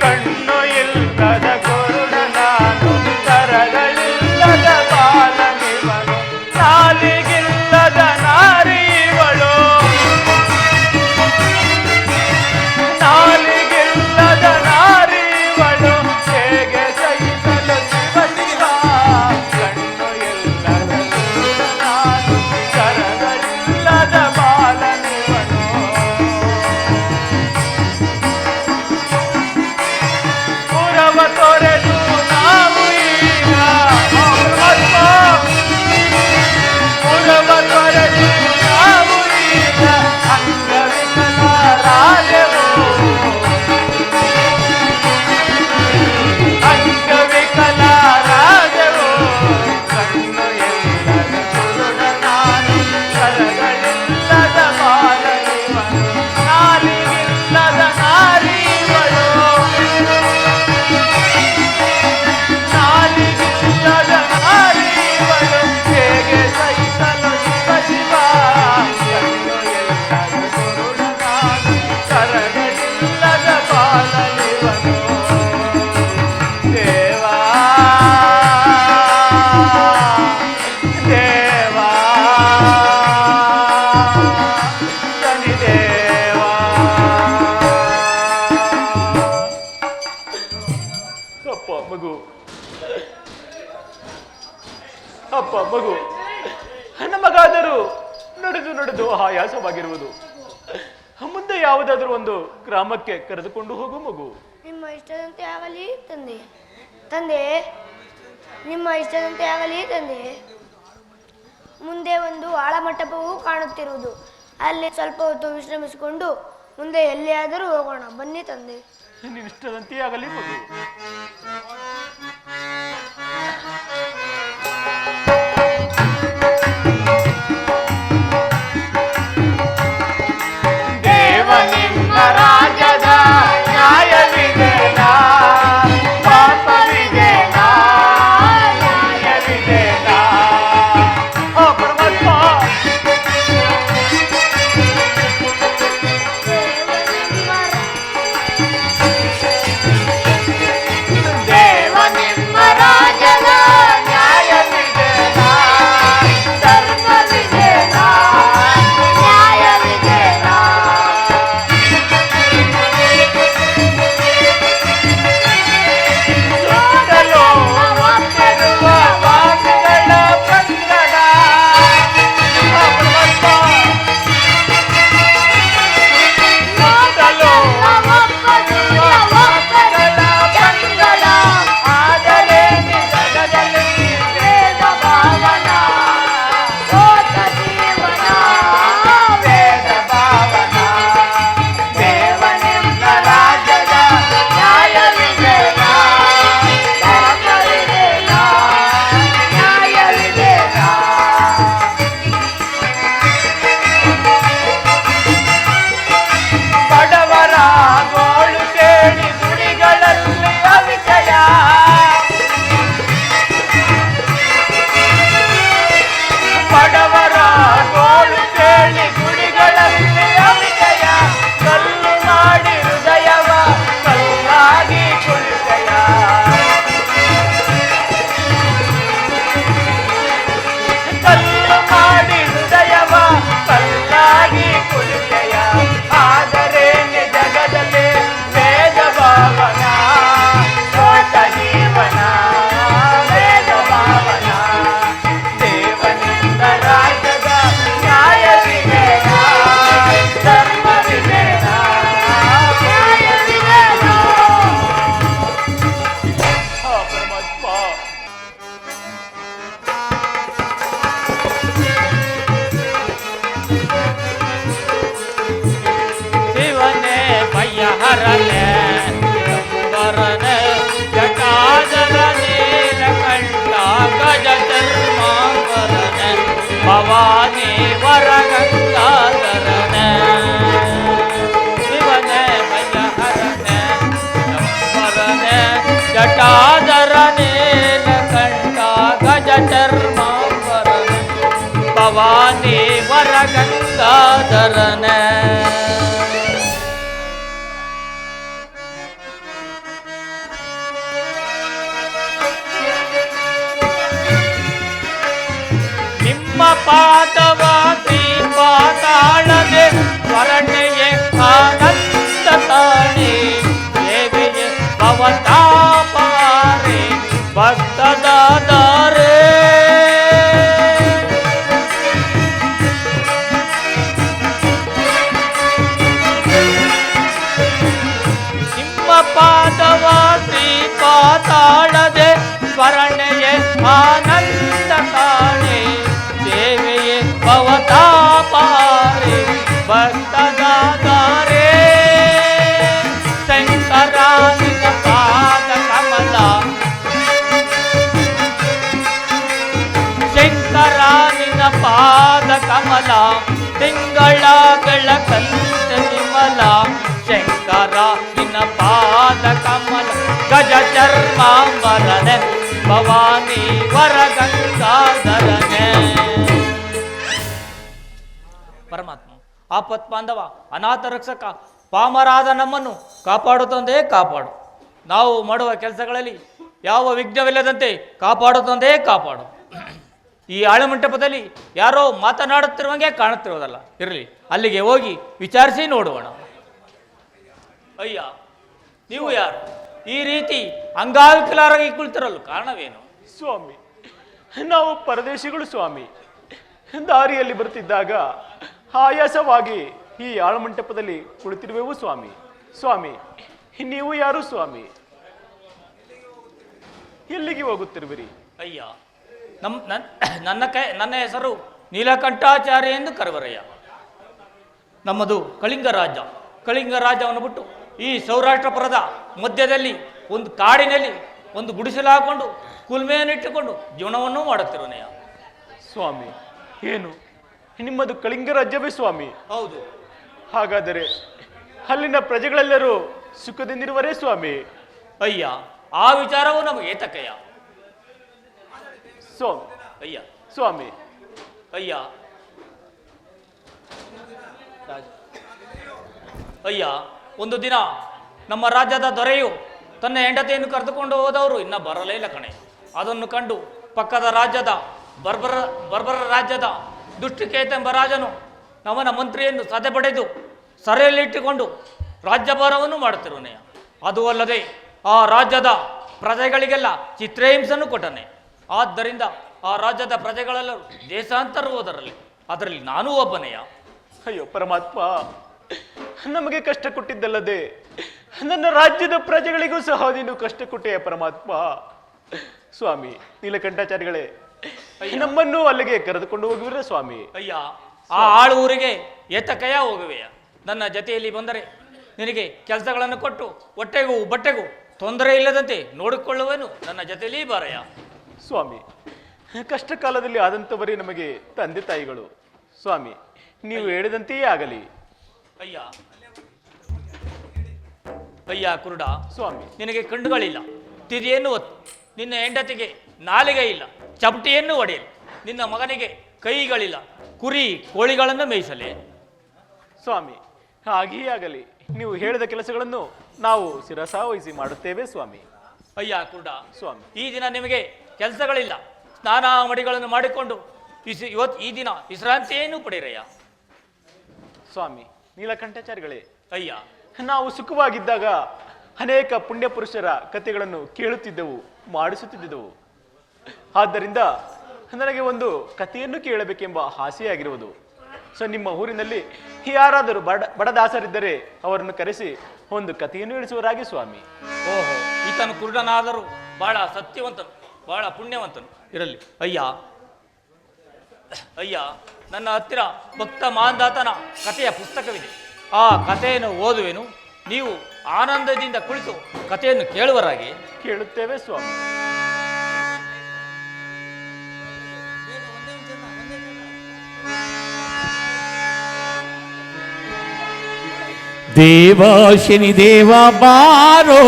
ಕಣ್ಣು ಇಲ್ಲದ ಕುರುಡ ನಾನು, ಕರಗಳಿಲ್ಲದ ಬಾಲನಿವನು. ನಾಲಿಗಿಲ್ಲದ ನಾರಿವಳು, ನಾಲಿಗಿಲ್ಲದ ನಾರಿವಳು. ಹೇಗೆ ಸಹಿಸಲು ಶಿವ ಶಿವ. ಕಣ್ಣು ಇಲ್ಲದ ಕುರುಡ ನಾನು, ಕರಗಳಿಲ್ಲದ ಬಾಲನಿವನು. ಪುರವ ತೊರೆದು ನಾವು ಈಗ ಪುರವ ತೊರೆದು ನಾವು ಈಗ ಅಂಗವಿಕಲ ರಾಜವು. ಅಂಗವಿಕಲ ರಾಜವು. ಕಣ್ಣು ಇಲ್ಲದ ಕುರುಡ ನಾನು, ಕರಗಳಿಲ್ಲದ ಬಾಲನಿವನು. ನಾಲಿಗಿಲ್ಲದ ನಾರಿವಳು, ನಾಲಿಗಿಲ್ಲದ ನಾರಿವಳು. ಹೇಗೆ ಸಹಿಸಲು ಶಿವ ಶಿವ. ಕಣ್ಣು ಇಲ್ಲದ ಕುರುಡ ನಾನು, ಕರಗಳಿಲ್ಲದ ಬಾಲನಿವನು. ದೇವಾ ದೇವಾ ಶನಿದೇವಾ. ಅಪ್ಪ ಮಗು, ಅಪ್ಪ ಮಗು, ನಮಗಾದರೂ ನಡೆದು ನಡೆದು ಆಯಾಸವಾಗಿರುವುದು. ಮುಂದೆ ಯಾವುದಾದ್ರೂ ಒಂದು ಗ್ರಾಮಕ್ಕೆ ಕರೆದುಕೊಂಡು ಹೋಗು ಮಗು. ನಿಮ್ಮ ಇಷ್ಟದಂತೆ ಆಗಲಿ ತಂದೆ. ತಂದೆ, ನಿಮ್ಮ ಇಷ್ಟದಂತೆ ಆಗಲಿ ತಂದೆ. ಮುಂದೆ ಒಂದು ಆಳಮಂಟಪವು ಕಾಣುತ್ತಿರುವುದು. ಅಲ್ಲಿ ಸ್ವಲ್ಪ ಹೊತ್ತು ವಿಶ್ರಮಿಸಿಕೊಂಡು ಮುಂದೆ ಎಲ್ಲಿಯಾದರೂ ಹೋಗೋಣ. ಬನ್ನಿ ತಂದೆ. ನಿನ್ನ ಇಷ್ಟದಂತೆ ಆಗಲಿ ಮಗು. ದೇವ ನಿಮ್ಮ ರಾಜ್ಯದ ನ್ಯಾಯವಿದೆನಾ, ಪಾಪವಿದೆನಾ, ನ್ಯಾಯವಿದೆನಾ. ಓ ಪರಮಾತ್ಮ, ಹರನೆ ಶಂಕರನೆ ಜಟಾಧರ ನೀಲಕಂಠ ಗಜ ಚರ್ಮಾಂಬರನೆ ಭವಾನಿ ವರಗಂಗಾಧರನೆ ಶಿವನೇ ಭಯಹರನೆ ಶಂಕರನೆ ಜಟಾಧರ ನೀಲಕಂಠ ಗಜ ಚರ್ಮಾಂಬರನೆ ಭವಾನಿ ವರಗಂಗಾಧರನೆ. ನಿಮ್ಮ ಪಾದವ ಶ್ರೀಪಾತಾಳದೆ ಸ್ವರ್ಣೆಯೇ ಆನಂದ ತಾಣಿ ದೇವಿಯೇ ಭವತಾಪಾರೆ ಭಕ್ತದಾದರೆ ನಿಮ್ಮ ಪಾದವ ಶ್ರೀಪಾತಾಳದೆ ಸ್ವರ್ಣೆಯೇ ಆನಂದ ತಾಣಿ ದೇವಿಯೇ ಭವತಾಪಾರೆ ಭಕ್ತದಾದರೆ ಶಂಕರಾನಿನ ಪಾದ ಕಮಲ ಶಂಕರಾನಿನ ಪಾದ ಕಮಲ ತಿಂಗಳ ಬೆಳಕಂತ ವಿಮಲ ಶಂಕರ ನಿನ್ನ ಪಾದ ಕಮಲ ಗಜ ಚರ್ಮಾಂಬರನೆ ಭವಾನಿ ವರಗಂಗಾಧರನೆ. ಪರಮಾತ್ಮ ಆಪತ್ ಬಾಂಧವ ಅನಾಥ ರಕ್ಷಕ ಪಾಮರಾದ ನಮ್ಮನ್ನು ಕಾಪಾಡು ತಂದೆ ಕಾಪಾಡು. ನಾವು ಮಾಡುವ ಕೆಲಸಗಳಲ್ಲಿ ಯಾವ ವಿಘ್ನವಿಲ್ಲದಂತೆ ಕಾಪಾಡು ತಂದೆ ಕಾಪಾಡು. ಈ ಆಳಮಂಟಪದಲ್ಲಿ ಯಾರೋ ಮಾತನಾಡುತ್ತಿರುವಂಗೆ ಕಾಣುತ್ತಿರುವುದಲ್ಲ, ಇರಲಿ ಅಲ್ಲಿಗೆ ಹೋಗಿ ವಿಚಾರಿಸಿ ನೋಡೋಣ. ಅಯ್ಯ, ನೀವು ಯಾರು? ಈ ರೀತಿ ಅಂಗವಿಕಲರಾಗಿ ಕುಳಿತಿರಲು ಕಾರಣವೇನು? ಸ್ವಾಮಿ, ನಾವು ಪರದೇಶಿಗಳು ಸ್ವಾಮಿ. ದಾರಿಯಲ್ಲಿ ಬರುತ್ತಿದ್ದಾಗ ಆಯಾಸವಾಗಿ ಈ ಆಳಮಂಟಪದಲ್ಲಿ ಕುಳಿತಿರುವೆವು ಸ್ವಾಮಿ. ಸ್ವಾಮಿ, ನೀವು ಯಾರು ಸ್ವಾಮಿ? ಎಲ್ಲಿಗೆ ಹೋಗುತ್ತಿರುವಿರಿ? ಅಯ್ಯ, ನನ್ನ ಹೆಸರು ನೀಲಕಂಠಾಚಾರ್ಯ ಎಂದು ಕರೆವರಯ್ಯ. ನಮ್ಮದು ಕಳಿಂಗ ರಾಜ್ಯ. ಕಳಿಂಗ ರಾಜ್ಯವನ್ನು ಬಿಟ್ಟು ಈ ಸೌರಾಷ್ಟ್ರಪುರದ ಮಧ್ಯದಲ್ಲಿ ಒಂದು ಕಾಡಿನಲ್ಲಿ ಒಂದು ಗುಡಿಸಲು ಹಾಕೊಂಡು ಕುಲ್ಮೆಯನ್ನಿಟ್ಟುಕೊಂಡು ಜೀವನವನ್ನು ಮಾಡುತ್ತಿರೋನೆಯ. ಸ್ವಾಮಿ, ಏನು ನಿಮ್ಮದು ಕಳಿಂಗ ರಾಜ್ಯವೇ ಸ್ವಾಮಿ? ಹೌದು. ಹಾಗಾದರೆ ಅಲ್ಲಿನ ಪ್ರಜೆಗಳೆಲ್ಲರೂ ಸುಖದಿಂದಿರುವರೇ ಸ್ವಾಮಿ? ಅಯ್ಯ, ಆ ವಿಚಾರವು ನಮಗೆ ಏತಕಯ್ಯ. ಸ್ವಾಮಿ, ಅಯ್ಯ ಸ್ವಾಮಿ, ಅಯ್ಯ ಅಯ್ಯ, ಒಂದು ದಿನ ನಮ್ಮ ರಾಜ್ಯದ ದೊರೆಯು ತನ್ನ ಹೆಂಡತಿಯನ್ನು ಕರೆದುಕೊಂಡು ಹೋದವರು ಇನ್ನ ಬರಲೇ ಇಲ್ಲ ಕಣೆ. ಅದನ್ನು ಕಂಡು ಪಕ್ಕದ ರಾಜ್ಯದ ಬರ್ಬರ ರಾಜ್ಯದ ದುಷ್ಟಕೇತ ಎಂಬ ರಾಜನು ನವನ ಮಂತ್ರಿಯನ್ನು ಸದೆ ಪಡೆದು ಸೆರೆಯಲ್ಲಿಟ್ಟುಕೊಂಡು ರಾಜ್ಯಭಾರವನ್ನು ಮಾಡುತ್ತಿರುವನೆಯ. ಅದು ಅಲ್ಲದೆ ಆ ರಾಜ್ಯದ ಪ್ರಜೆಗಳಿಗೆಲ್ಲ ಚಿತ್ರಹಿಂಸನ್ನು ಕೊಟ್ಟನೆ. ಆದ್ದರಿಂದ ಆ ರಾಜ್ಯದ ಪ್ರಜೆಗಳೆಲ್ಲರೂ ದೇಶಾಂತರ ಹೋದರಲ್ಲಿ ಅದರಲ್ಲಿ ನಾನೂ ಒಬ್ಬನೆಯ. ಅಯ್ಯೋ ಪರಮಾತ್ಮ, ನಮಗೆ ಕಷ್ಟ ಕೊಟ್ಟಿದ್ದಲ್ಲದೆ ನನ್ನ ರಾಜ್ಯದ ಪ್ರಜೆಗಳಿಗೂ ಸಹ ನೀನು ಕಷ್ಟ ಕೊಟ್ಟೆಯ ಪರಮಾತ್ಮ. ಸ್ವಾಮಿ ನೀಲಕಂಠಾಚಾರ್ಯಗಳೇ, ನಮ್ಮನ್ನು ಅಲ್ಲಿಗೆ ಕರೆದುಕೊಂಡು ಹೋಗುವಿರ ಸ್ವಾಮಿ? ಅಯ್ಯ, ಆ ಆಳು ಊರಿಗೆ ಏತಕಯ ಹೋಗುವೆಯ? ನನ್ನ ಜೊತೆಯಲ್ಲಿ ಬಂದರೆ ನಿನಗೆ ಕೆಲಸಗಳನ್ನು ಕೊಟ್ಟು ಹೊಟ್ಟೆಗೂ ಬಟ್ಟೆಗೂ ತೊಂದರೆ ಇಲ್ಲದಂತೆ ನೋಡಿಕೊಳ್ಳುವನು. ನನ್ನ ಜೊತೆಯಲ್ಲಿ ಬಾರಯ್ಯ. ಸ್ವಾಮಿ, ಕಷ್ಟ ಕಾಲದಲ್ಲಿ ಆದಂಥವರೇ ನಮಗೆ ತಂದೆ ತಾಯಿಗಳು. ಸ್ವಾಮಿ, ನೀವು ಹೇಳಿದಂತೆಯೇ ಆಗಲಿ. ಅಯ್ಯ ಅಯ್ಯ ಕುರುಡ ಸ್ವಾಮಿ, ನಿನಗೆ ಕಣ್ಣುಗಳಿಲ್ಲ, ತಿರಿಯನ್ನು ಒತ್ತು. ನಿನ್ನ ಹೆಂಡತಿಗೆ ನಾಲಿಗೆ ಇಲ್ಲ, ಚಪಟಿಯನ್ನು ಒಡೆಯಲಿ. ನಿನ್ನ ಮಗನಿಗೆ ಕೈಗಳಿಲ್ಲ, ಕುರಿ ಕೋಳಿಗಳನ್ನು ಮೇಯಿಸಲೇ. ಸ್ವಾಮಿ, ಹಾಗೆಯೇ ಆಗಲಿ. ನೀವು ಹೇಳಿದ ಕೆಲಸಗಳನ್ನು ನಾವು ಶಿರಸಾವಹಿಸಿ ಮಾಡುತ್ತೇವೆ ಸ್ವಾಮಿ. ಅಯ್ಯ ಕುರುಡ ಸ್ವಾಮಿ, ಈ ದಿನ ನಿಮಗೆ ಕೆಲಸಗಳಿಲ್ಲ, ಸ್ನಾನ ಮಡಿಗಳನ್ನು ಮಾಡಿಕೊಂಡು ಈ ದಿನ ವಿಶ್ರಾಂತಿಯನ್ನು ಪಡೆಯಿರಯ್ಯ. ಸ್ವಾಮಿ ನೀಲಕಂಠಾಚಾರ್ಯಗಳೇ, ಅಯ್ಯ, ನಾವು ಸುಖವಾಗಿದ್ದಾಗ ಅನೇಕ ಪುಣ್ಯ ಪುರುಷರ ಕಥೆಗಳನ್ನು ಕೇಳುತ್ತಿದ್ದೆವು, ಮಾಡಿಸುತ್ತಿದ್ದೆವು. ಆದ್ದರಿಂದ ನನಗೆ ಒಂದು ಕಥೆಯನ್ನು ಕೇಳಬೇಕೆಂಬ ಆಸೆಯಾಗಿರುವುದು. ಸೊ ನಿಮ್ಮ ಊರಿನಲ್ಲಿ ಯಾರಾದರೂ ಬಡದಾಸರಿದ್ದರೆ ಅವರನ್ನು ಕರೆಸಿ ಒಂದು ಕಥೆಯನ್ನು ಹೇಳಿಸುವರಾಗಿ ಸ್ವಾಮಿ. ಓಹೋ, ಈತನು ಕುರುಡನಾದರೂ ಬಹಳ ಸತ್ಯವಂತನು, ಬಹಳ ಪುಣ್ಯವಂತನು. ಇರಲಿ ಅಯ್ಯ. ಅಯ್ಯ, ನನ್ನ ಹತ್ತಿರ ಭಕ್ತ ಮಾಂದಾತನ ಕಥೆಯ ಪುಸ್ತಕವಿದೆ. ಆ ಕಥೆಯನ್ನು ಓದುವೆನು, ನೀವು ಆನಂದದಿಂದ ಕುಳಿತು ಕಥೆಯನ್ನು ಕೇಳುವರಾಗಿ. ಕೇಳುತ್ತೇವೆ ಸ್ವಾಮಿ. ದೇವ ಶನಿ ದೇವ ಬಾರೋ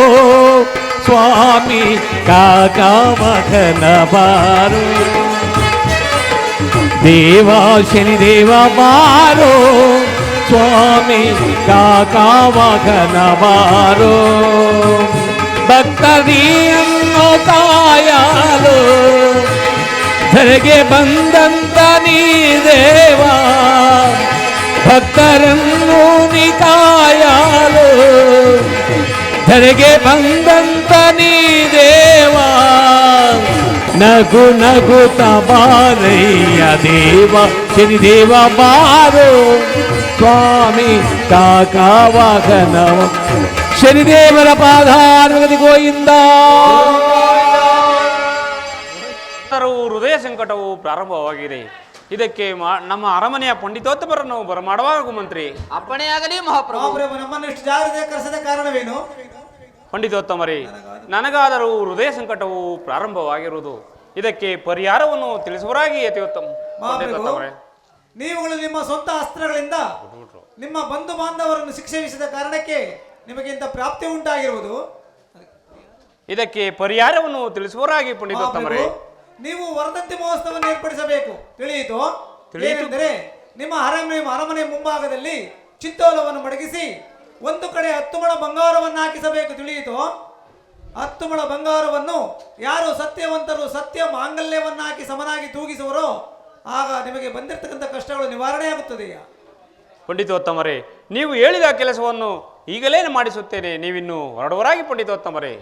ಸ್ವಾಮಿ ಕಾಕ ಮಗನ ಬಾರೋ. ದೇವ ಶನಿ ದೇವ ಬಾರೋ ಸ್ವಾಮಿ ಕಾಕ ಮಗನ ಬಾರೋ. ಭಕ್ತರಿಯನ್ನು ಕಾಯಲು ಧರೆಗೆ ಬಂದಂತ ನೀ ದೇವ. ಭಕ್ತರನ್ನು ನಿಕಾಯಲು ಧರೆಗೆ ಬಂದಂತ ನೀ ದೇವ. ನಗು ನಗುತ್ತ ಬಾರಯ್ಯ ದೇವ ಶನಿ ದೇವ ಬಾರೋ ಸ್ವಾಮಿ ಕಾಕ ವಾಹನವ. ಶನಿದೇವರ ಪಾದಾರಗತಿ ಗೋಯಿಂದ. ಹೃದಯ ಸಂಕಟವು ಪ್ರಾರಂಭವಾಗಿದೆ. ಇದಕ್ಕೆ ನಮ್ಮ ಅರಮನೆಯ ಪಂಡಿತೋತ್ತಮರನ್ನು ಬರಮಾಡುವಾಗ ಮಂತ್ರಿ. ಅಪ್ಪಣೆಯಾಗಲಿ ಮಹಾಪ್ರಭು. ಮಹಾಪ್ರಭು ನಮ್ಮನ್ನು ಇಷ್ಟು ಜಾಗ್ರತೆ ಕರೆಸದ ಕಾರಣವೇನು? ಪಂಡಿತೋತ್ತಮರೇ, ನನಗಾದರೂ ಹೃದಯ ಸಂಕಟವು ಪ್ರಾರಂಭವಾಗಿರುವುದು. ಇದಕ್ಕೆ ಪರಿಹಾರವನ್ನು ತಿಳಿಸುವರಾಗಿ ಯತಿಯೋತ್ತಮ. ಪಂಡಿತೋತ್ತಮರೇ, ನೀವುಗಳು ನಿಮ್ಮ ಸ್ವಂತ ಅಸ್ತ್ರಗಳಿಂದ ನಿಮ್ಮ ಬಂಧು ಬಾಂಧವರನ್ನು ಶಿಕ್ಷಿಸಿದ ಕಾರಣಕ್ಕೆ ನಿಮಗೆ ಇಂಥ ಪ್ರಾಪ್ತಿ ಉಂಟಾಗಿರುವುದು. ಇದಕ್ಕೆ ಪರಿಹಾರವನ್ನು ತಿಳಿಸುವರಾಗಿ ಪಂಡಿತೋತ್ತಮರೇ. ನೀವು ವರದಂತಿ ಮಹೋತ್ಸವವನ್ನು ಏರ್ಪಡಿಸಬೇಕು. ತಿಳಿಯಿತು? ಏನೆಂದರೆ ನಿಮ್ಮ ಅರಮನೆ ಮುಂಭಾಗದಲ್ಲಿ ಚಿತ್ತೋಲವನ್ನು ಮಡಗಿಸಿ ಒಂದು ಕಡೆ 10 ಮೊಳ ಬಂಗಾರವನ್ನು ಹಾಕಿಸಬೇಕು. ತಿಳಿಯಿತು? 10 ಮೊಳ ಬಂಗಾರವನ್ನು ಯಾರು ಸತ್ಯವಂತರು ಸತ್ಯ ಮಾಂಗಲ್ಯವನ್ನು ಹಾಕಿ ಸಮನಾಗಿ ತೂಗಿಸುವರೋ ಆಗ ನಿಮಗೆ ಬಂದಿರತಕ್ಕಂಥ ಕಷ್ಟಗಳು ನಿವಾರಣೆ ಆಗುತ್ತದೆಯಾ? ಪಂಡಿತೋತ್ತಮರೇ, ನೀವು ಹೇಳಿದ ಕೆಲಸವನ್ನು ಈಗಲೇ ಮಾಡಿಸುತ್ತೇನೆ. ನೀವಿನ್ನು ಹೊರಡುವರಾಗಿ ಪಂಡಿತೋತ್ತಮರೇ.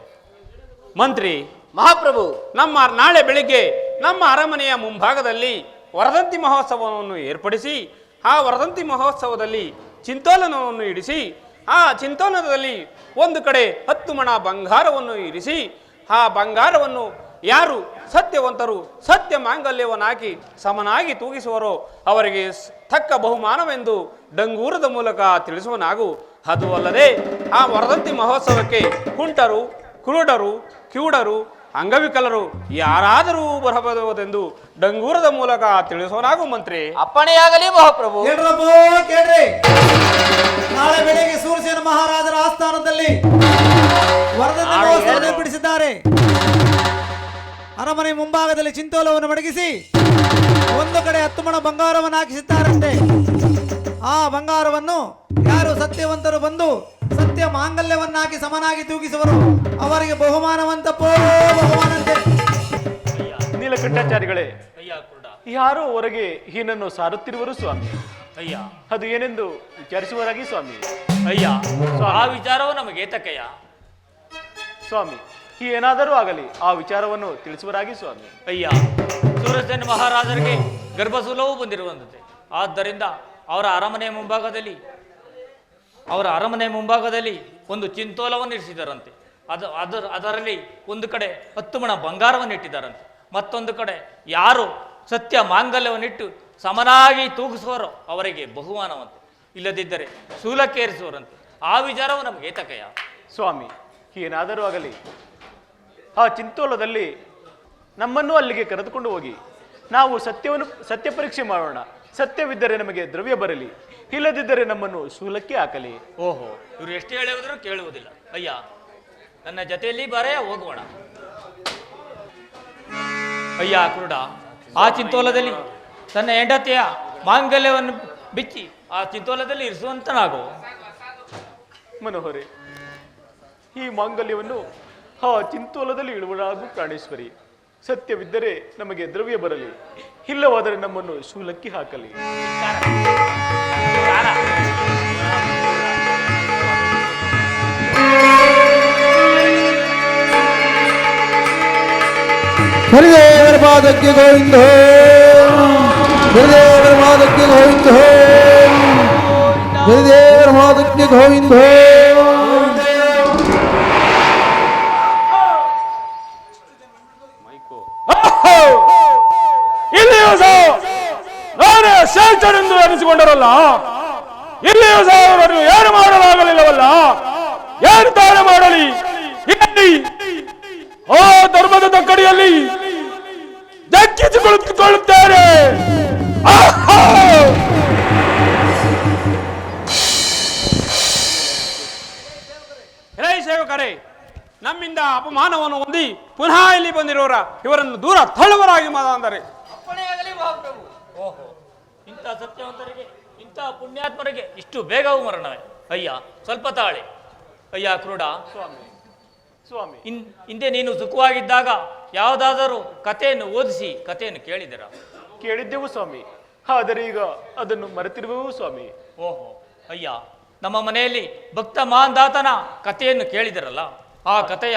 ಮಂತ್ರಿ ಮಹಾಪ್ರಭು, ನಾಳೆ ಬೆಳಿಗ್ಗೆ ನಮ್ಮ ಅರಮನೆಯ ಮುಂಭಾಗದಲ್ಲಿ ವರದಂತಿ ಮಹೋತ್ಸವವನ್ನು ಏರ್ಪಡಿಸಿ ಆ ವರದಂತಿ ಮಹೋತ್ಸವದಲ್ಲಿ ಚಿಂತೋಲನವನ್ನು ಇಡಿಸಿ ಆ ಚಿಂತೋಲನದಲ್ಲಿ ಒಂದು ಕಡೆ 10 ಮಣ ಬಂಗಾರವನ್ನು ಇರಿಸಿ ಆ ಬಂಗಾರವನ್ನು ಯಾರು ಸತ್ಯವಂತರು ಸತ್ಯ ಮಾಂಗಲ್ಯವನ್ನು ಹಾಕಿ ಸಮನಾಗಿ ತೂಗಿಸುವರೋ ಅವರಿಗೆ ತಕ್ಕ ಬಹುಮಾನವೆಂದು ಡಂಗೂರದ ಮೂಲಕ ತಿಳಿಸುವನಾಗು. ಅದು ಅಲ್ಲದೆ ಆ ವರದಂತಿ ಮಹೋತ್ಸವಕ್ಕೆ ಕುಂಟರು ಕುರುಡರು ಕಿವುಡರು ಅಂಗವಿಕಲರು ಯಾರಾದರೂ ಬರಬಹುದೆಂದು ಡಂಗೂರದ ಮೂಲಕ ತಿಳಿಸೋನಾಗು ಮಂತ್ರಿ. ಅಪ್ಪಣೆಯಾಗಲಿ ಮಹಾಪ್ರಭು. ಕೇಳ್ರಿ, ನಾಳೆ ಬೆಳಗ್ಗೆ ಸೂರ್ಯಸೇನ ಮಹಾರಾಜರ ಆಸ್ಥಾನದಲ್ಲಿ ವರದಂತಿ ಮಹೋತ್ಸವ ಏರ್ಪಡಿಸಿದ್ದಾರೆ. ಅರಮನೆ ಮುಂಭಾಗದಲ್ಲಿ ಚಿಂತೋಲವನ್ನು ಮಡಗಿಸಿ ಒಂದು ಕಡೆ 10 ಮಣ ಬಂಗಾರವನ್ನು ಹಾಕಿಸಿದ್ದಾರಂತೆ. ಆ ಬಂಗಾರವನ್ನು ಯಾರು ಸತ್ಯವಂತರು ಬಂದು ಸತ್ಯ ಮಾಂಗಲ್ಯವನ್ನು ಹಾಕಿ ಸಮನಾಗಿ ತೂಗಿಸುವರು ಅವರಿಗೆ ಬಹುಮಾನವಂತೆ. ನೀಲಕಂಠಾಚಾರಿಗಳೇ, ಯಾರೋ ಹೊರಗೆ ಹೀನನ್ನು ಸಾರುತ್ತಿರುವರು ಸ್ವಾಮಿ. ಅಯ್ಯ, ಅದು ಏನೆಂದು ವಿಚಾರಿಸುವರಾಗಿ ಸ್ವಾಮಿ. ಅಯ್ಯ, ಆ ವಿಚಾರವು ನಮಗೆ ಏತಕಯ್ಯ? ಸ್ವಾಮಿ, ಏನಾದರೂ ಆಗಲಿ ಆ ವಿಚಾರವನ್ನು ತಿಳಿಸುವರಾಗಿ ಸ್ವಾಮಿ. ಅಯ್ಯ, ಸೂರಸೇನ ಮಹಾರಾಜರಿಗೆ ಗರ್ಭಸೂಲವು ಬಂದಿರುವಂತೆ. ಆದ್ದರಿಂದ ಅವರ ಅರಮನೆ ಮುಂಭಾಗದಲ್ಲಿ ಒಂದು ಚಿಂತೋಲವನ್ನು ಇರಿಸಿದರಂತೆ. ಅದರಲ್ಲಿ ಒಂದು ಕಡೆ 10 ಮಣ ಬಂಗಾರವನ್ನು ಇಟ್ಟಿದ್ದಾರಂತೆ. ಮತ್ತೊಂದು ಕಡೆ ಯಾರು ಸತ್ಯ ಮಾಂಗಲ್ಯವನ್ನಿಟ್ಟು ಸಮನಾಗಿ ತೂಗಿಸುವರೋ ಅವರಿಗೆ ಬಹುಮಾನವಂತೆ, ಇಲ್ಲದಿದ್ದರೆ ಶೂಲಕ್ಕೇರಿಸುವರಂತೆ. ಆ ವಿಚಾರವು ನಮಗೆ ಏತಕಯ್ಯ? ಸ್ವಾಮಿ, ಏನಾದರೂ ಆಗಲಿ ಆ ಚಿಂತೋಲದಲ್ಲಿ ನಮ್ಮನ್ನು ಅಲ್ಲಿಗೆ ಕರೆದುಕೊಂಡು ಹೋಗಿ ನಾವು ಸತ್ಯ ಪರೀಕ್ಷೆ ಮಾಡೋಣ. ಸತ್ಯವಿದ್ದರೆ ನಮಗೆ ದ್ರವ್ಯ ಬರಲಿ, ಇಲ್ಲದಿದ್ದರೆ ನಮ್ಮನ್ನು ಶೂಲಕ್ಕೆ ಹಾಕಲಿ. ಓಹೋ, ಇವರು ಎಷ್ಟು ಹೇಳುವುದರೂ ಕೇಳುವುದಿಲ್ಲ. ಅಯ್ಯ, ನನ್ನ ಜೊತೆಯಲ್ಲಿ ಬರೇ ಹೋಗೋಣ. ಅಯ್ಯ ಕುರುಡ, ಆ ಚಿಂತೋಲದಲ್ಲಿ ತನ್ನ ಹೆಂಡತಿಯ ಮಾಂಗಲ್ಯವನ್ನು ಬಿಚ್ಚಿ ಆ ಚಿಂತೋಲದಲ್ಲಿ ಇರಿಸುವಂತನಾಗೋ. ಮನೋಹರೆ, ಈ ಮಾಂಗಲ್ಯವನ್ನು ಆ ಚಿಂತೋಲದಲ್ಲಿ ಇಡುವರಾಗು ಪ್ರಾಣೇಶ್ವರಿ. ಸತ್ಯವಿದ್ದರೆ ನಮಗೆ ದ್ರವ್ಯ ಬರಲಿ, ಇಲ್ಲವಾದರೆ ನಮ್ಮನ್ನು ಶೂಲಕ್ಕೆ ಹಾಕಲಿ. ಗುರುದೇವರ ಪಾದಕ್ಕೆ ಗೋವಿಂದ, ಗುರುದೇವರ ಪಾದಕ್ಕೆ ಗೋವಿಂದ, ಗುರುದೇವರ ಪಾದಕ್ಕೆ ಗೋವಿಂದ. ಇಲ್ಲಿಯೂ ಸಹ ನಾನೇ ಶ್ರೇಷ್ಠನೆಂದು ಅನಿಸಿಕೊಂಡರಲ್ಲ, ಇಲ್ಲಿಯೂ ಸಹ ಅವರನ್ನು ಏನು ಮಾಡಲಾಗಲಿಲ್ಲವಲ್ಲ. ಏನು ತಾಳೆ ಮಾಡಲಿ? ಇಲ್ಲಿ ಆ ಧರ್ಮದ ತಕ್ಕಡಿಯಲ್ಲಿ ದಕ್ಕಿಸಿ ಕುಳಿತುಕೊಳ್ಳುತ್ತಾರೆ. ಎಲೈ ಸೇವಕರೇ, ನಮ್ಮಿಂದ ಅಪಮಾನವನ್ನು ಹೊಂದಿ ಪುನಃ ಇಲ್ಲಿ ಬಂದಿರೋರ ಇವರನ್ನು ದೂರ ತಳ್ಳುವರಾಗಿ ಮಾತಾದರೆ. ಅಪ್ಪಣೆಯಾಗಲಿ ಮಹಾಪ್ರಭು. ಓಹೋ, ಇಂಥ ಸತ್ಯವಂತರಿಗೆ ಇಂಥ ಪುಣ್ಯಾತ್ಮರಿಗೆ ಇಷ್ಟು ಬೇಗವೂ ಮರಣವೇ? ಅಯ್ಯ, ಸ್ವಲ್ಪ ತಾಳೆ. ಅಯ್ಯ ಕ್ರೂಡ ಸ್ವಾಮಿ ಸ್ವಾಮಿ, ಹಿಂದೆ ನೀನು ಸುಖವಾಗಿದ್ದಾಗ ಯಾವುದಾದರೂ ಕಥೆಯನ್ನು ಓದಿಸಿ ಕಥೆಯನ್ನು ಕೇಳಿದರ? ಕೇಳಿದ್ದೆವು ಸ್ವಾಮಿ, ಆದರೆ ಈಗ ಅದನ್ನು ಮರೆತಿರುವೆವು ಸ್ವಾಮಿ. ಓಹೋ ಅಯ್ಯ, ನಮ್ಮ ಮನೆಯಲ್ಲಿ ಭಕ್ತ ಮಾಂದಾತನ ಕಥೆಯನ್ನು ಕೇಳಿದರಲ್ಲ, ಆ ಕಥೆಯ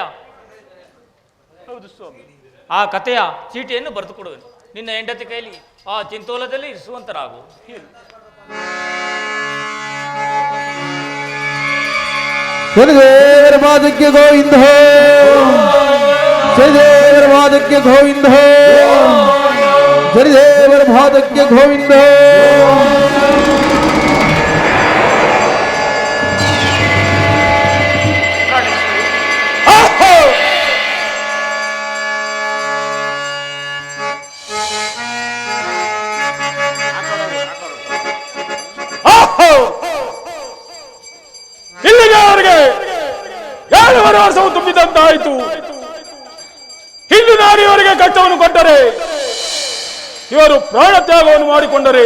ಹೌದು ಸ್ವಾಮಿ. ಆ ಕಥೆಯ ಚೀಟಿಯನ್ನು ಬರೆದು ಕೊಡುವೆನು. ನಿನ್ನ ಹೆಂಡತಿ ಕೈಲಿ ಆ ಚಿಂತೋಲದಲ್ಲಿ ಇರಿಸುವಂತರಾಗು. ಶನಿದೇವರ ಪಾದಕ್ಕೆ ಗೋವಿಂದ, ಶನಿದೇವರ ಪಾದಕ್ಕೆ ಗೋವಿಂದ, ಶನಿದೇವರ ಪಾದಕ್ಕೆ ಗೋವಿಂದ. ಇಲ್ಲಿಗೆ ಅವರಿಗೆ 7 ವರ್ಷವು ತುಂಬಿದಂತಾಯಿತು. ಹಿಂದೂ ನಾರಿಯವರಿಗೆ ಕಷ್ಟವನ್ನು ಕೊಟ್ಟರೆ, ಇವರು ಪ್ರಾಣ ತ್ಯಾಗವನ್ನು ಮಾಡಿಕೊಂಡರೆ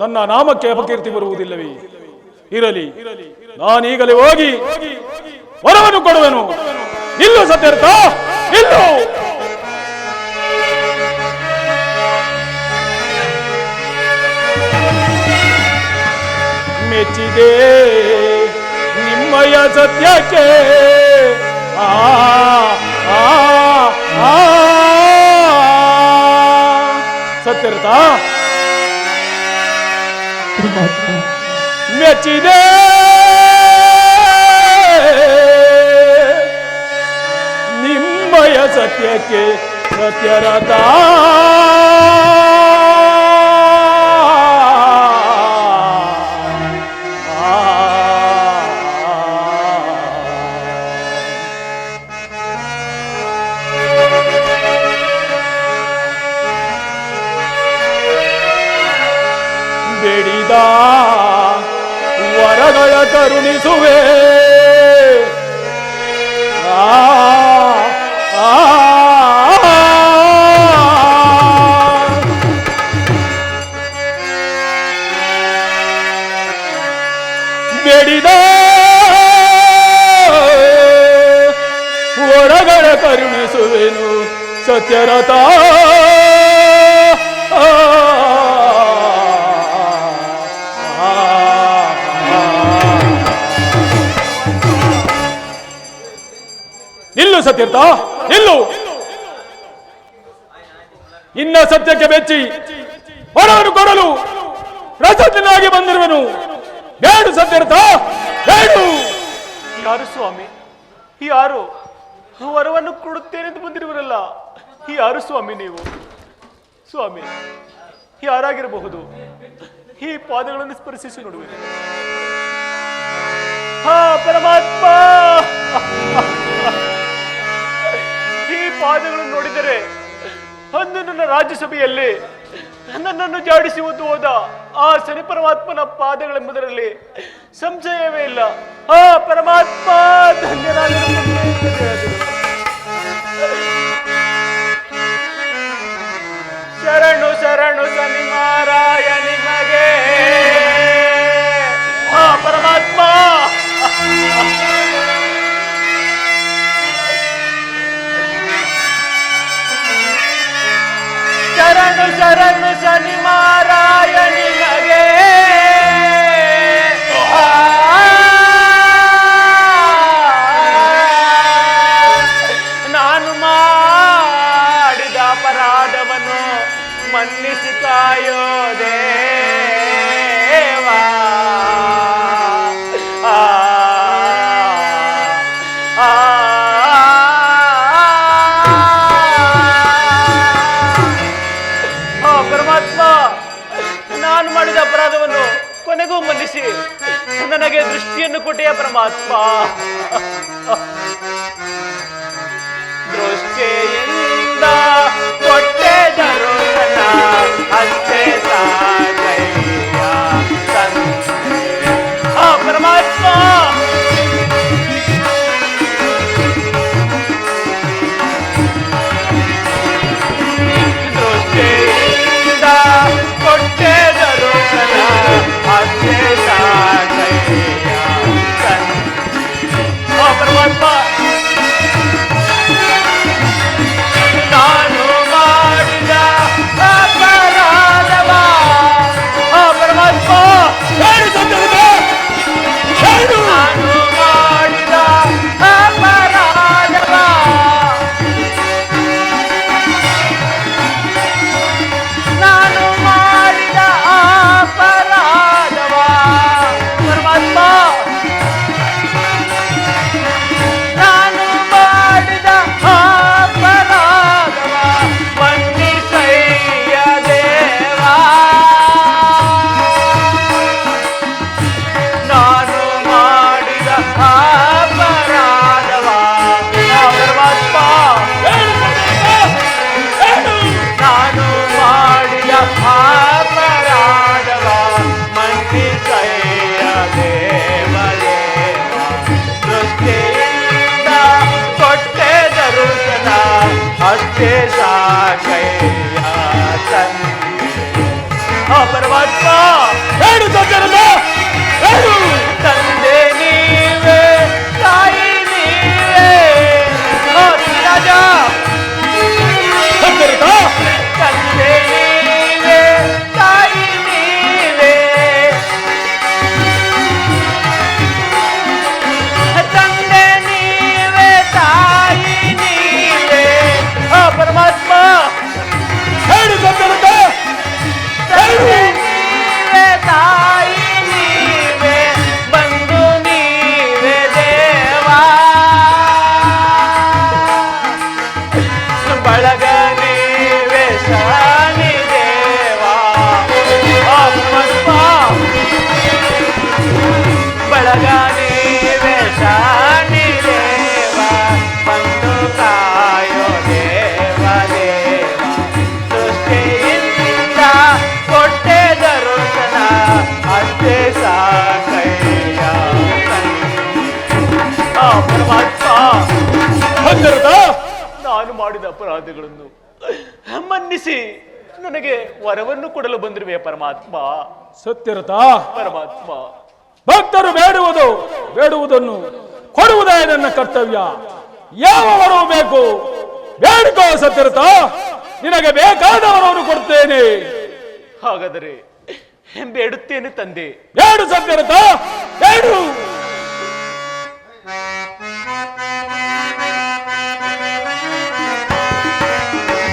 ನನ್ನ ನಾಮಕ್ಕೆ ಅಪಕೀರ್ತಿ ಬರುವುದಿಲ್ಲವೇ? ಇರಲಿ, ನಾನೀಗಲೇ ಹೋಗಿ ವರವನ್ನು ಕೊಡುವೆನು. ಇಲ್ಲು ಸತ್ಯರ್ಥ, ಇಲ್ಲು. ಮೆಚ್ಚಿದೆ ನಿಮ್ಮಯ ಸತ್ಯಕ್ಕೆ, ಆ ಆ ಆ ಸತ್ಯರ್ಥ ಮೆಚ್ಚಿದೆ ನಿಮ್ಮಯ ಸತ್ಯಕ್ಕೆ ಸತ್ಯರಥ. ಬೇಡಿದ ವರಗಳ ಕರುಣಿಸುವೆ, ಆ ಆ ಬೇಡಿದ ವರಗಳ ಕರುಣಿಸುವೆನು ಸತ್ಯರಥ. ನಿಲ್ಲು ಸತ್ಯರ್ಥ, ನಿಲ್ಲು. ಇನ್ನ ಸತ್ಯಕ್ಕೆ ಬೆಚ್ಚಿ ವರವನ್ನು ಕೊಡಲು ಪ್ರಸನ್ನನಾಗಿ ಬಂದಿರುವೆನು. ಬೇಡು ಸತ್ಯರ್ಥ, ಬೇಡು. ಯಾರು ಸ್ವಾಮಿ? ಯಾರು ವರವನ್ನು ಕೊಡುತ್ತೇನೆಂದು ಬಂದಿರುವರಲ್ಲ, ಯಾರು ಸ್ವಾಮಿ ನೀವು? ಸ್ವಾಮಿ, ಯಾರಾಗಿರಬಹುದು? ಈ ಪಾದಗಳನ್ನು ಸ್ಪರ್ಶಿಸಿ ನೋಡುವೆ. ಹಾ ಪರಮಾತ್ಮ, ಈ ಪಾದಗಳನ್ನು ನೋಡಿದರೆ ಅಂದು ನನ್ನ ರಾಜ್ಯಸಭೆಯಲ್ಲಿ ನನ್ನನ್ನು ಜಾಡಿಸಿ ಒದ್ದು ಹೋದ ಆ ಶನಿ ಪರಮಾತ್ಮನ ಪಾದಗಳೆಂಬುದರಲ್ಲಿ ಸಂಶಯವೇ ಇಲ್ಲ. ಆ ಪರಮಾತ್ಮ ಧನ್ಯರಾಗಿರುತ್ತದೆ. ಶರಣು ಶರಣು ಶನಿ ಮಾರಾಯ ನಿಮಗೆ. ಆ ಪರಮಾತ್ಮ ಶರಣು ಶರಣು ಶನಿ ಮಾರಾಯ ನಿಮಗೆ. ನಾನು ಮಾಡಿದ ಅಪರಾಧವನ್ನು ಮನ್ನಿಸಿ ಕಾಯೋ ದೇವಾ. ಪರಮಾತ್ಮ, ನಾನು ಮಾಡಿದ ನನಗೆ ದೃಷ್ಟಿಯನ್ನು ಕೊಟ್ಟೆಯ ಪರಮಾತ್ಮ. ದೃಷ್ಟಿಯಿಂದ ಕೊಟ್ಟೆ ದರ್ಶನ ಅಷ್ಟೇ ಸಾಕಯ್ಯ ತಂದೆ. ಪರಮಾತ್ಮ ದೃಷ್ಟಿಯಿಂದ ಕೊಟ್ಟೆ ದರ್ಶನ ಅಷ್ಟೇ ಸಾಕಯ್ಯ ತಂದೆ. ಪರಮಾತ್ಮ ನಾನು ಮಾಡಿದ ಅಪರಾಧವ ಪರಮಾತ್ಮ ನಾನು ಮಾಡಿದ ಅಪರಾಧವ ನಾನು ಮಾಡಿದ ಅಪರಾಧವ ಪರಮಾತ್ಮ ನಾನು ಮಾಡಿದ ಅಪರಾಧವ ಮನ್ನಿಸಯ್ಯ ದೇವಾ. ನಾನು ಮಾಡಿದ ಅಪರಾಧವ ಪರಮಾತ್ಮ ನಾನು ಮಾಡಿದ ಅಪರಾಧವ ಮನ್ನಿಸಯ್ಯ ದೇವದೇವ. ದೃಷ್ಟಿಯಿಂದ ಕೊಟ್ಟೆ ದರ್ಶನ ಅಷ್ಟೇ ಸಾಕಯ್ಯ ತಂದೆ. ಪರಮಾತ್ಮ ತಂದೆ ನೀವೇ ತಾಯಿ ನೀವೇ ರಾಜ ತಂದೆ ನೀವೇ ತಾಯಿ ನೀವೇ ತಂದೆ ನೀವೇ ತಾಯಿ ನೀವೇ ಪರಮಾತ್ಮ ತಂದೆ ನೀವೇ ತಾಯಿ ನೀವೇ ಬಂಧು ನೀವೇ ದೇವಾ. ಬಳಗ ನೀವೇ ಶಾನಿ ದೇವಾ ಪರಮಾತ್ಮ ಬಳಗ ನೀವೇ ಶಾನಿ ದೇವಾ ಬಂಧು ಕಾಯೋ ದೇವ ದೇವ. ದೃಷ್ಟಿಯಿಂದ ಕೊಟ್ಟೆ ದರ್ಶನ ಅಷ್ಟೇ ಸಾಕಯ್ಯ ಪರಮಾತ್ಮ. ನಾನು ಮಾಡಿದ ಅಪರಾಧಗಳನ್ನು ಮನ್ನಿಸಿ ನನಗೆ ವರವನ್ನು ಕೊಡಲು ಬಂದಿರುವೆ ಪರಮಾತ್ಮ. ಸತ್ಯರಥ ಪರಮಾತ್ಮ ಭಕ್ತರು ಬೇಡುವುದನ್ನು ಕೊಡುವುದೇ ನನ್ನ ಕರ್ತವ್ಯ. ಯಾವ ವರವು ಬೇಕು ಬೇಡಿಕೋ ಸತ್ಯರಥ, ನಿನಗೆ ಬೇಕಾದ ವರವನ್ನು ಕೊಡ್ತೇನೆ. ಹಾಗಾದರೆ ಬೇಡುತ್ತೇನೆ ತಂದೆ. ಬೇಡು ಸತ್ಯರಥ ಬೇಡು.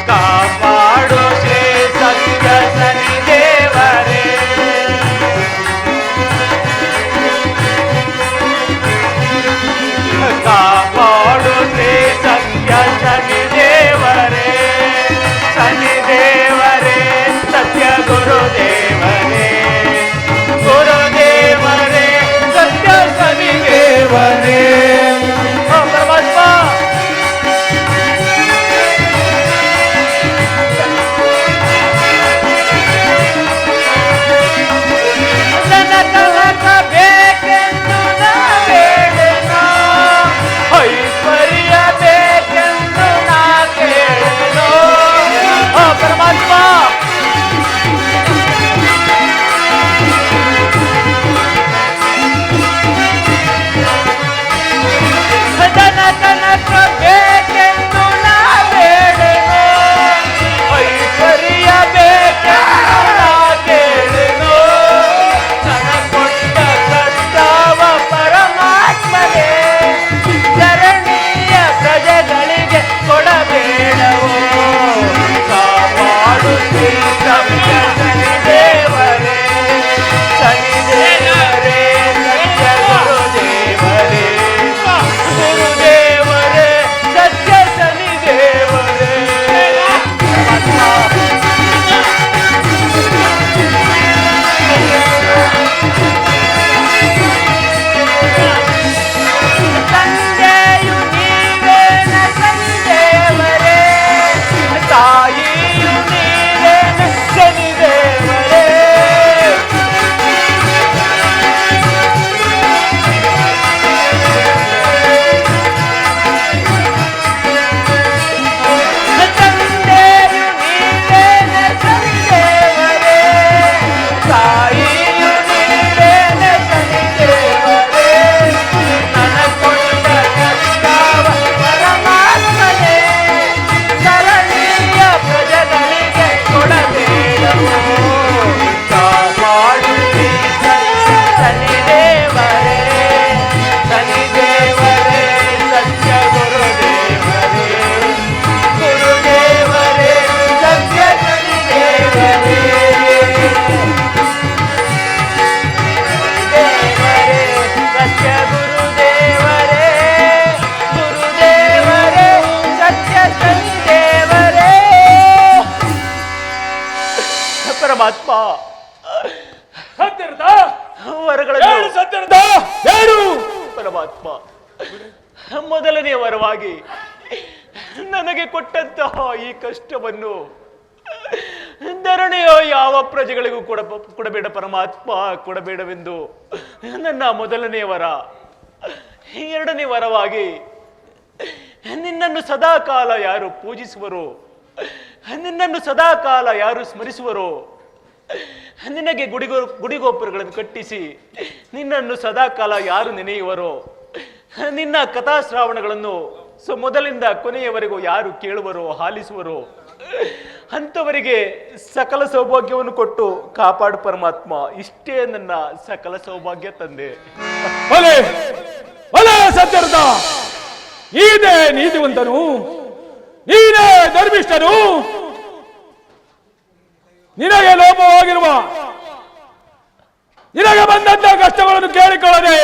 ಕಾಪಾಡು ಶ್ರೀ ಸತ್ಯ ಶನಿ ದೇವರೇ ಕಾಪಾಡು ಶ್ರೀ ಸತ್ಯ ಶನಿ ದೇವರೇ ಶನಿ ದೇವರೇ ಸತ್ಯ ಗುರುದೇವರೇ ಗುರುದೇವರೇ ಸತ್ಯ ಪರಮಾತ್ಮ, ಮೊದಲನೆಯ ವರವಾಗಿ ನನಗೆ ಕೊಟ್ಟಂತಹ ಈ ಕಷ್ಟವನ್ನು ಧರಣಿಯ ಯಾವ ಪ್ರಜೆಗಳಿಗೂ ಕೊಡಬೇಡ ಪರಮಾತ್ಮ, ಕೊಡಬೇಡವೆಂದು ನನ್ನ ಮೊದಲನೆಯ ವರ. ಎರಡನೇ ವರವಾಗಿ ನಿನ್ನನ್ನು ಸದಾಕಾಲ ಯಾರು ಪೂಜಿಸುವರೋ, ನಿನ್ನನ್ನು ಸದಾಕಾಲ ಯಾರು ಸ್ಮರಿಸುವರೋ, ನಿನಗೆ ಗುಡಿಗೋಪುರಗಳನ್ನು ಕಟ್ಟಿಸಿ ನಿನ್ನನ್ನು ಸದಾಕಾಲ ಯಾರು ನೆನೆಯುವರೋ, ನಿನ್ನ ಕಥಾಶ್ರಾವಣಗಳನ್ನು ಮೊದಲಿಂದ ಕೊನೆಯವರೆಗೂ ಯಾರು ಕೇಳುವರೋ ಆಲಿಸುವರೋ ಅಂಥವರಿಗೆ ಸಕಲ ಸೌಭಾಗ್ಯವನ್ನು ಕೊಟ್ಟು ಕಾಪಾಡು ಪರಮಾತ್ಮ. ಇಷ್ಟೇ ನನ್ನ ಸಕಲ ಸೌಭಾಗ್ಯ ತಂದೆ. ಸತ್ಯರ್ಥ, ನೀನೇ ನೀತಿವಂತನು, ನೀನೇ ಧರ್ಮಿಷ್ಠನು. ನಿನಗೆ ಲೋಪವಾಗಿರುವ, ನಿನಗೆ ಬಂದಂತಹ ಕಷ್ಟಗಳನ್ನು ಕೇಳಿಕೊಳ್ಳದೆ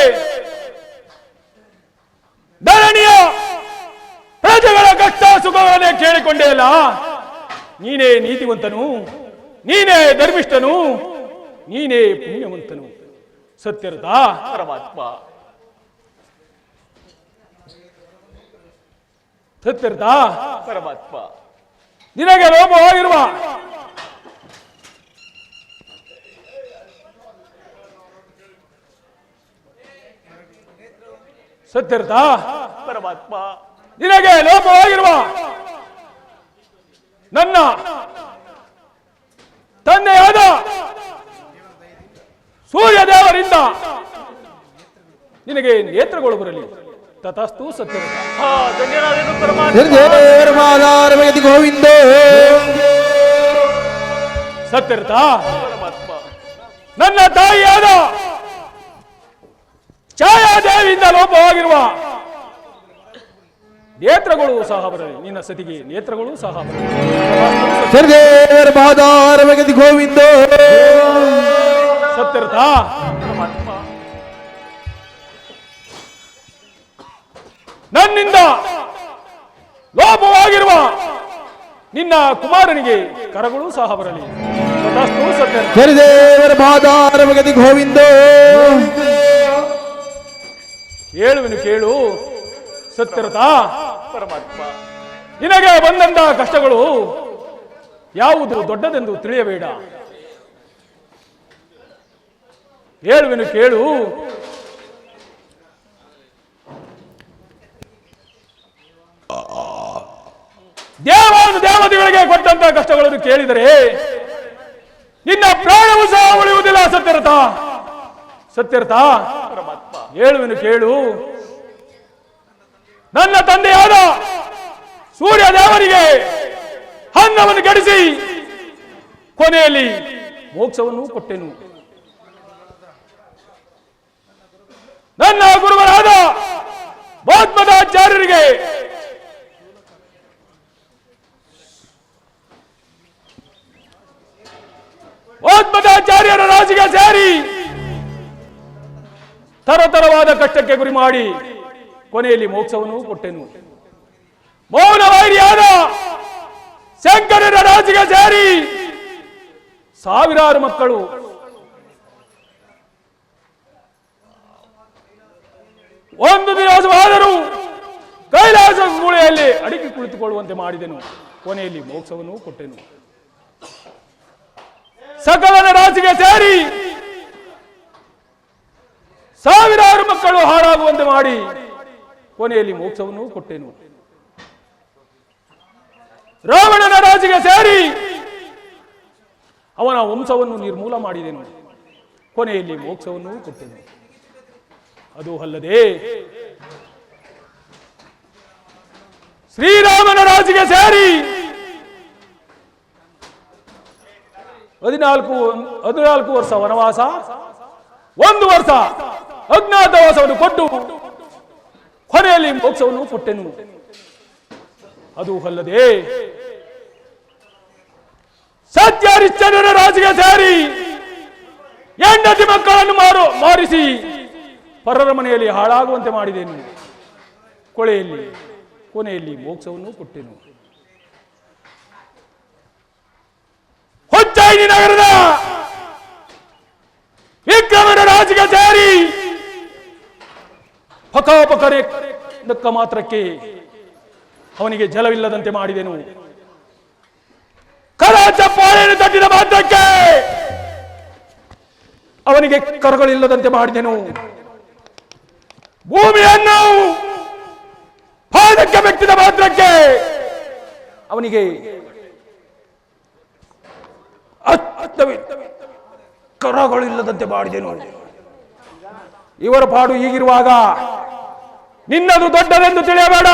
ಧರಣಿಯ ಪ್ರಜೆಗಳ ಕಷ್ಟ ಸುಖಗಳನ್ನೇ ಕೇಳಿಕೊಂಡೇ ಇಲ್ಲ. ನೀನೇ ನೀತಿವಂತನು, ನೀನೇ ಧರ್ಮಿಷ್ಠನು, ನೀನೇ ಪುಣ್ಯವಂತನು. ಸತ್ಯರ್ಥ ಪರಮಾತ್ಮ, ಸತ್ಯರ್ಥ ಪರಮಾತ್ಮ, ನಿನಗೆ ಲೋಪವಾಗಿರುವ ಸತ್ಯರ್ಥ ಪರಮಾತ್ಮ, ನಿನಗೆ ಲೋಪವಾಗಿರುವ ನನ್ನ ತಂದೆಯಾದ ಸೂರ್ಯದೇವರಿಂದ ನಿನಗೆ ನೇತ್ರಗಳು ಬರಲಿ. ತಥಾಸ್ತು. ಸತ್ಯರ್ಥ. ಧನ್ಯನಾದನು ಪರಮಾತ್ಮ. ಗೋವಿಂದ. ಸತ್ಯರ್ಥ, ಪರಮಾತ್ಮ, ನನ್ನ ತಾಯಿಯಾದ ಛಾಯಾದೇವಿಯಿಂದ ಲೋಪವಾಗಿರುವ ನೇತ್ರಗಳು ಸಹ ಬರಲಿ. ನಿನ್ನ ಸತಿಗೆ ನೇತ್ರಗಳು ಸಹ ಬರಲಿ. ಗೋವಿಂದ. ಸತ್ಯರ್ಥ. ಪರಮಾತ್ಮ, ನನ್ನಿಂದ ಲೋಪವಾಗಿರುವ ನಿನ್ನ ಕುಮಾರನಿಗೆ ಕರಗಳು ಸಹ ಬರಲಿ. ತಥಾಸ್ತು. ಸತ್ಯರ್ಥ. ಗೋವಿಂದ. ಹೇಳುವೆನು ಕೇಳು. ಸತ್ಯರ್ಥ, ಪರಮಾತ್ಮ, ನಿನಗೆ ಬಂದಂತಹ ಕಷ್ಟಗಳು ಯಾವುದು ದೊಡ್ಡದೆಂದು ತಿಳಿಯಬೇಡ. ಹೇಳುವೆನು ಕೇಳು. ದೇವತೆಗಳಿಗೆ ಕೊಟ್ಟಂತಹ ಕಷ್ಟಗಳನ್ನು ಕೇಳಿದರೆ ನಿನ್ನ ಪ್ರಾಣವು ಸಹ ಉಳಿಯುವುದಿಲ್ಲ. ಸತ್ಯರ್ಥ. ಸತ್ಯರ್ಥ, ಪರಮಾತ್ಮ, ಹೇಳುವೆನು ಕೇಳು. ನನ್ನ ತಂದೆಯಾದ ಸೂರ್ಯ ದೇವರಿಗೆ ಅನ್ನವನ್ನು ಕೆಡಿಸಿ ಕೊನೆಯಲ್ಲಿ ಮೋಕ್ಷವನ್ನು ಕೊಟ್ಟೆನು. ನನ್ನ ಗುರುಗಳಾದ ಬೌದ್ಧಮತಾಚಾರ್ಯರಿಗೆ ಬೌದ್ಧಮತಾಚಾರ್ಯರ ರಾಜಿಗೆ ಸೇರಿ ತರತರವಾದ ಕಷ್ಟಕ್ಕೆ ಗುರಿ ಮಾಡಿ ಕೊನೆಯಲ್ಲಿ ಮೋಕ್ಷವನ್ನು ಕೊಟ್ಟೆನು. ಮೌನವೈರಿಯಾದ ಶಂಕರರ ರಾಜಿಗೆ ಸೇರಿ ಸಾವಿರಾರು ಮಕ್ಕಳು ಒಂದು ದಿವಸವಾದರೂ ಕೈಲಾಸ ಮೂಲೆಯಲ್ಲಿ ಅಡಿಕೆ ಕುಳಿತುಕೊಳ್ಳುವಂತೆ ಮಾಡಿದೆನು. ಕೊನೆಯಲ್ಲಿ ಮೋಕ್ಷವನ್ನು ಕೊಟ್ಟೆನು. ಸಕಲನ ರಾಜಿಗೆ ಸೇರಿ ಸಾವಿರಾರು ಮಕ್ಕಳು ಹಾಳಾಗುವಂತೆ ಮಾಡಿ ಕೊನೆಯಲ್ಲಿ ಮೋಕ್ಷವನ್ನು ಕೊಟ್ಟೆನು. ರಾವಣನ ರಾಜಿಗೆ ಸೇರಿ ಅವನ ವಂಶವನ್ನು ನಿರ್ಮೂಲ ಮಾಡಿದೆನು. ಕೊನೆಯಲ್ಲಿ ಮೋಕ್ಷವನ್ನು ಕೊಟ್ಟೆನು. ಅದು ಅಲ್ಲದೆ ಶ್ರೀರಾಮನ ರಾಜಿಗೆ ಸೇರಿ 14 ವರ್ಷ ವನವಾಸ, 1 ವರ್ಷ ಅಜ್ಞಾತವಾಸವನ್ನು ಕೊಟ್ಟು ಕೊನೆಯಲ್ಲಿ ಮೋಕ್ಷವನ್ನು ಕೊಟ್ಟೆನು. ಅದು ಅಲ್ಲದೆ ಸತ್ಯಹರಿಶ್ಚಂದ್ರನ ರಾಜಿಗೆ ಸೇರಿ ಹೆಂಡತಿ ಮಕ್ಕಳನ್ನು ಮಾರಿಸಿ ಪರರ ಮನೆಯಲ್ಲಿ ಹಾಳಾಗುವಂತೆ ಮಾಡಿದೆನು. ಕೊನೆಯಲ್ಲಿ ಮೋಕ್ಷವನ್ನು ಕೊಟ್ಟೆನು. ಹುಚ್ಚೈನಿ ನಗರದ ವಿಕ್ರಮನ ರಾಜಿಗೆ ಸೇರಿ ಪಕಾಪಕನೆ ನಕ್ಕ ಮಾತ್ರಕ್ಕೆ ಅವನಿಗೆ ಜಲವಿಲ್ಲದಂತೆ ಮಾಡಿದೆನು. ಕರ ಚಪ್ಪಾಳೆಯನ್ನು ತಟ್ಟಿದ ಮಾತ್ರಕ್ಕೆ ಅವನಿಗೆ ಕರಗಳಿಲ್ಲದಂತೆ ಮಾಡಿದೆನು. ಭೂಮಿಯನ್ನು ಪಾದಕ್ಕೆ ಬೆಟ್ಟಿದ ಮಾತ್ರಕ್ಕೆ ಅವನಿಗೆ ಕರಗಳಿಲ್ಲದಂತೆ ಮಾಡಿದೆನು. ಇವರ ಪಾಡು ಹೀಗಿರುವಾಗ ನಿನ್ನದು ದೊಡ್ಡದೆಂದು ತಿಳಿಯಬೇಡ.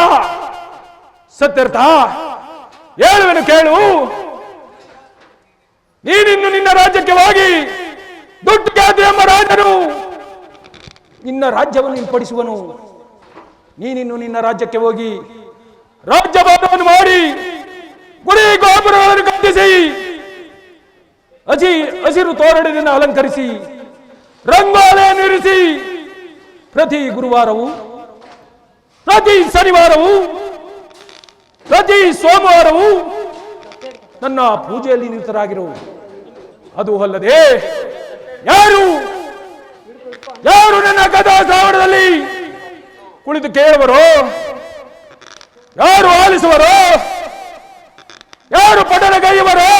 ಸತ್ಯರ್ಥ ಹೇಳುವೆನು ಕೇಳು. ನೀನಿನ್ನು ನಿನ್ನ ರಾಜ್ಯಕ್ಕೆ ಹೋಗಿ ದುಡ್ಡು ಎಂಬ ರಾಜನು ನಿನ್ನ ರಾಜ್ಯವನ್ನು ಹಿಂಪಡಿಸುವನು. ನೀನಿನ್ನು ನಿನ್ನ ರಾಜ್ಯಕ್ಕೆ ಹೋಗಿ ರಾಜ್ಯಭಾರವನ್ನು ಮಾಡಿ ಗುಡಿ ಗೋಪುರಗಳನ್ನು ಕಟ್ಟಿಸಿ ಹಸಿರು ತೋರಣದಿಂದ ಅಲಂಕರಿಸಿ ರಂಗೋಲಿಯನ್ನು ಇರಿಸಿ ಪ್ರತಿ ಗುರುವಾರವೂ ಪ್ರತಿ ಶನಿವಾರವೂ ಪ್ರತಿ ಸೋಮವಾರವೂ ನನ್ನ ಪೂಜೆಯಲ್ಲಿ ನಿರತರಾಗಿರು. ಅದು ಅಲ್ಲದೆ ಯಾರು ನನ್ನ ಕಥಾ ಶ್ರಾವಣದಲ್ಲಿ ಕುಳಿತು ಕೇಳುವರೋ, ಯಾರು ಆಲಿಸುವರೋ, ಯಾರು ಪಠಣಗೈಯುವರೋ,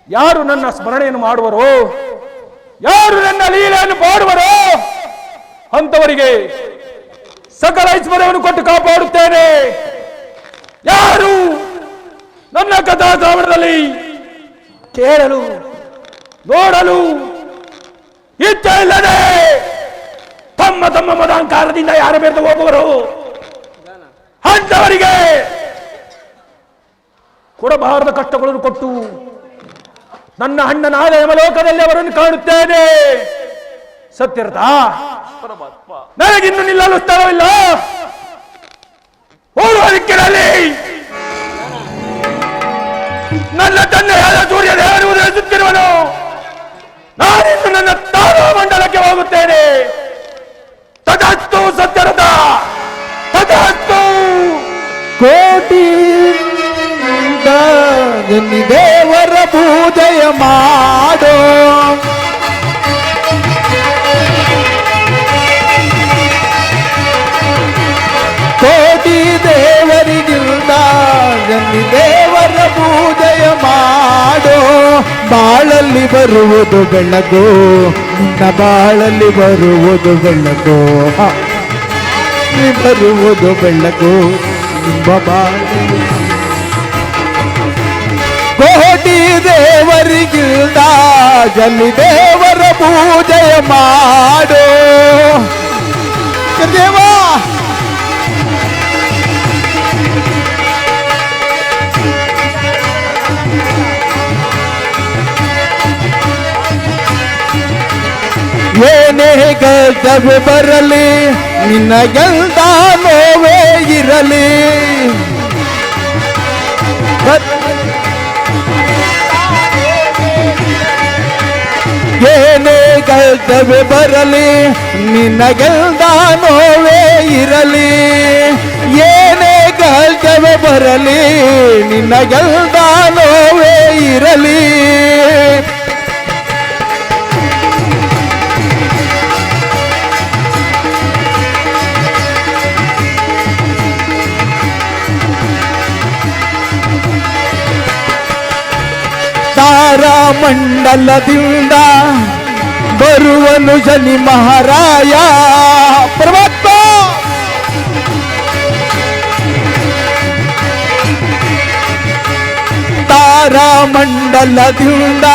ಯಾರು ನನ್ನ ಸ್ಮರಣೆಯನ್ನು ಮಾಡುವರೋ, ಯಾರು ನನ್ನ ಲೀಲೆಯನ್ನು ಪಾಡುವರೋ ಅಂತವರಿಗೆ ಸಕಲ ಐಶ್ವರ್ಯವನ್ನು ಕೊಟ್ಟು ಕಾಪಾಡುತ್ತೇನೆ. ಯಾರು ನನ್ನ ಕಥಾ ಶ್ರಾವಣದಲ್ಲಿ ಕೇಳಲು ನೋಡಲು ಇಚ್ಛೆ ಇಲ್ಲದೆ ತಮ್ಮ ತಮ್ಮ ಮದಾಂಕಾರದಿಂದ ಯಾರು ಬೆರೆದು ಹೋಗುವರು ಅಂತವರಿಗೆ ಕೊಡಬಾರದ ಕಷ್ಟಗಳನ್ನು ಕೊಟ್ಟು ನನ್ನ ಅಣ್ಣನಾದ ಯಮಲೋಕದಲ್ಲಿ ಅವರನ್ನು ಕಾಣುತ್ತೇನೆ. ಸತ್ಯರ್ಥ ನನಗಿನ್ನು ನಿಲ್ಲಲು ಸ್ಥಳವಿಲ್ಲ. ಓಡುವ ದಿಕ್ಕಿನಲ್ಲಿ ನನ್ನ ತಂದೆಯಾದ ಸೂರ್ಯ ದೇವರು ಉದಯಿಸುತ್ತಿರುವನು. ನಾನಿನ್ನು ನನ್ನ ತಾರಾ ಮಂಡಲಕ್ಕೆ ಹೋಗುತ್ತೇನೆ. ತಥಾಸ್ತು ಸತ್ಯರಥ, ತಥಾಸ್ತು. ಕೋಟಿ ದೇವರ ಪೂಜೆಯ ಮಾಡೋ, ಕೋಟಿ ದೇವರಿಗಿಲ್ಲ ದೇವರ ಪೂಜೆಯ ಮಾಡೋ. ಬಾಳಲ್ಲಿ ಬರುವುದು ಬೆಳಕು, ನಿನ್ನ ಬಾಳಲ್ಲಿ ಬರುವುದು ಬೆಳಕು, ಬರುವುದು ಬೆಳಕು ನಿಮ್ಮ ಬಾಳಲ್ಲಿ. ಕೋಟಿ ದೇವರಿಗಿಲ್ಲ ಜಲ್ಲಿ ದೇವರ ಪೂಜೆಯ ಮಾಡೋ. ದೇವಾ ಏನೇ ಗದ್ದವೆ ಬರಲಿ, ನಿನ್ನ ಗೆಲ್ದ ನೋವೇ ಇರಲಿ. ಏನೇ ಗದ್ದವೆ ಬರಲಿ, ನಿನ್ನ ಗೆಲ್ದ ನೋವೇ ಇರಲಿ. ಏನೇ ಗದ್ದವೆ ಬರಲಿ, ನಿನ್ನ ಗೆಲ್ದ ನೋವೇ ಇರಲಿ. ತಾರಾ ಮಂಡಲದಿಂದ ಬರುವನು ಶನಿ ಮಹಾರಾಯ. ಪರಮಾತ್ಮ ತಾರಾ ಮಂಡಲದಿಂದ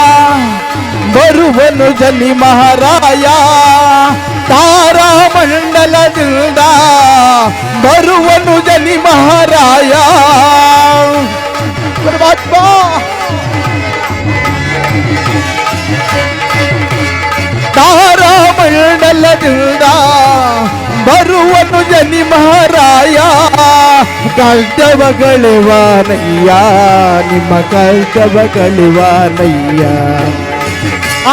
ಬರುವನು ಶನಿ ಮಹಾರಾಯ. ತಾರಾ ಮಂಡಲದಿಂದ ಬರುವನು ಶನಿ ಮಹಾರಾಯ. ಪರಮಾತ್ಮ ತಾರಾ ಮಂಡಲದಿಂದ ಬರುವನು ಶನಿ ಮಹಾರಾಯ. ಕರ್ತವಗಳಿವಾನಯ್ಯ, ನಿಮ್ಮ ಕರ್ತವಗಳಿವಾನಯ್ಯ.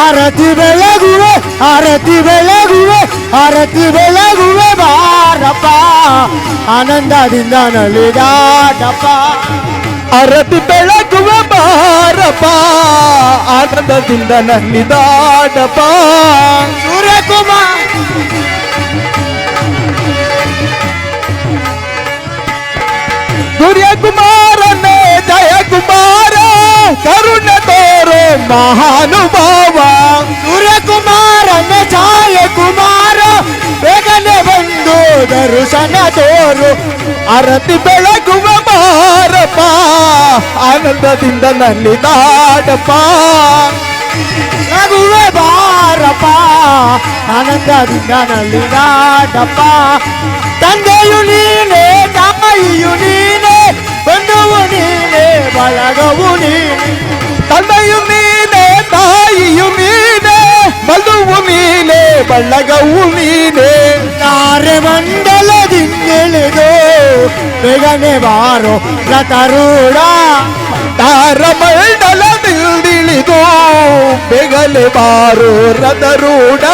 ಆರತಿ ಬೆಳಗುವೆ, ಆರತಿ ಬೆಳಗುವೆ, ಆರತಿ ಬೆಳಗುವೆ ಬಾರಪ್ಪ, ಆನಂದದಿಂದ ನಲಿದಾಟಪ್ಪ. ಆರತಿ ಬೆಳಗುವೆ ಬಾರಪ್ಪ, ಆನಂದದಿಂದ ನಲಿದಾಟಪ್ಪ. ಸೂರ್ಯಕುಮಾರ್ ಮಹಾನುಭಾವ ಸೂರ್ಯಕುಮಾರನ ಛಾಯ ಕುಮಾರ ಬೇಗನೆ ಬಂದು ದರ್ಶನ ತೋರು ಅರತಿ ಬೆಳಗುವ ಬಾರಪ್ಪ ಆನಂದದಿಂದ ನಲಿದಾಡಪ್ಪ ನಗುವೆ ಬಾರಪ್ಪ ಆನಂದದಿಂದ ನಲಿದಾಡಪ್ಪ ತಂದೆಯು ನೀನೇ ತಾಯಿಯು ನೀನೇ ಬಂಧುವು ನೀನೇ ಬಳಗವು ನೀನೆ ತಂದೆಯು ನೀನೇ ತಾಯಿಯು ನೀನೇ ಬಂಧುವು ನೀನೇ ಬಳಗವು ನೀನೇ ತಾರೆ ಮಂಡಲದಿಂದಿಳಿದು ಬೇಗನೆ ಬಾರೋ ರಥರೂಢ ತಾರ ಮಂಡಲದಿಂದಿಳಿದು ಬೇಗನೆ ಬಾರೋ ರಥರೂಢ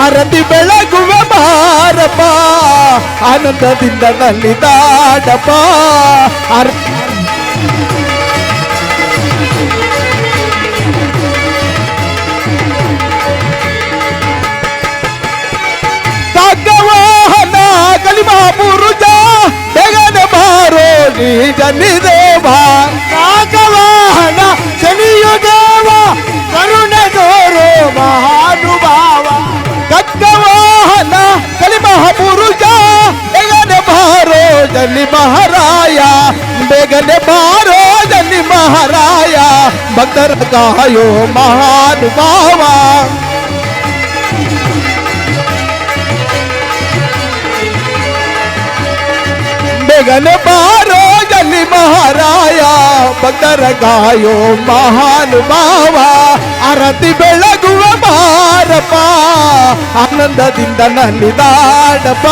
ಆರತಿ ಬೆಳಗುವ ಬಾರಪ್ಪ ಆನಂದದಿಂದ ನಲಿದಾಡಪ್ಪ ವಾಹನ ಕಲಿಮಾ ಪುರುಷ ಬೇಗನೆ ಬಾರೋ ನೀ ಜನಿದೇವ ನಾಗವಾಹನ ಶನಿಯು ದೇವ ಕರುಣೆ ತೋರೋ ಮಹಾನುಭಾವ ಖಡ್ಗವಾಹನ ಕಲಿಮಾ ಪುರುಷ ಬೇಗನೆ ಬಾರೋ ಜನಿ ಮಹಾರಾಯ ಬೇಗನೆ ಬಾರೋ ಜನಿ ಮಹಾರಾಯ ಭಕ್ತರ ಕಾಯೋ ಮಹಾನುಭಾವ ಬೇಗನೆ ಬಾರೋ ಜನಿ ಮಹಾರಾಯ ಭಕ್ತರ ಗಾಯೋ ಮಹಾನುಭಾವ ಆರತಿ ಬೆಳಗುವ ಬಾರಪ್ಪ ಆನಂದದಿಂದ ನಲಿದಾಡಪ್ಪ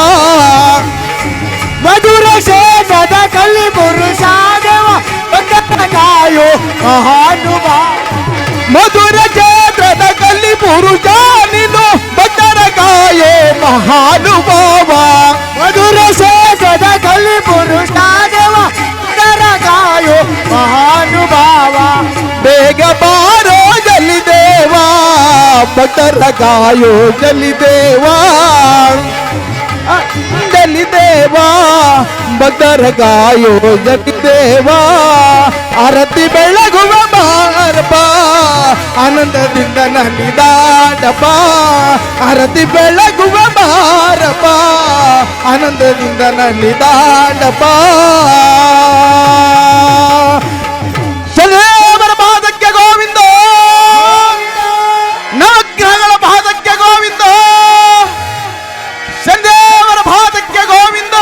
ಮಧುರ ಶೇಷದ ಕಲ್ಲಿ ಪುರುಷ ದೇವ ಭಕ್ತರ ಗಾಯೋ ಮಹಾನುಭಾವ ಮಧುರ ಕ್ಷೇತ್ರದ ಕಲ್ಲಿ ಪುರುಷ ನೀನು ಭಕ್ತರ ಗಾಯೋ ಮಹಾನುಭಾವ ಮಧುರ ಶೇಷದ ಕಲ್ಲಿ ಪುರುಷ ದೇವ ಭಕ್ತರ ಗಾಯೋ ಮಹಾನುಭಾವ ಬೇಗ ಬಾರೋ ಜಲಿದೇವ ಭಕ್ತರ ಗಾಯೋ ಜಲಿದೇವ ಜಲಿದೇವ ಭಕ್ತರ ಗಾಯೋ ಜಲಿದೇವ ಆರತಿ ಬೆಳಗುವ ಬಾರಪ್ಪ ಆನಂದದಿಂದ ನಲಿದಾಡಪ್ಪ ಆರತಿ ಬೆಳಗುವ ಬಾರಪ್ಪ ಆನಂದದಿಂದ ನಲಿದಾಡಪ್ಪ ಶನಿದೇವರ ಪಾದಕ್ಕೆ ಗೋವಿಂದ ನವಗ್ರಹಗಳ ಪಾದಕ್ಕೆ ಗೋವಿಂದ ಶನಿದೇವರ ಪಾದಕ್ಕೆ ಗೋವಿಂದ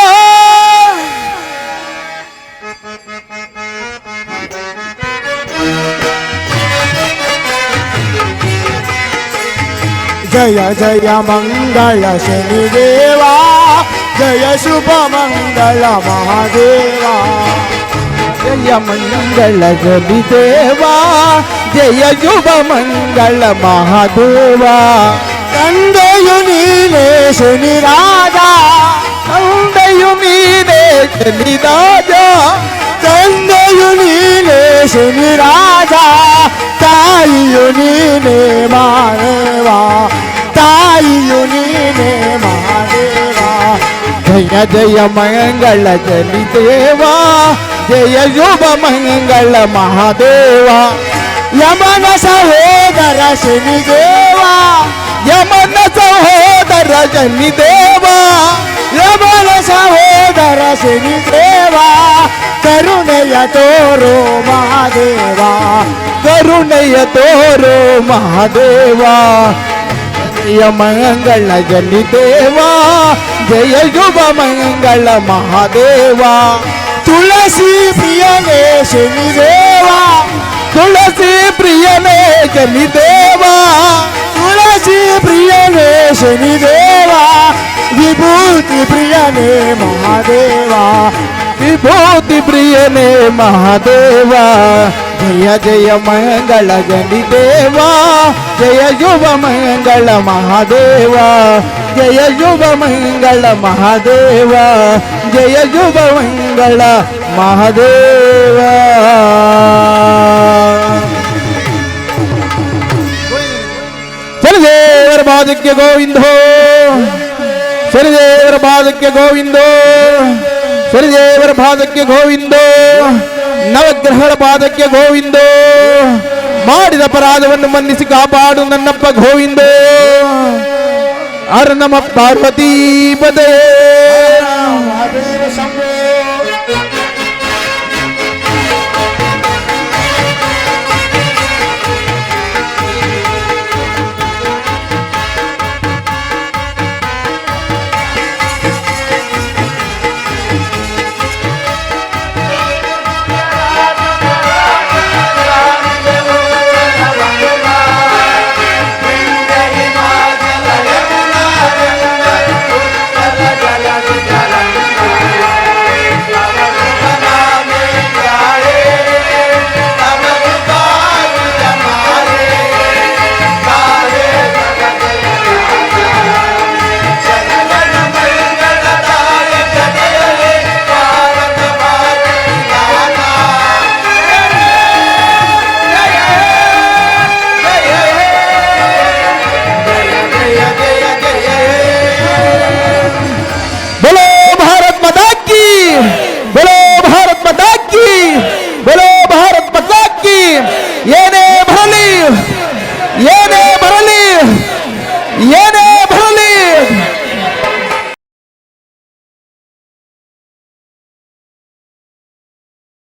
ಜಯ ಜಯ ಮಂಗಳ ಶನಿದೇವ ಜಯ ಶುಭ ಮಂಗಳ ಮಹಾದೇವ ಜಯ ಮಂಗಳ ಶನಿದೇವ ಜಯ ಶುಭ ಮಂಗಳ ಮಹಾದೇವ ತಂದೆಯು ನೀನೇ ಶನಿರಾಜ ತಂದೆಯು ನೀನೇ ಶನಿರಾಜ ತಂದೆಯು ನೀನೇ ಶನಿರಾಜ ತಾಯಿಯು ನೀನೇ ಮಹಾದೇವ ತಾಯಿಯು ನೀನೇ ಮಹಾದೇವ ಜಯ ಜಯ ಮಂಗಳ ಜನಿದೇವ ಜಯ ಶುಭ ಮಂಗಳ ಮಹಾದೇವ ಯಮನ ಸಹೋದರ ಶನಿದೇವ ಯಮನ ಸಹೋದರ ಶನಿದೇವ ಯಮನ ಸಹೋದರ ಶನಿದೇವ ಕರುಣೆಯ ತೋರೋ ಮಹಾದೇವ ಕರುಣೆಯ ತೋರೋ ಮಹಾದೇವ ಜಯ ಮಂಗಳ ಜನಿದೇವ ಜಯ ಶುಭ ಮಂಗಳ ಮಹಾದೇವ ತುಳಸಿ ಪ್ರಿಯನೇ ಶನಿದೇವ ತುಳಸಿ ಪ್ರಿಯನೇ ಶನಿದೇವ ತುಳಸಿ ಪ್ರಿಯನೇ ಶನಿದೇವ ವಿಭೂತಿ ಪ್ರಿಯನೇ ಮಹಾದೇವ ವಿಭೂತಿ ಪ್ರಿಯನೇ ಮಹಾದೇವ ಜಯ ಜಯ ಮಂಗಳ ಗಣಿದೇವ ಜಯ ಶುಭ ಮಂಗಳ ಮಹಾದೇವ ಜಯ ಶುಭ ಮಂಗಳ ಮಹಾದೇವ ಜಯ ಶುಭ ಮಂಗಳ ಮಹಾದೇವ ಶನಿದೇವರ ಪಾದಕ್ಕೆ ಗೋವಿಂದೋ ಶನಿದೇವರ ಪಾದಕ್ಕೆ ಗೋವಿಂದೋ ಶನಿದೇವರ ಪಾದಕ್ಕೆ ಗೋವಿಂದೋ ನವಗ್ರಹಗಳ ಪಾದಕ್ಕೆ ಗೋವಿಂದೋ ಮಾಡಿದ ಅಪರಾಧವನ್ನು ಮನ್ನಿಸಿ ಕಾಪಾಡು ನನ್ನಪ್ಪ ಗೋವಿಂದ. ಹರ ನಮ ಪಾರ್ವತಿ ಪದೇ.